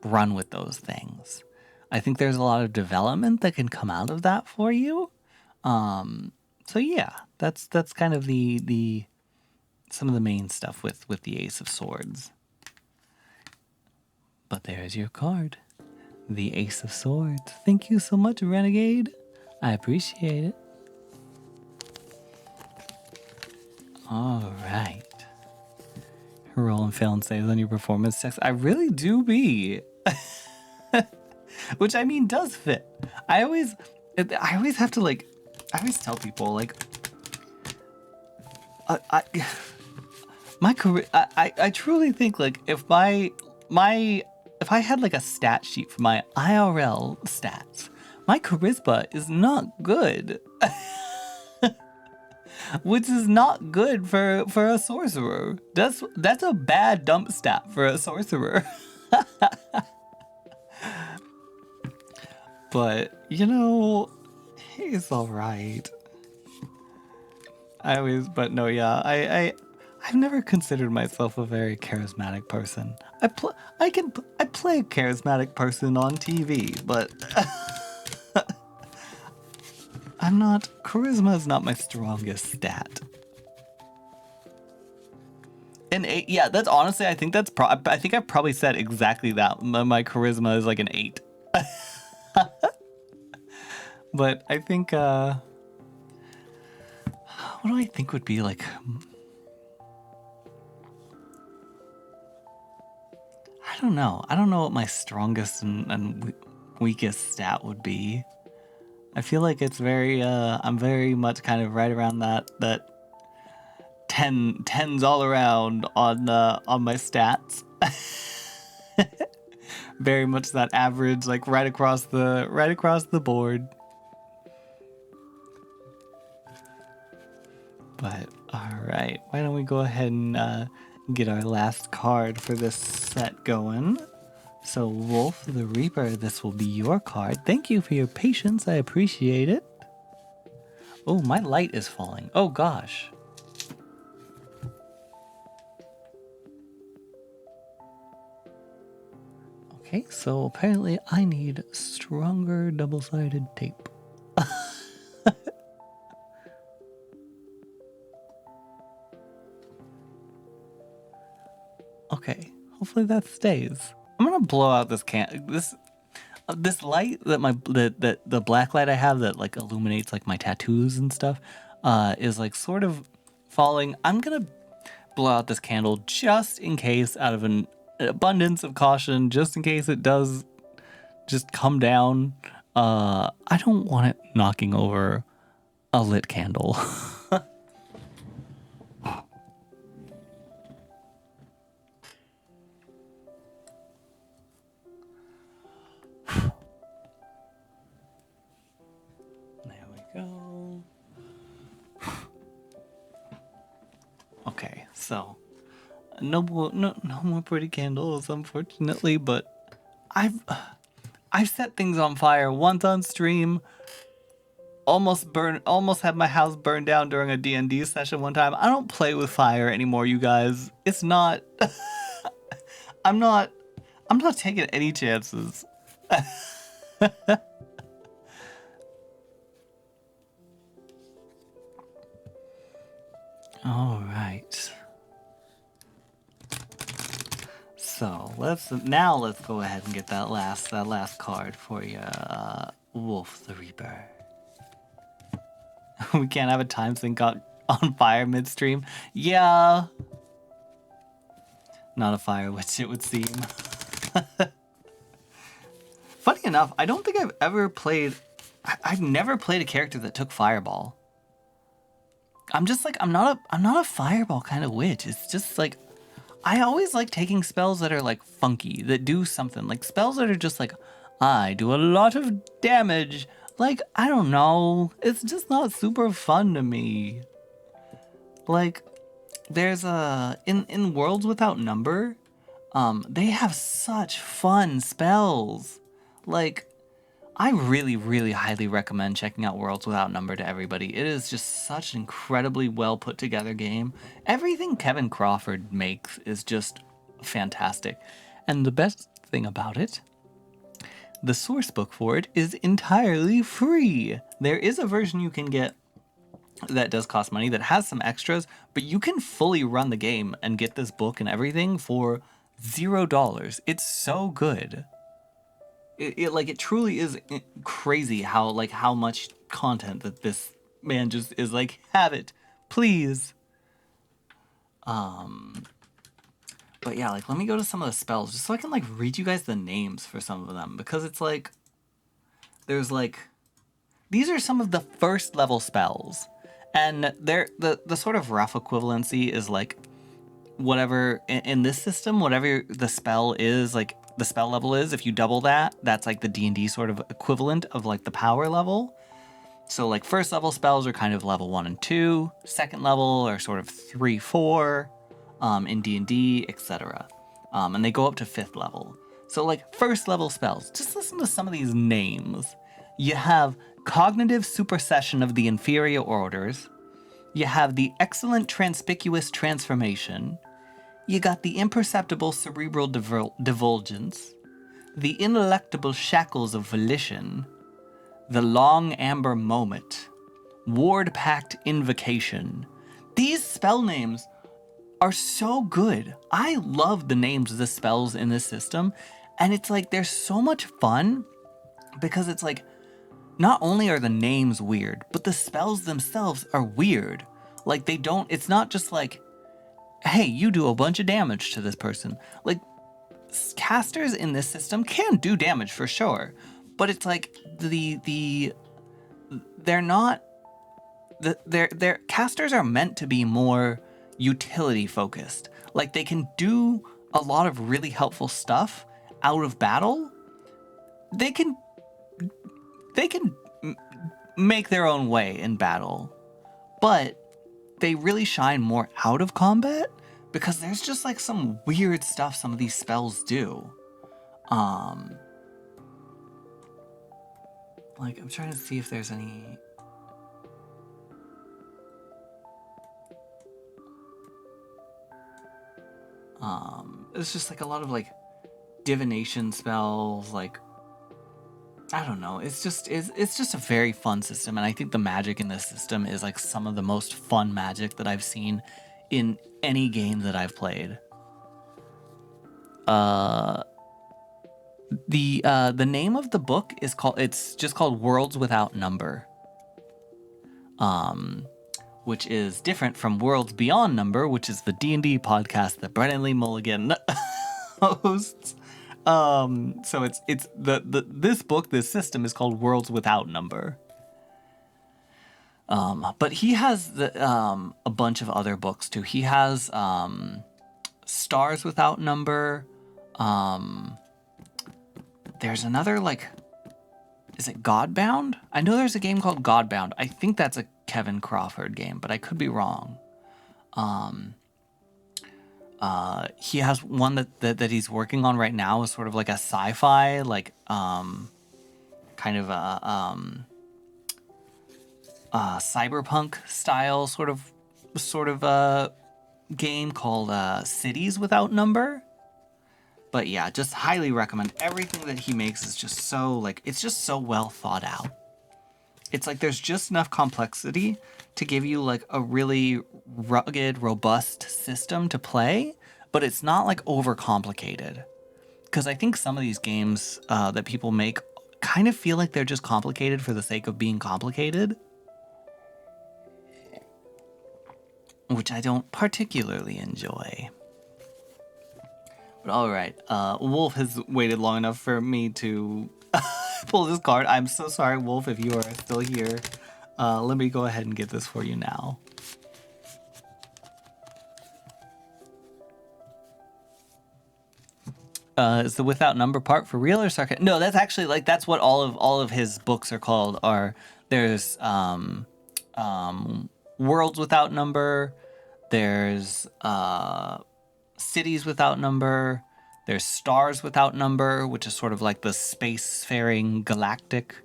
run with those things. I think there's a lot of development that can come out of that for you. So yeah, that's kind of the some of the main stuff with the Ace of Swords. But there's your card, the Ace of Swords. Thank you so much, Renegade. I appreciate it. All right. Roll and fail and saves on your performance checks. I really do be. Which I mean does fit. I always have to I always tell people my career. I truly think if if I had a stat sheet for my IRL stats, my charisma is not good. Which is not good for a sorcerer. That's a bad dump stat for a sorcerer. But he's all right. I've never considered myself a very charismatic person. I play a charismatic person on TV, but charisma is not my strongest stat. An 8, yeah, that's honestly, I think I've probably said exactly that. My charisma is like an 8. But I think, what do I think would be I don't know. I don't know what my strongest and weakest stat would be. I feel like it's very, I'm very much kind of right around that 10s all around on my stats. Very much that average, right across the board. But all right, why don't we go ahead and get our last card for this set going? So Wolf the Reaper, this will be your card. Thank you for your patience. I appreciate it. Oh, my light is falling. Oh gosh. Okay, so apparently I need stronger double-sided tape. Okay, hopefully that stays. I'm gonna blow out this light that that the black light I have that like illuminates like my tattoos and stuff is like sort of falling. I'm gonna blow out this candle just in case, out of an abundance of caution, just in case it does just come down. I don't want it knocking over a lit candle. There we go. Okay, so no more pretty candles, unfortunately, but I've set things on fire once on stream. Almost had my house burned down during a D&D session one time. I don't play with fire anymore, you guys. It's not I'm not taking any chances. All right. So let's go ahead and get that last card for you, Wolf the Reaper. We can't have a time sync on fire midstream. Yeah. Not a fire witch, it would seem. Funny enough, I don't think I've ever played... I've never played a character that took fireball. I'm just like, I'm not a fireball kind of witch. It's just like, I always like taking spells that are like funky, that do something. Like spells that are just like, I do a lot of damage. Like, I don't know. It's just not super fun to me. Like, there's in Worlds Without Number, they have such fun spells. Like, I really, really highly recommend checking out Worlds Without Number to everybody. It is just such an incredibly well put together game. Everything Kevin Crawford makes is just fantastic. And the best thing about it, the source book for it is entirely free. There is a version you can get that does cost money, that has some extras, but you can fully run the game and get this book and everything for $0. It's so good. It truly is crazy how much content that this man just is like, have it, please. But yeah, like let me go to some of the spells just so I can like read you guys the names for some of them, because it's like there's like these are some of the first level spells, and they're the sort of rough equivalency is like whatever in this system, whatever the spell is, like the spell level is, if you double that, that's like the D&D sort of equivalent of like the power level. So like first level spells are kind of level 1 and 2, second level are sort of 3, 4 in D&D, etc. And they go up to 5th level. So like first level spells, just listen to some of these names. You have Cognitive Supersession of the Inferior Orders. You have the Excellent Transpicuous Transformation. You got the Imperceptible Cerebral Divulgence, the Ineluctable Shackles of Volition, the Long Amber Moment, Ward Pact Invocation. These spell names are so good. I love the names of the spells in this system, and it's like they're so much fun because it's like not only are the names weird, but the spells themselves are weird. Like it's not just like, hey, you do a bunch of damage to this person. Like, casters in this system can do damage for sure, but it's like they're not their casters are meant to be more utility focused. Like they can do a lot of really helpful stuff out of battle. They can make their own way in battle, but they really shine more out of combat because there's just like some weird stuff some of these spells do. Like I'm trying to see if there's any. It's just like a lot of like divination spells, like, I don't know. It's just a very fun system, and I think the magic in this system is like some of the most fun magic that I've seen in any game that I've played. The name of the book is called Worlds Without Number, which is different from Worlds Beyond Number, which is the D&D podcast that Brennan Lee Mulligan hosts. So it's this system is called Worlds Without Number. But he has a bunch of other books too. He has Stars Without Number. There's another, like, is it Godbound? I know there's a game called Godbound. I think that's a Kevin Crawford game, but I could be wrong. He has one that he's working on right now, is sort of like a sci-fi, like kind of a cyberpunk style sort of game called Cities Without Number. But yeah, just highly recommend. Everything that he makes is just so, like, it's just so well thought out. It's like there's just enough complexity to give you like a really rugged, robust system to play, but it's not like overcomplicated. Because I think some of these games that people make kind of feel like they're just complicated for the sake of being complicated, which I don't particularly enjoy. But all right, Wolf has waited long enough for me to pull this card. I'm so sorry, Wolf, if you are still here. Let me go ahead and get this for you now. Is the Without Number part for real or sarcastic? No, that's actually, like, that's what all of his books are called. There's Worlds Without Number. There's Cities Without Number. There's Stars Without Number, which is sort of like the spacefaring galactic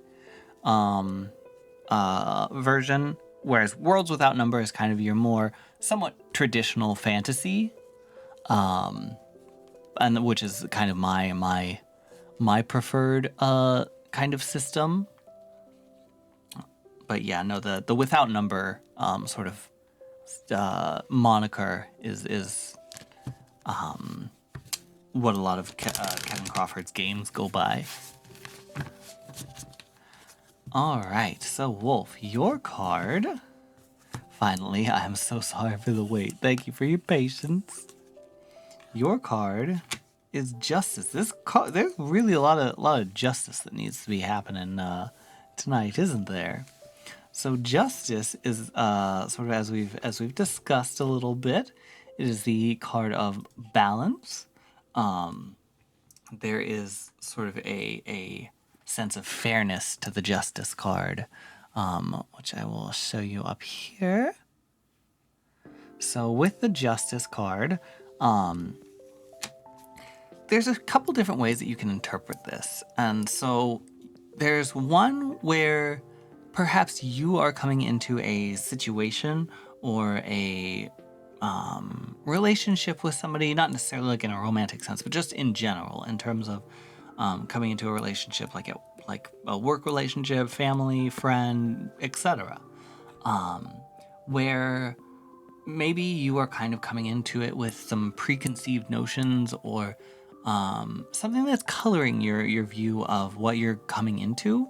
version, whereas Worlds Without Number is kind of your more somewhat traditional fantasy, and which is kind of my preferred kind of system. But yeah, no, the Without Number sort of moniker is what a lot of Kevin Crawford's games go by. All right, so Wolf, your card. Finally, I am so sorry for the wait. Thank you for your patience. Your card is Justice. There's really a lot of justice that needs to be happening tonight, isn't there? So Justice is sort of as we've discussed a little bit. It is the card of balance. There is sort of a sense of fairness to the Justice card, which I will show you up here. So with the Justice card, there's a couple different ways that you can interpret this. And so there's one where perhaps you are coming into a situation or a relationship with somebody, not necessarily like in a romantic sense, but just in general, in terms of coming into a relationship, like a work relationship, family, friend, etc., where maybe you are kind of coming into it with some preconceived notions or something that's coloring your view of what you're coming into,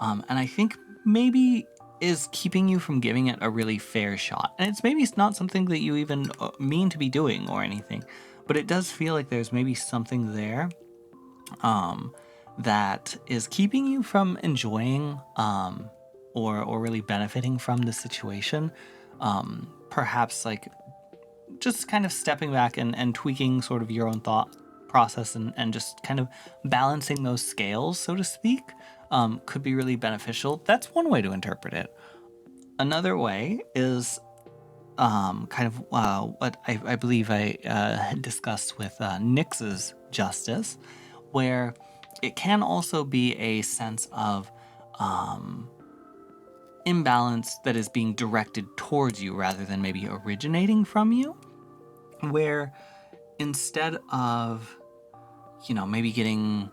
and I think maybe is keeping you from giving it a really fair shot. And it's maybe not something that you even mean to be doing or anything, but it does feel like there's maybe something there that is keeping you from enjoying or really benefiting from the situation. Perhaps like just kind of stepping back and tweaking sort of your own thought process and just kind of balancing those scales, so to speak, could be really beneficial. That's one way to interpret it. Another way is kind of what I believe I had discussed with Nyx's Justice, where it can also be a sense of imbalance that is being directed towards you rather than maybe originating from you, where instead of maybe getting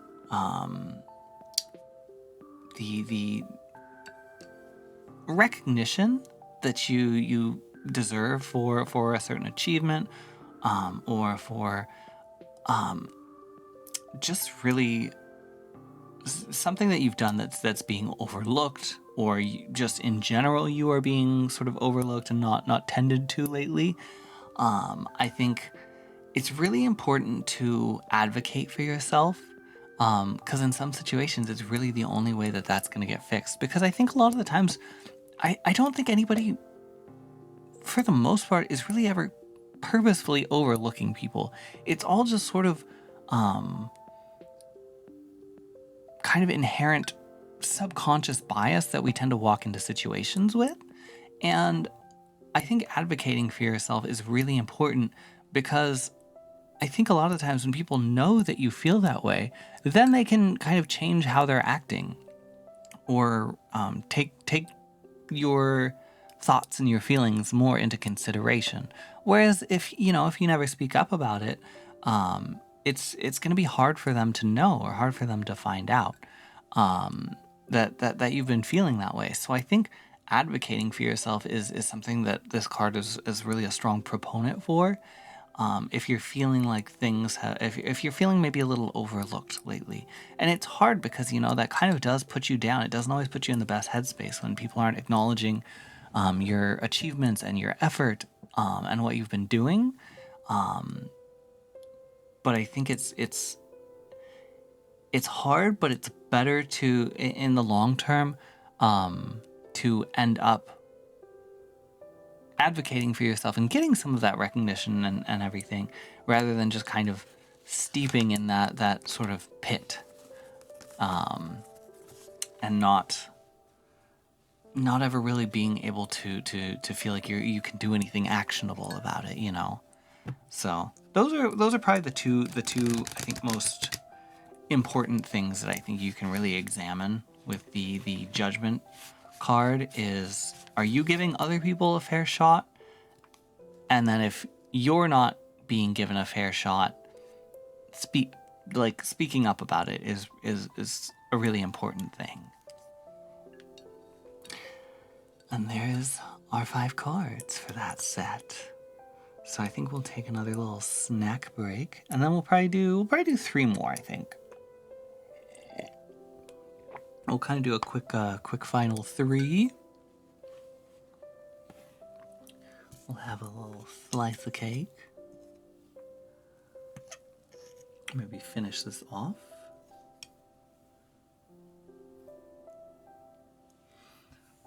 the recognition that you deserve for a certain achievement, or for just really something that you've done that's being overlooked, or just in general you are being sort of overlooked and not tended to lately. I think it's really important to advocate for yourself, because in some situations it's really the only way that that's going to get fixed. Because I think a lot of the times, I don't think anybody, for the most part, is really ever purposefully overlooking people. It's all just sort of kind of inherent subconscious bias that we tend to walk into situations with. And I think advocating for yourself is really important, because I think a lot of times when people know that you feel that way, then they can kind of change how they're acting, or take your thoughts and your feelings more into consideration. Whereas if you never speak up about it, it's going to be hard for them to know, or hard for them to find out that you've been feeling that way. So I think advocating for yourself is something that this card is really a strong proponent for. If you're feeling like if you're feeling maybe a little overlooked lately, and it's hard because that kind of does put you down. It doesn't always put you in the best headspace when people aren't acknowledging your achievements and your effort, and what you've been doing. But I think it's hard, but it's better to, in the long term, to end up advocating for yourself and getting some of that recognition and everything, rather than just kind of steeping in that sort of pit, and not ever really being able to feel like you can do anything actionable about it, So those are probably the two I think most important things that I think you can really examine with the judgment card is, are you giving other people a fair shot? And then if you're not being given a fair shot, speaking up about it is a really important thing. And there's our 5 cards for that set. So I think we'll take another little snack break, and then we'll probably do 3 more, I think. We'll kind of do a quick final 3. We'll have a little slice of cake. Maybe finish this off.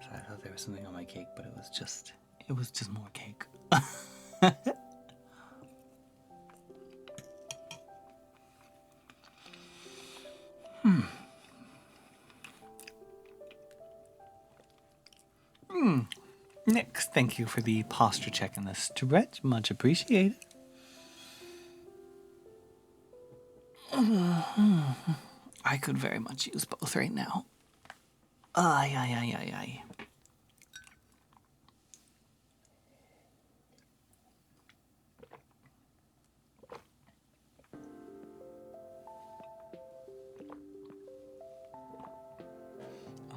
Sorry, I thought there was something on my cake, but it was just more cake. Nick, thank you for the posture check and the stretch. Much appreciated. I could very much use both right now. Ay.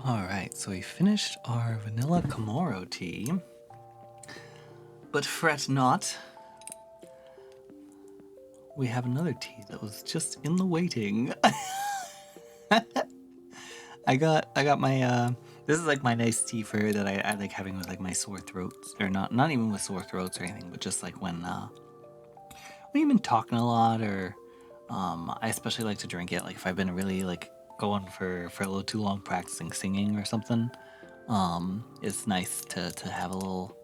Alright, so we finished our vanilla Komoro tea. But fret not. We have another tea that was just in the waiting. I got my this is like my nice tea for that I like having with like my sore throats, or not even with sore throats or anything, but just like when you've been talking a lot, or I especially like to drink it like if I've been really like going for a little too long practicing singing or something. It's nice to have a little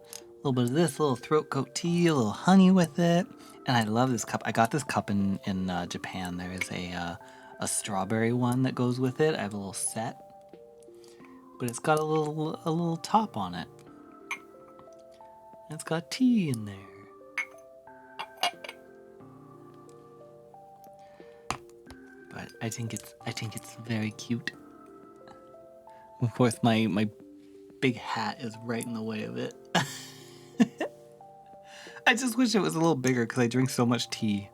bit of this, a little throat coat tea, a little honey with it. And I love this cup. I got this cup in Japan. There is a strawberry one that goes with it. I have a little set, but it's got a little top on it. And it's got tea in there. But I think it's very cute. Of course, my big hat is right in the way of it. I just wish it was a little bigger because I drink so much tea.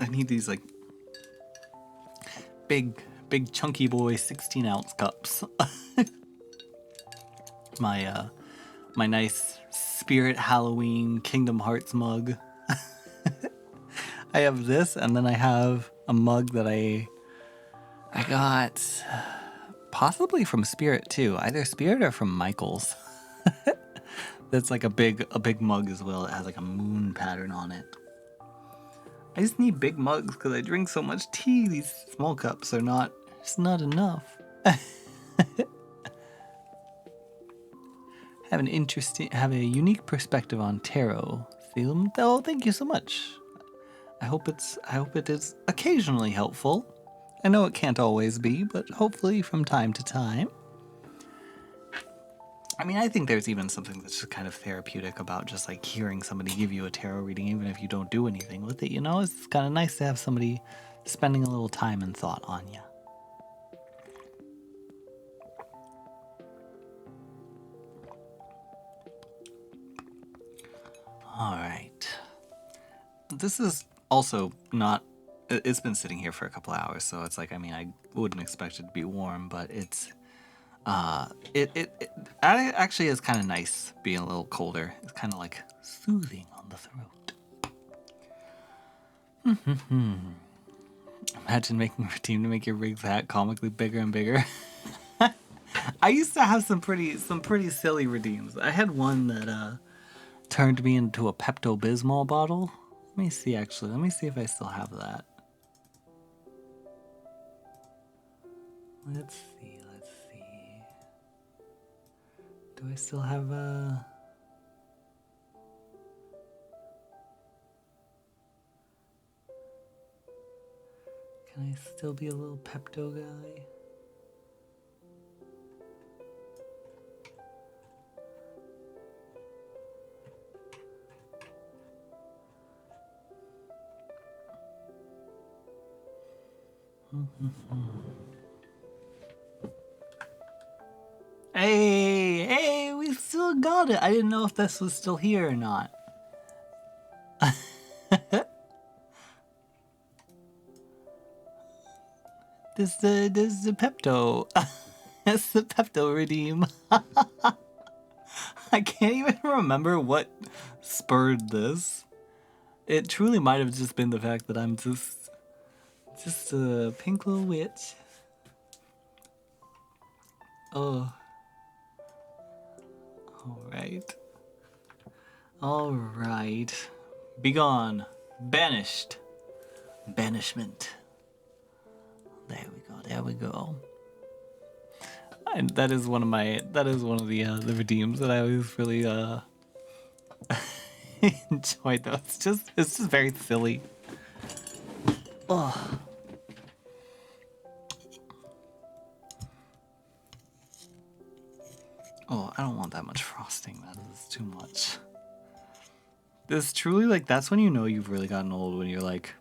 need these like big chunky boy 16-ounce cups. My my nice Spirit Halloween Kingdom Hearts mug. I have this, and then I have a mug that I got possibly from Spirit too, either Spirit or from Michael's. That's like a big mug as well. It has like a moon pattern on it. I just need big mugs because I drink so much tea. These small cups are not, it's not enough. Have a unique perspective on tarot. Salem. Oh, thank you so much. I hope it is occasionally helpful. I know it can't always be, but hopefully from time to time. I mean, I think there's even something that's just kind of therapeutic about just like hearing somebody give you a tarot reading, even if you don't do anything with it, you know? It's kind of nice to have somebody spending a little time and thought on you. All right. This is also not, it's been sitting here for a couple hours, so it's like, I mean, I wouldn't expect it to be warm, but it's, it actually is kind of nice being a little colder. It's kind of like soothing on the throat. Imagine making a routine to make your Riggs hat comically bigger and bigger. I used to have some pretty silly redeems. I had one that turned me into a Pepto-Bismol bottle. Let me see if I still have that. Let's see. Do I still have a... Can I still be a little Pepto guy? Hey, we still got it. I didn't know if this was still here or not. This is the Pepto. It's the Pepto redeem. I can't even remember what spurred this. It truly might have just been the fact that I'm just a pink little witch. Oh. All right. Begone. Banished. Banishment. There we go. And that is one of the redeems that I always really enjoyed though. It's just very silly. Oh. Oh, I don't want that much frosting. That is too much. This truly, like, that's when you know you've really gotten old, when you're like,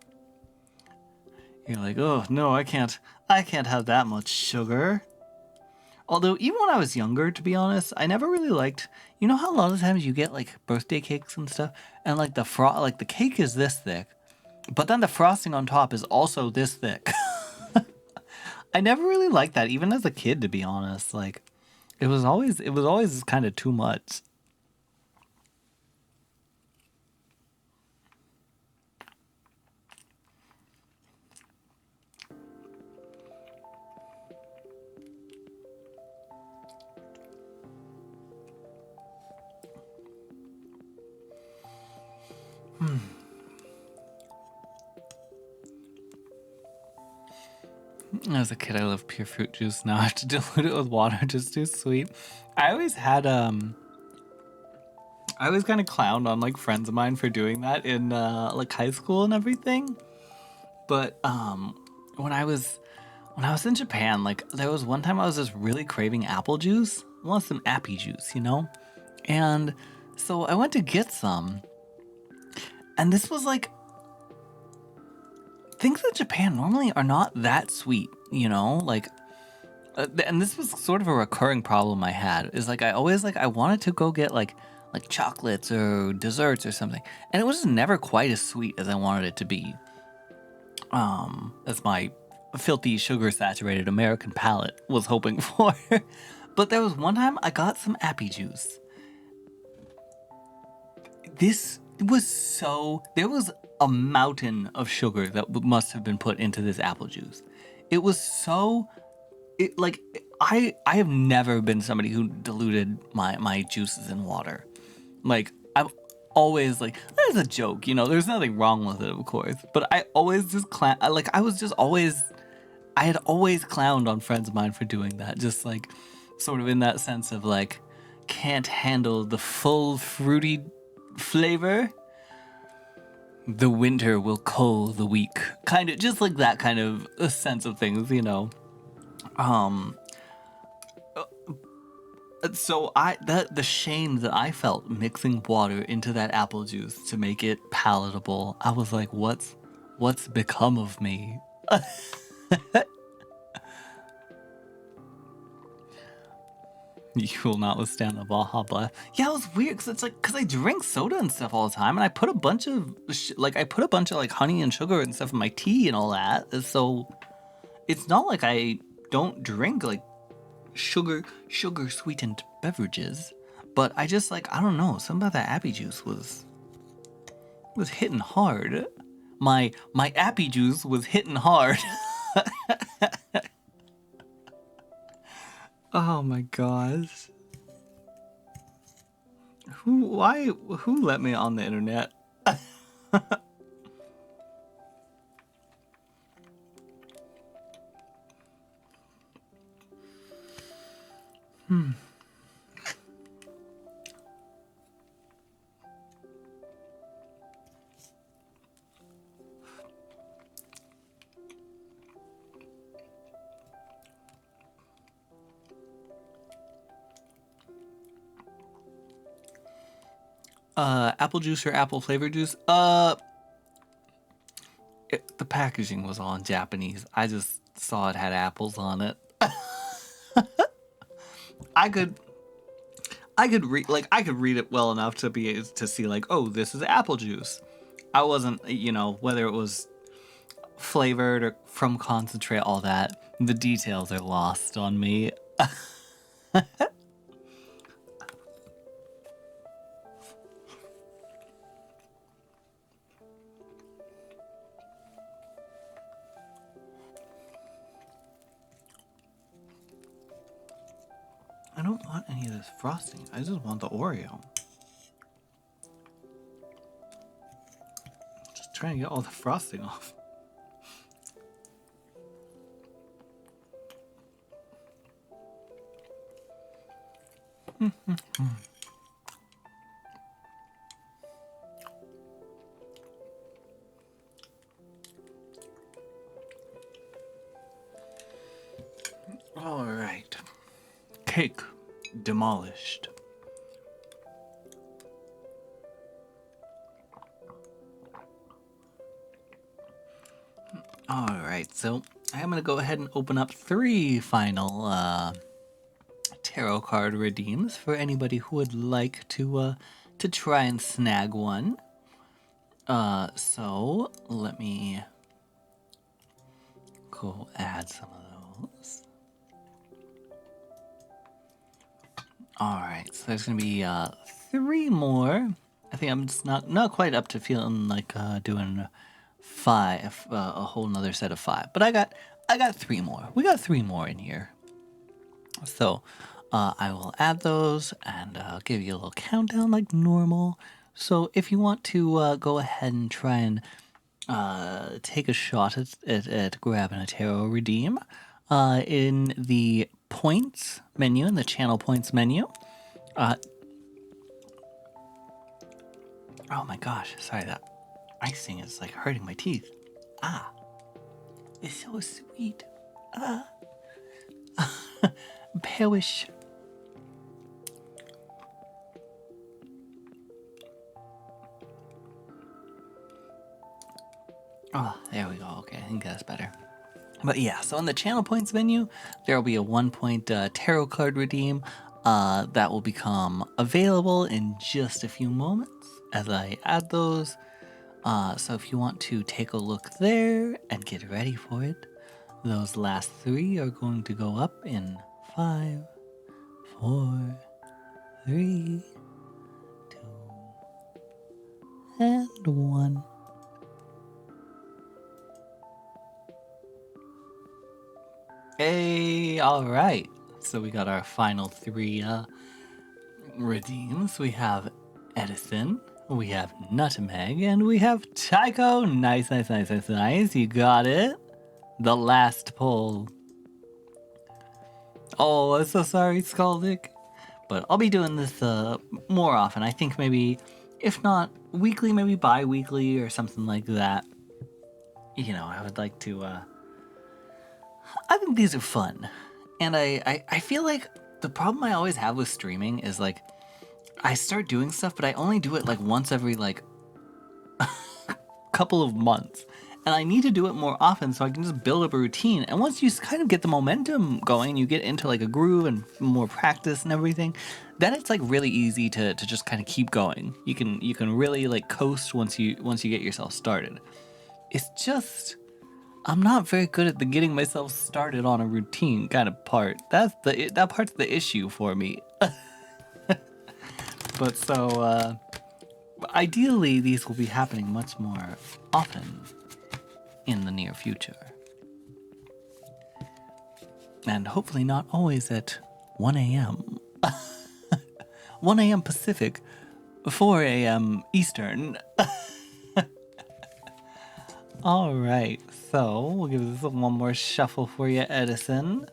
oh no, I can't have that much sugar. Although even when I was younger, to be honest, I never really liked, you know how a lot of times you get like birthday cakes and stuff, and like the cake is this thick, but then the frosting on top is also this thick. I never really liked that, even as a kid, to be honest. Like, it was always kind of too much. As a kid, I loved pure fruit juice. Now I have to dilute it with water, just too sweet. I always had I always kind of clowned on like friends of mine for doing that in like high school and everything. But when I was in Japan, like there was one time I was just really craving apple juice. I want some appy juice, you know? And so I went to get some. And this was like, things in Japan normally are not that sweet, you know? Like, and this was sort of a recurring problem I had, is like I always like, I wanted to go get like chocolates or desserts or something. And it was just never quite as sweet as I wanted it to be. as my filthy sugar-saturated American palate was hoping for. But there was one time I got some appy juice. This was there was a mountain of sugar that must have been put into this apple juice. It was I have never been somebody who diluted my juices in water. Like, I'm always like, there's a joke, you know, there's nothing wrong with it, of course. But I always just I had always clowned on friends of mine for doing that. Just like, sort of in that sense of like, can't handle the full fruity flavor. The winter will cull the weak. Kind of, just like that kind of a sense of things, you know. So the shame that I felt mixing water into that apple juice to make it palatable, I was like, what's become of me? You will not withstand the Baja Blast. Yeah, it was weird because I drink soda and stuff all the time, and I put a bunch of like honey and sugar and stuff in my tea and all that. So it's not like I don't drink like sugar sweetened beverages, but I just like, I don't know, something about that appy juice was hitting hard. My appy juice was hitting hard. Oh my gosh. Who let me on the internet? Apple juice or apple flavored juice? The packaging was all in Japanese. I just saw it had apples on it. I could read it well enough to be able to see like, oh, this is apple juice. I wasn't, you know, whether it was flavored or from concentrate, all that. The details are lost on me. I don't want any of this frosting. I just want the Oreo. Just trying to get all the frosting off. All right. Cake demolished. All right, so I'm gonna go ahead and open up 3 final tarot card redeems for anybody who would like to try and snag one. So let me go add some of those. All right, so there's gonna be 3 more. I think I'm just not quite up to feeling like doing 5, a whole nother set of 5. But I got 3 more. We got 3 more in here. So I will add those and I'll give you a little countdown like normal. So if you want to go ahead and try and take a shot at grabbing a tarot redeem, in the points menu, in the channel points menu. Oh my gosh, sorry, that icing is like hurting my teeth. It's so sweet. Perish. Oh, there we go. Okay, I think that's better. But yeah, so in the channel points menu, there will be a 1-point tarot card redeem that will become available in just a few moments as I add those. So if you want to take a look there and get ready for it, those last 3 are going to go up in 5, 4, 3, 2, and 1. Hey, all right. So we got our final 3 redeems. We have Edison, we have Nutmeg, and we have Tycho. Nice, nice, nice, nice, nice. You got it. The last pull. Oh, I'm so sorry, Skaldic. But I'll be doing this more often. I think maybe, if not weekly, maybe bi-weekly or something like that. You know, I would like to, I think these are fun. And I feel like the problem I always have with streaming is like, I start doing stuff, but I only do it like once every like couple of months. And I need to do it more often so I can just build up a routine. And once you kind of get the momentum going, you get into like a groove and more practice and everything, then it's like really easy to just kind of keep going. You can really like coast once you get yourself started. It's just I'm not very good at the getting myself started on a routine kind of part. That part's the issue for me. But so, ideally, these will be happening much more often in the near future. And hopefully not always at 1 a.m. 1 a.m. Pacific, 4 a.m. Eastern. All right, so we'll give this one more shuffle for you, Edison.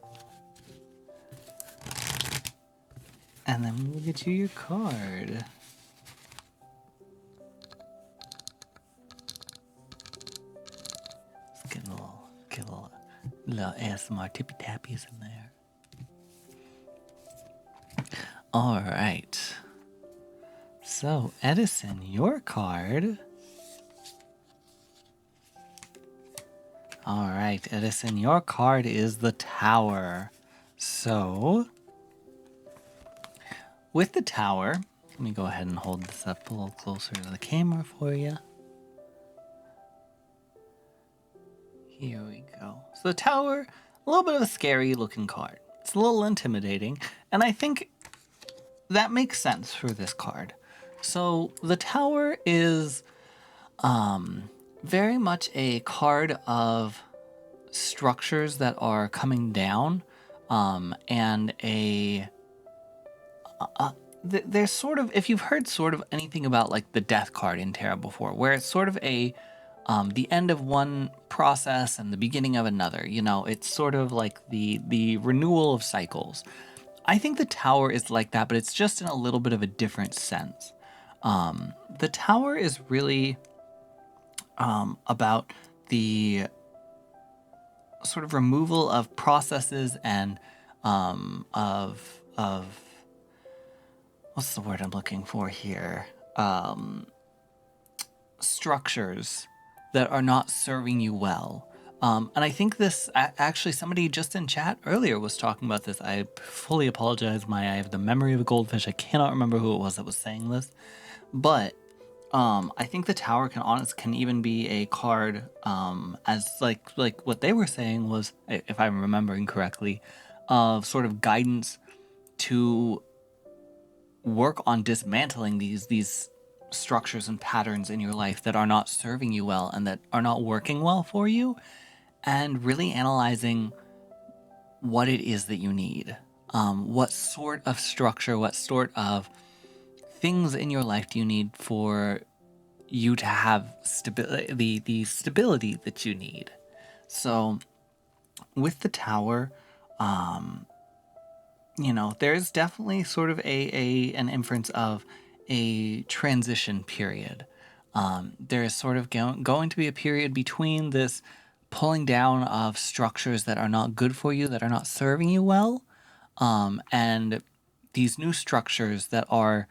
And then we'll get you your card. Let's get a little ASMR tippy tappies in there. All right. So, Edison, your card. All right, Edison, your card is the Tower. So, with the Tower, let me go ahead and hold this up a little closer to the camera for you. Here we go. So the Tower, a little bit of a scary looking card. It's a little intimidating, and I think that makes sense for this card. So the Tower is very much a card of structures that are coming down, and there's sort of, if you've heard sort of anything about like the Death card in tarot before, where it's sort of a the end of one process and the beginning of another. You know, it's sort of like the renewal of cycles. I think the Tower is like that, but it's just in a little bit of a different sense. The Tower is really about the sort of removal of processes and of what's the word I'm looking for here? Structures that are not serving you well. And I think this, actually, somebody just in chat earlier was talking about this. I fully apologize. I have the memory of a goldfish. I cannot remember who it was that was saying this. But I think the Tower can even be a card, as like what they were saying was, if I'm remembering correctly, of sort of guidance to work on dismantling these structures and patterns in your life that are not serving you well and that are not working well for you, and really analyzing what it is that you need. What sort of structure, what sort of things in your life do you need for you to have the stability that you need? So with the Tower, there's definitely sort of an inference of a transition period. There is sort of going to be a period between this pulling down of structures that are not good for you, that are not serving you well, and these new structures that are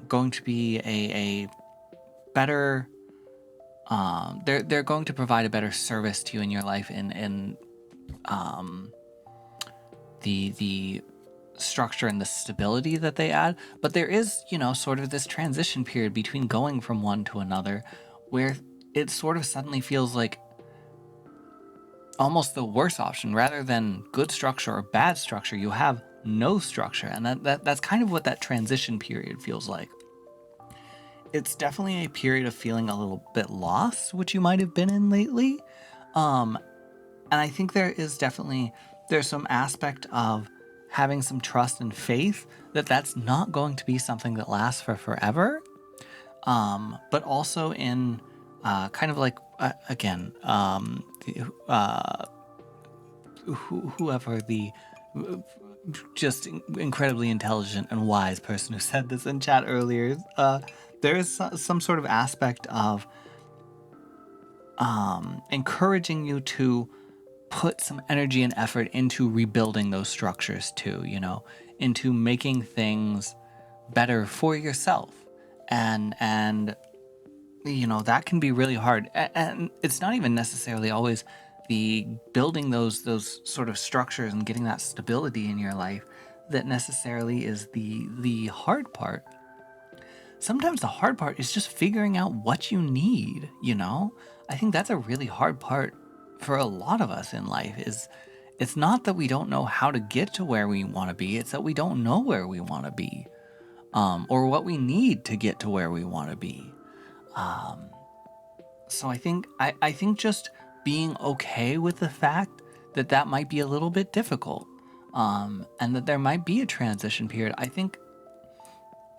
going to be a better. They're going to provide a better service to you in your life in the structure and the stability that they add. But there is, sort of this transition period between going from one to another, where it sort of suddenly feels like almost the worst option. Rather than good structure or bad structure, you have no structure. And that's kind of what that transition period feels like. It's definitely a period of feeling a little bit lost, which you might have been in lately. And I think there's some aspect of having some trust and faith that that's not going to be something that lasts for forever. But also in kind of like, again, whoever the just incredibly intelligent and wise person who said this in chat earlier, there is some sort of aspect of encouraging you to put some energy and effort into rebuilding those structures too, into making things better for yourself. And that can be really hard. And it's not even necessarily always the building those sort of structures and getting that stability in your life that necessarily is the hard part. Sometimes the hard part is just figuring out what you need, I think that's a really hard part for a lot of us in life. It's not that we don't know how to get to where we want to be, it's that we don't know where we want to be, or what we need to get to where we want to be. So I think just being okay with the fact that might be a little bit difficult, and that there might be a transition period. I think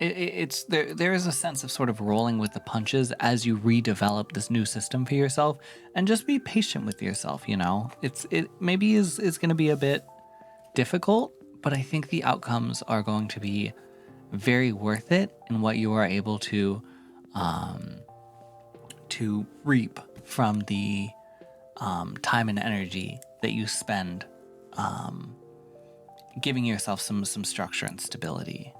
it's there is a sense of sort of rolling with the punches as you redevelop this new system for yourself, and just be patient with yourself. It maybe is going to be a bit difficult, but I think the outcomes are going to be very worth it in what you are able to reap from the time and energy that you spend giving yourself some structure and stability.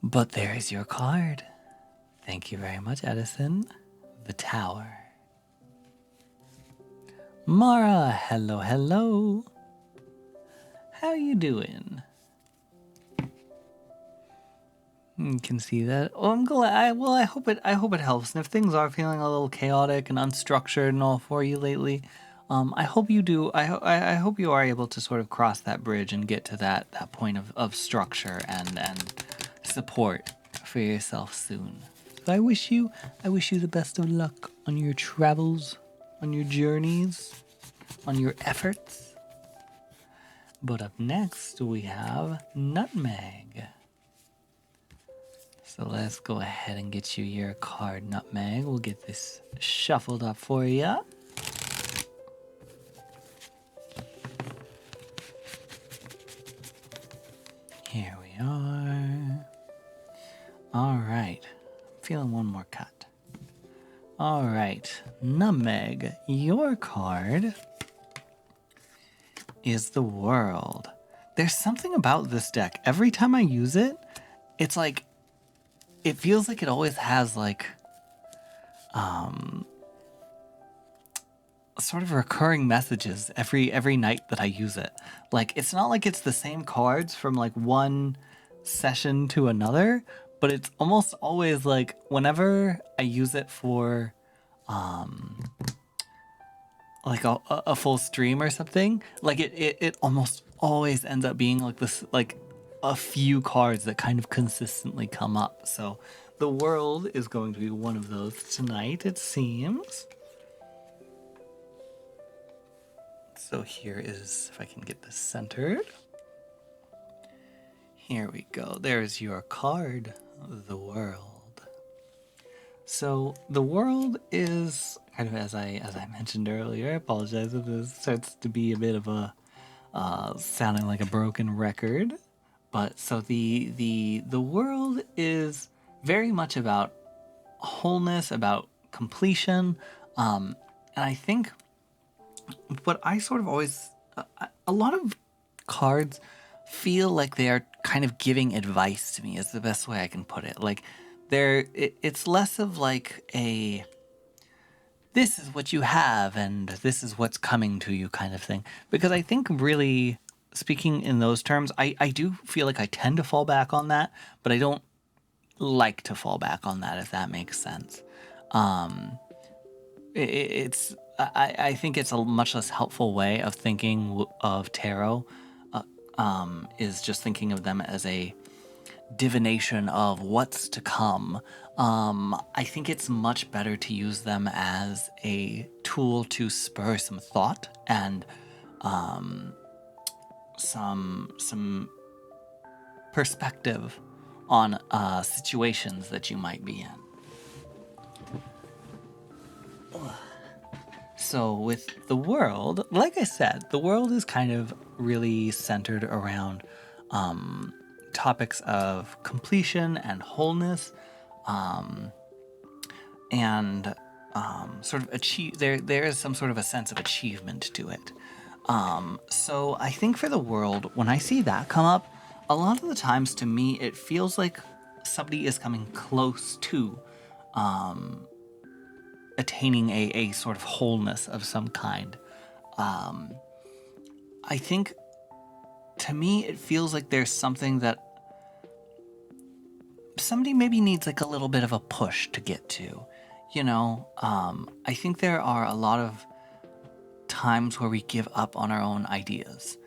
But there is your card. Thank you very much, Edison. The Tower. Mara, hello. How you doing? You can see that. Oh, I'm glad. I hope it helps. And if things are feeling a little chaotic and unstructured and all for you lately, I hope you do. I hope you are able to sort of cross that bridge and get to that point of structure and support for yourself soon. So I wish you the best of luck on your travels, on your journeys, on your efforts. But up next we have Nutmeg. So let's go ahead and get you your card, Nutmeg. We'll get this shuffled up for you. Here we are. All right. Feeling one more cut. All right. Nutmeg, your card is the World. There's something about this deck. Every time I use it, it's like, it feels like it always has like sort of recurring messages every night that I use it. Like, it's not like it's the same cards from like one session to another, but it's almost always like whenever I use it for like a full stream or something, like it almost always ends up being like this, like a few cards that kind of consistently come up. So the World is going to be one of those tonight, it seems. So here is, if I can get this centered. Here we go. There's your card, the World. So the World is kind of, as I mentioned earlier, I apologize if this starts to be a bit of a sounding like a broken record. But so the World is very much about wholeness, about completion, and I think what I sort of always, a lot of cards feel like they are kind of giving advice to me, is the best way I can put it. Like, it's less of like a, this is what you have and this is what's coming to you kind of thing. Because I think really, speaking in those terms, I do feel like I tend to fall back on that, but I don't like to fall back on that, if that makes sense. I think it's a much less helpful way of thinking of tarot, is just thinking of them as a divination of what's to come. I think it's much better to use them as a tool to spur some thought and some perspective on situations that you might be in. So with the world, like I said, the world is kind of really centered around topics of completion and wholeness, and sort of achieve. There is some sort of a sense of achievement to it. So I think for the world, when I see that come up, a lot of the times to me it feels like somebody is coming close to attaining a sort of wholeness of some kind. I think to me it feels like there's something that somebody maybe needs like a little bit of a push to get to. I think there are a lot of times where we give up on our own ideas,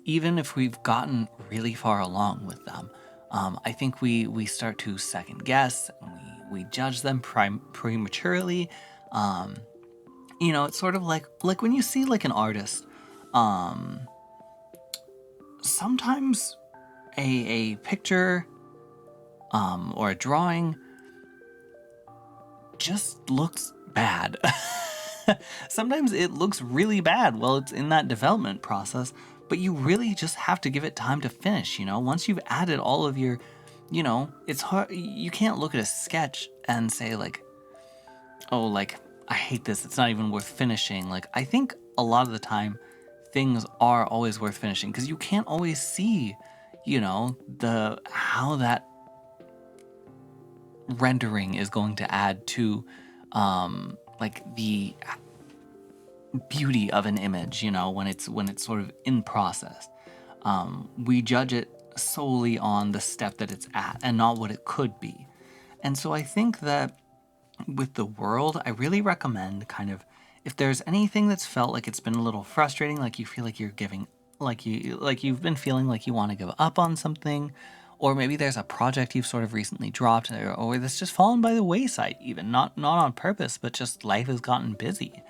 even if we've gotten really far along with them. I think we start to second guess, and we judge them prematurely. It's sort of like when you see like an artist, sometimes a picture or a drawing just looks bad. Sometimes it looks really bad while it's in that development process, but you really just have to give it time to finish. Once you've added all of your, it's hard. You can't look at a sketch and say like, oh, like, I hate this, it's not even worth finishing. Like, I think a lot of the time things are always worth finishing because you can't always see, how that rendering is going to add to like the beauty of an image, when it's sort of in process. We judge it solely on the step that it's at and not what it could be. And so I think that with the world, I really recommend kind of, if there's anything that's felt like it's been a little frustrating, like you feel like you're giving, like you've been feeling like you want to give up on something, or maybe there's a project you've sort of recently dropped, or that's just fallen by the wayside, even not on purpose, but just life has gotten busy.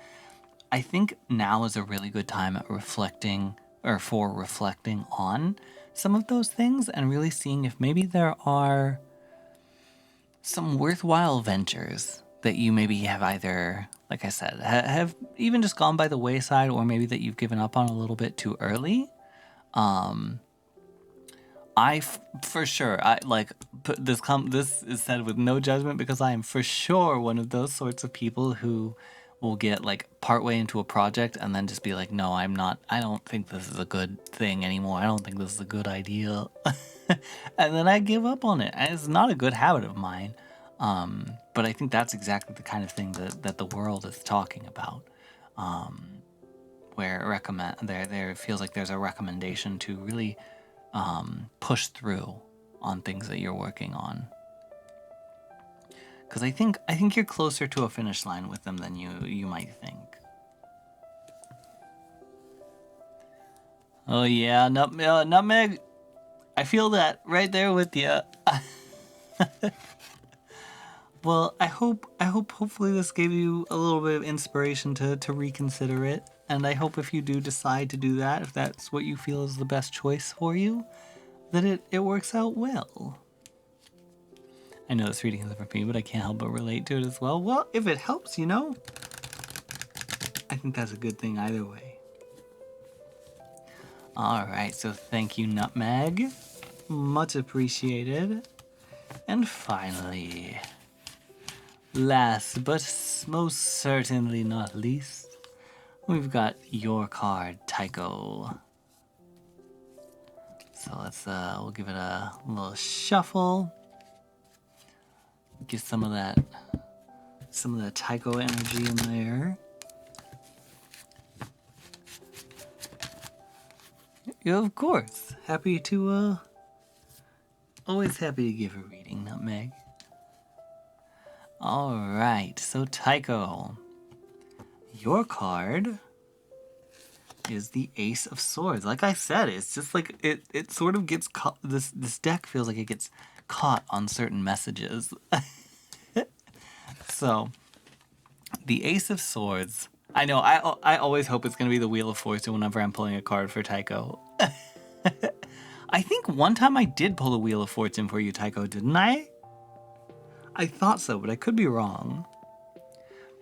I think now is a really good time at reflecting on some of those things and really seeing if maybe there are some worthwhile ventures that you maybe have either, like I said, have even just gone by the wayside, or maybe that you've given up on a little bit too early. For sure, this is said with no judgment, because I am for sure one of those sorts of people who will get like partway into a project and then just be like, no, I don't think this is a good thing anymore. I don't think this is a good idea. And then I give up on it. And it's not a good habit of mine. But I think that's exactly the kind of thing that the world is talking about. Where there feels like there's a recommendation to really push through on things that you're working on. Because I think you're closer to a finish line with them than you might think. Oh yeah, nutmeg. I feel that right there with you. Well, I hope hopefully this gave you a little bit of inspiration to reconsider it. And I hope if you do decide to do that, if that's what you feel is the best choice for you, that it works out well. I know this reading isn't for me, but I can't help but relate to it as well. Well, if it helps, I think that's a good thing either way. Alright, so thank you, Nutmeg. Much appreciated. And finally, last but most certainly not least, we've got your card, Tycho. So we'll give it a little shuffle. Get some of that Tycho energy in there. Yeah, of course. Happy to Always happy to give a reading, Nutmeg. Alright, so Tycho, your card is the Ace of Swords. Like I said, it's just like it sort of gets caught. This deck feels like it gets caught on certain messages. So, the Ace of Swords. I know, I always hope it's going to be the Wheel of Fortune whenever I'm pulling a card for Tycho. I think one time I did pull the Wheel of Fortune for you, Tycho, didn't I? I thought so, but I could be wrong.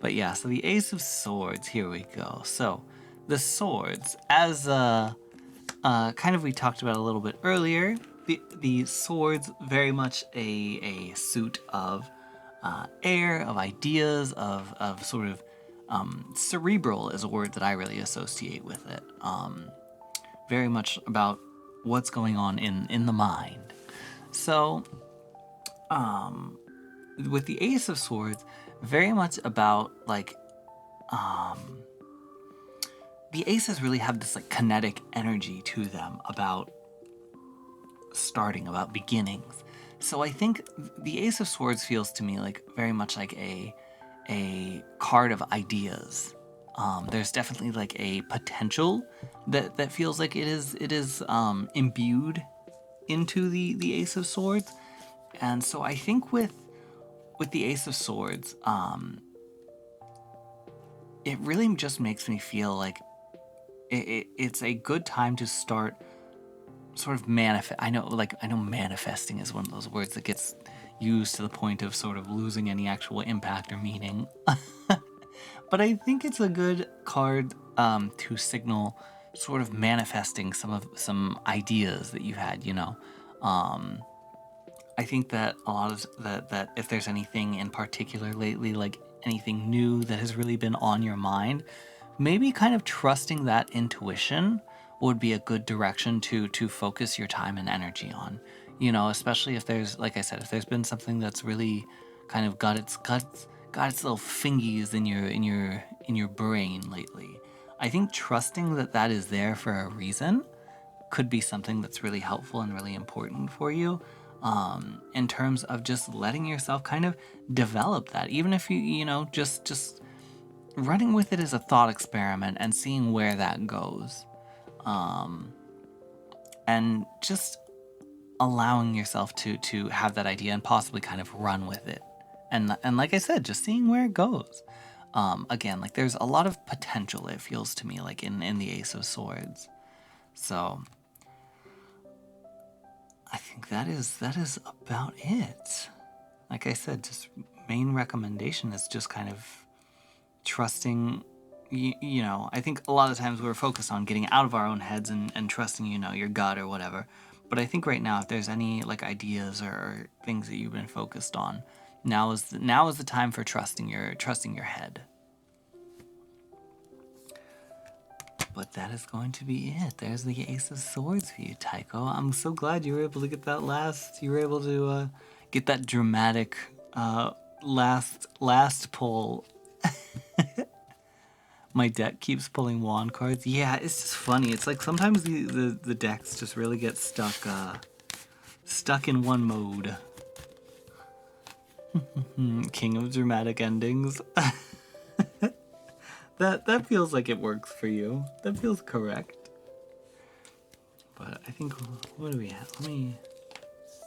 But yeah, so the Ace of Swords, here we go. So, the swords, as kind of we talked about a little bit earlier, the swords very much a suit of air, of ideas, of sort of cerebral is a word that I really associate with it. Very much about what's going on in the mind. So, with the Ace of Swords, very much about like the aces really have this like kinetic energy to them about starting, about beginnings. So I think the Ace of Swords feels to me like very much like a card of ideas. There's definitely like a potential that feels like it is imbued into the Ace of Swords. And so I think with the Ace of Swords, it really just makes me feel like it's a good time to start sort of manifest. I know manifesting is one of those words that gets used to the point of sort of losing any actual impact or meaning. But I think it's a good card to signal sort of manifesting some ideas that you had, you know. I think that a lot of that if there's anything in particular lately, like anything new that has really been on your mind, maybe kind of trusting that intuition would be a good direction to focus your time and energy on. You know, especially if there's, like I said, if there's been something that's really kind of got its little fingies in your brain lately. I think trusting that is there for a reason could be something that's really helpful and really important for you. In terms of just letting yourself kind of develop that, even if you know, just running with it as a thought experiment and seeing where that goes. And just allowing yourself to have that idea and possibly kind of run with it. And like I said, just seeing where it goes. Again, like there's a lot of potential, it feels to me, like in the Ace of Swords. So I think that is about it. Like I said, just main recommendation is just kind of trusting, you know, I think a lot of times we're focused on getting out of our own heads and trusting, you know, your gut or whatever. But I think right now, if there's any like ideas or things that you've been focused on, now is the time for trusting your head. But that is going to be it. There's the Ace of Swords for you, Tycho. I'm so glad you were able to get that you were able to get that dramatic last pull. My deck keeps pulling wand cards. Yeah, it's just funny. It's like sometimes the decks just really get stuck in one mode. King of dramatic endings. That feels like it works for you. That feels correct. But I think, what do we have? Let me...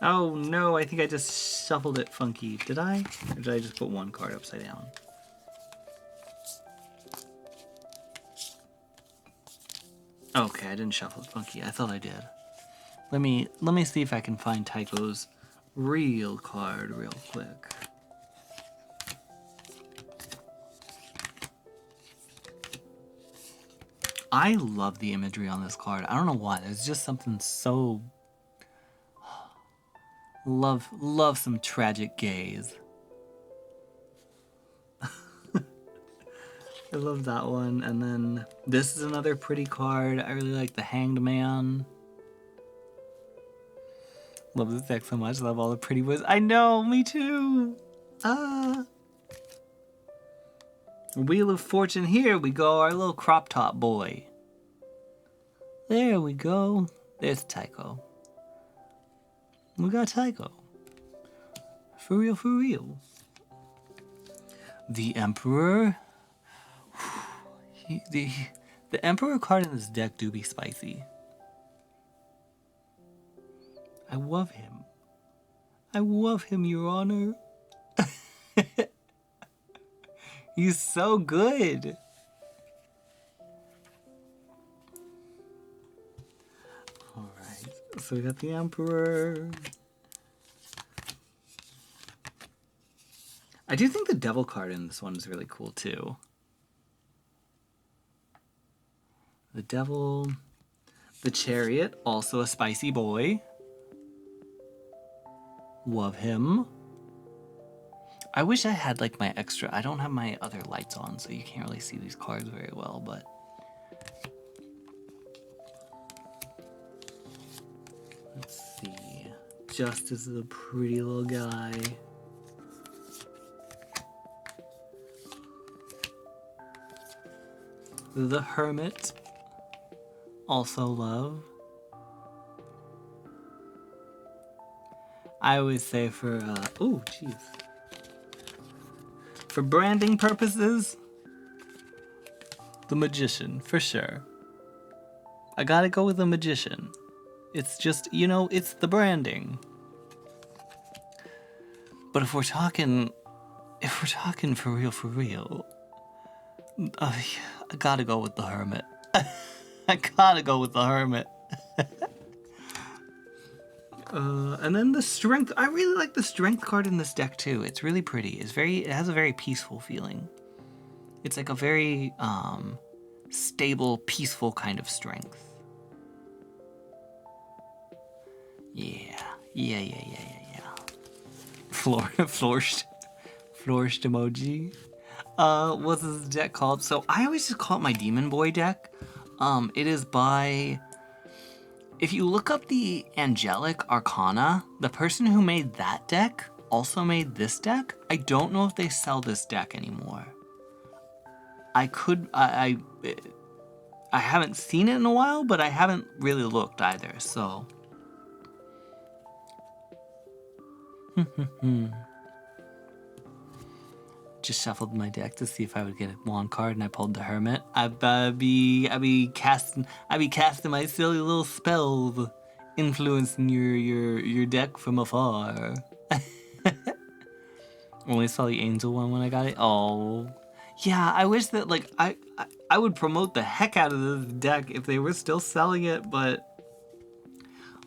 Oh no, I think I just shuffled it funky. Did I? Or did I just put one card upside down? Okay, I didn't shuffle it funky. I thought I did. Let me see if I can find Tycho's real card real quick. I love the imagery on this card. I don't know why. There's just something so... Love some tragic gaze. I love that one. And then this is another pretty card. I really like the Hanged Man. Love this deck so much. Love all the pretty words. I know, me too. Wheel of Fortune, here we go, our little crop top boy. There we go. There's Tycho. We got Tycho. For real, for real. The Emperor. The Emperor card in this deck do be spicy. I love him. I love him, Your Honor. He's so good. Alright, so we got the Emperor. I do think the Devil card in this one is really cool too. The Devil. The Chariot, also a spicy boy. Love him. I wish I had like my extra. I don't have my other lights on, so you can't really see these cards very well, but. Let's see. Justice is a pretty little guy. The Hermit. Also love. I always say for, oh, jeez. For branding purposes, the Magician, for sure. I gotta go with the Magician. It's just, you know, it's the branding. But if we're talking for real, I gotta go with the Hermit. I gotta go with the Hermit. And then the Strength. I really like the Strength card in this deck too. It's really pretty. It has a very peaceful feeling. It's like a very stable, peaceful kind of strength. Yeah. Flourished emoji. What's this deck called? So I always just call it my Demon Boy deck. It is by... If you look up the Angelic Arcana, the person who made that deck also made this deck. I don't know if they sell this deck anymore. I haven't seen it in a while, but I haven't really looked either, so... Just shuffled my deck to see if I would get a wand card, and I pulled the Hermit. I be casting my silly little spells, influencing your deck from afar. Only saw the Angel one when I got it. Oh, yeah. I wish that like I would promote the heck out of this deck if they were still selling it, but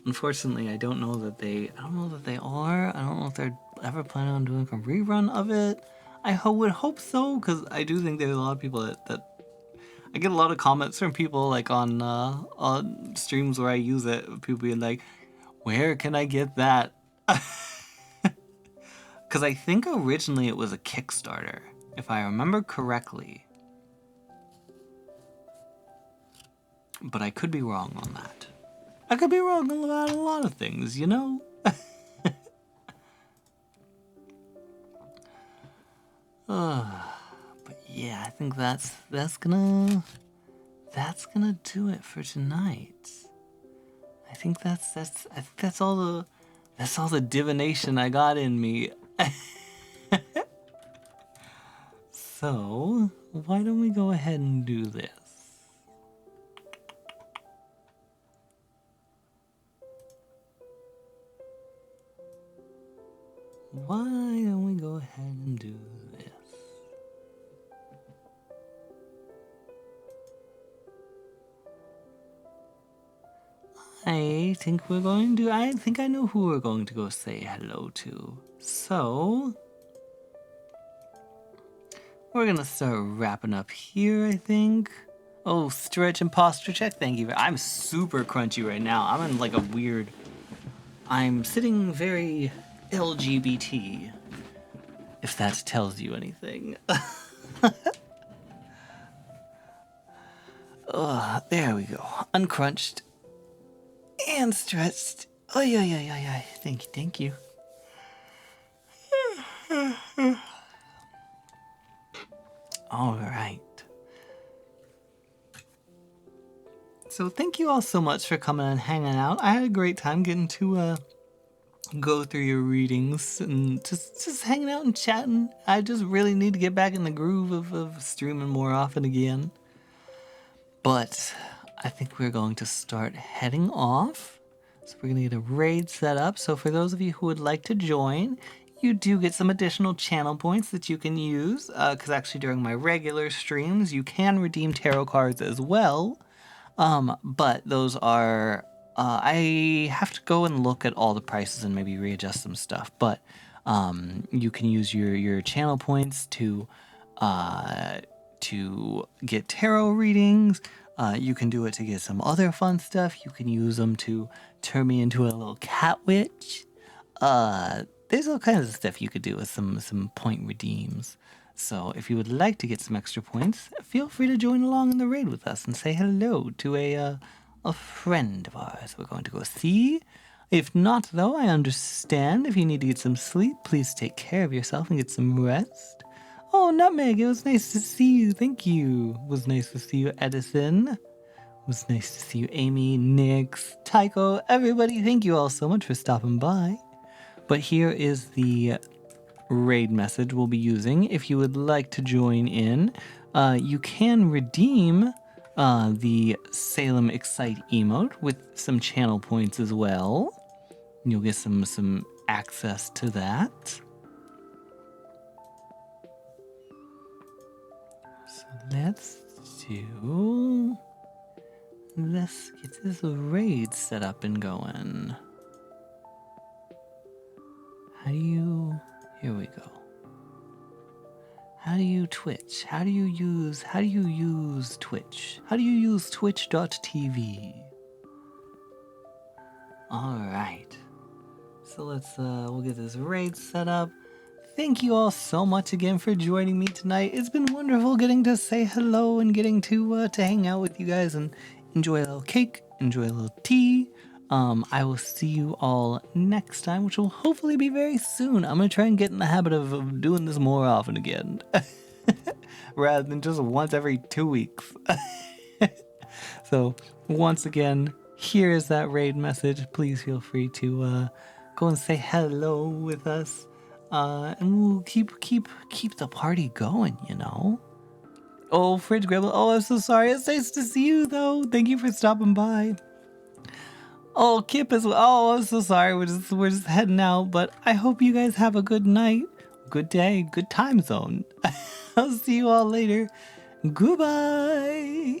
unfortunately, I don't know that they are. I don't know if they're ever planning on doing a rerun of it. I would hope so, because I do think there's a lot of people that I get a lot of comments from people like on streams where I use it. People being like, "Where can I get that?" Because I think originally it was a Kickstarter, if I remember correctly. But I could be wrong on that. I could be wrong about a lot of things, you know? But yeah, I think that's gonna do it for tonight. I think that's all the divination I got in me. So why don't we go ahead and do this? Why don't we go ahead and do this? I think I know who we're going to go say hello to. So, we're gonna start wrapping up here, I think. Oh, stretch and posture check, thank you. I'm super crunchy right now. I'm sitting very LGBT, if that tells you anything. There we go. Uncrunched and stretched. Oh, yeah. Thank you. All right. So thank you all so much for coming and hanging out. I had a great time getting to go through your readings and just hanging out and chatting. I just really need to get back in the groove of streaming more often again. But I think we're going to start heading off. So we're going to get a raid set up. So for those of you who would like to join, you do get some additional channel points that you can use. Because actually during my regular streams, you can redeem tarot cards as well. But those are... I have to go and look at all the prices and maybe readjust some stuff. But you can use your channel points to get tarot readings. You can do it to get some other fun stuff. You can use them to turn me into a little cat witch. There's all kinds of stuff you could do with some point redeems. So if you would like to get some extra points, feel free to join along in the raid with us and say hello to a friend of ours we're going to go see. If not, though, I understand. If you need to get some sleep, please take care of yourself and get some rest. Oh, Nutmeg, it was nice to see you. Thank you. It was nice to see you, Edison. It was nice to see you, Amy, Nix, Tycho, everybody. Thank you all so much for stopping by. But here is the raid message we'll be using. If you would like to join in, you can redeem the Salem Excite emote with some channel points as well. You'll get some access to that. So let's get this raid set up and going. Here we go. How do you Twitch? How do you use Twitch? How do you use twitch.tv? Alright. So we'll get this raid set up. Thank you all so much again for joining me tonight. It's been wonderful getting to say hello and getting to hang out with you guys and enjoy a little cake, enjoy a little tea. I will see you all next time, which will hopefully be very soon. I'm going to try and get in the habit of doing this more often again. Rather than just once every 2 weeks. So, once again, here is that raid message. Please feel free to go and say hello with us. And we'll keep the party going, you know? Oh, Fridge Gribble. Oh, I'm so sorry. It's nice to see you, though. Thank you for stopping by. Oh, Kip as well. Oh, I'm so sorry. We're just heading out, but I hope you guys have a good night, good day, good time zone. I'll see you all later. Goodbye.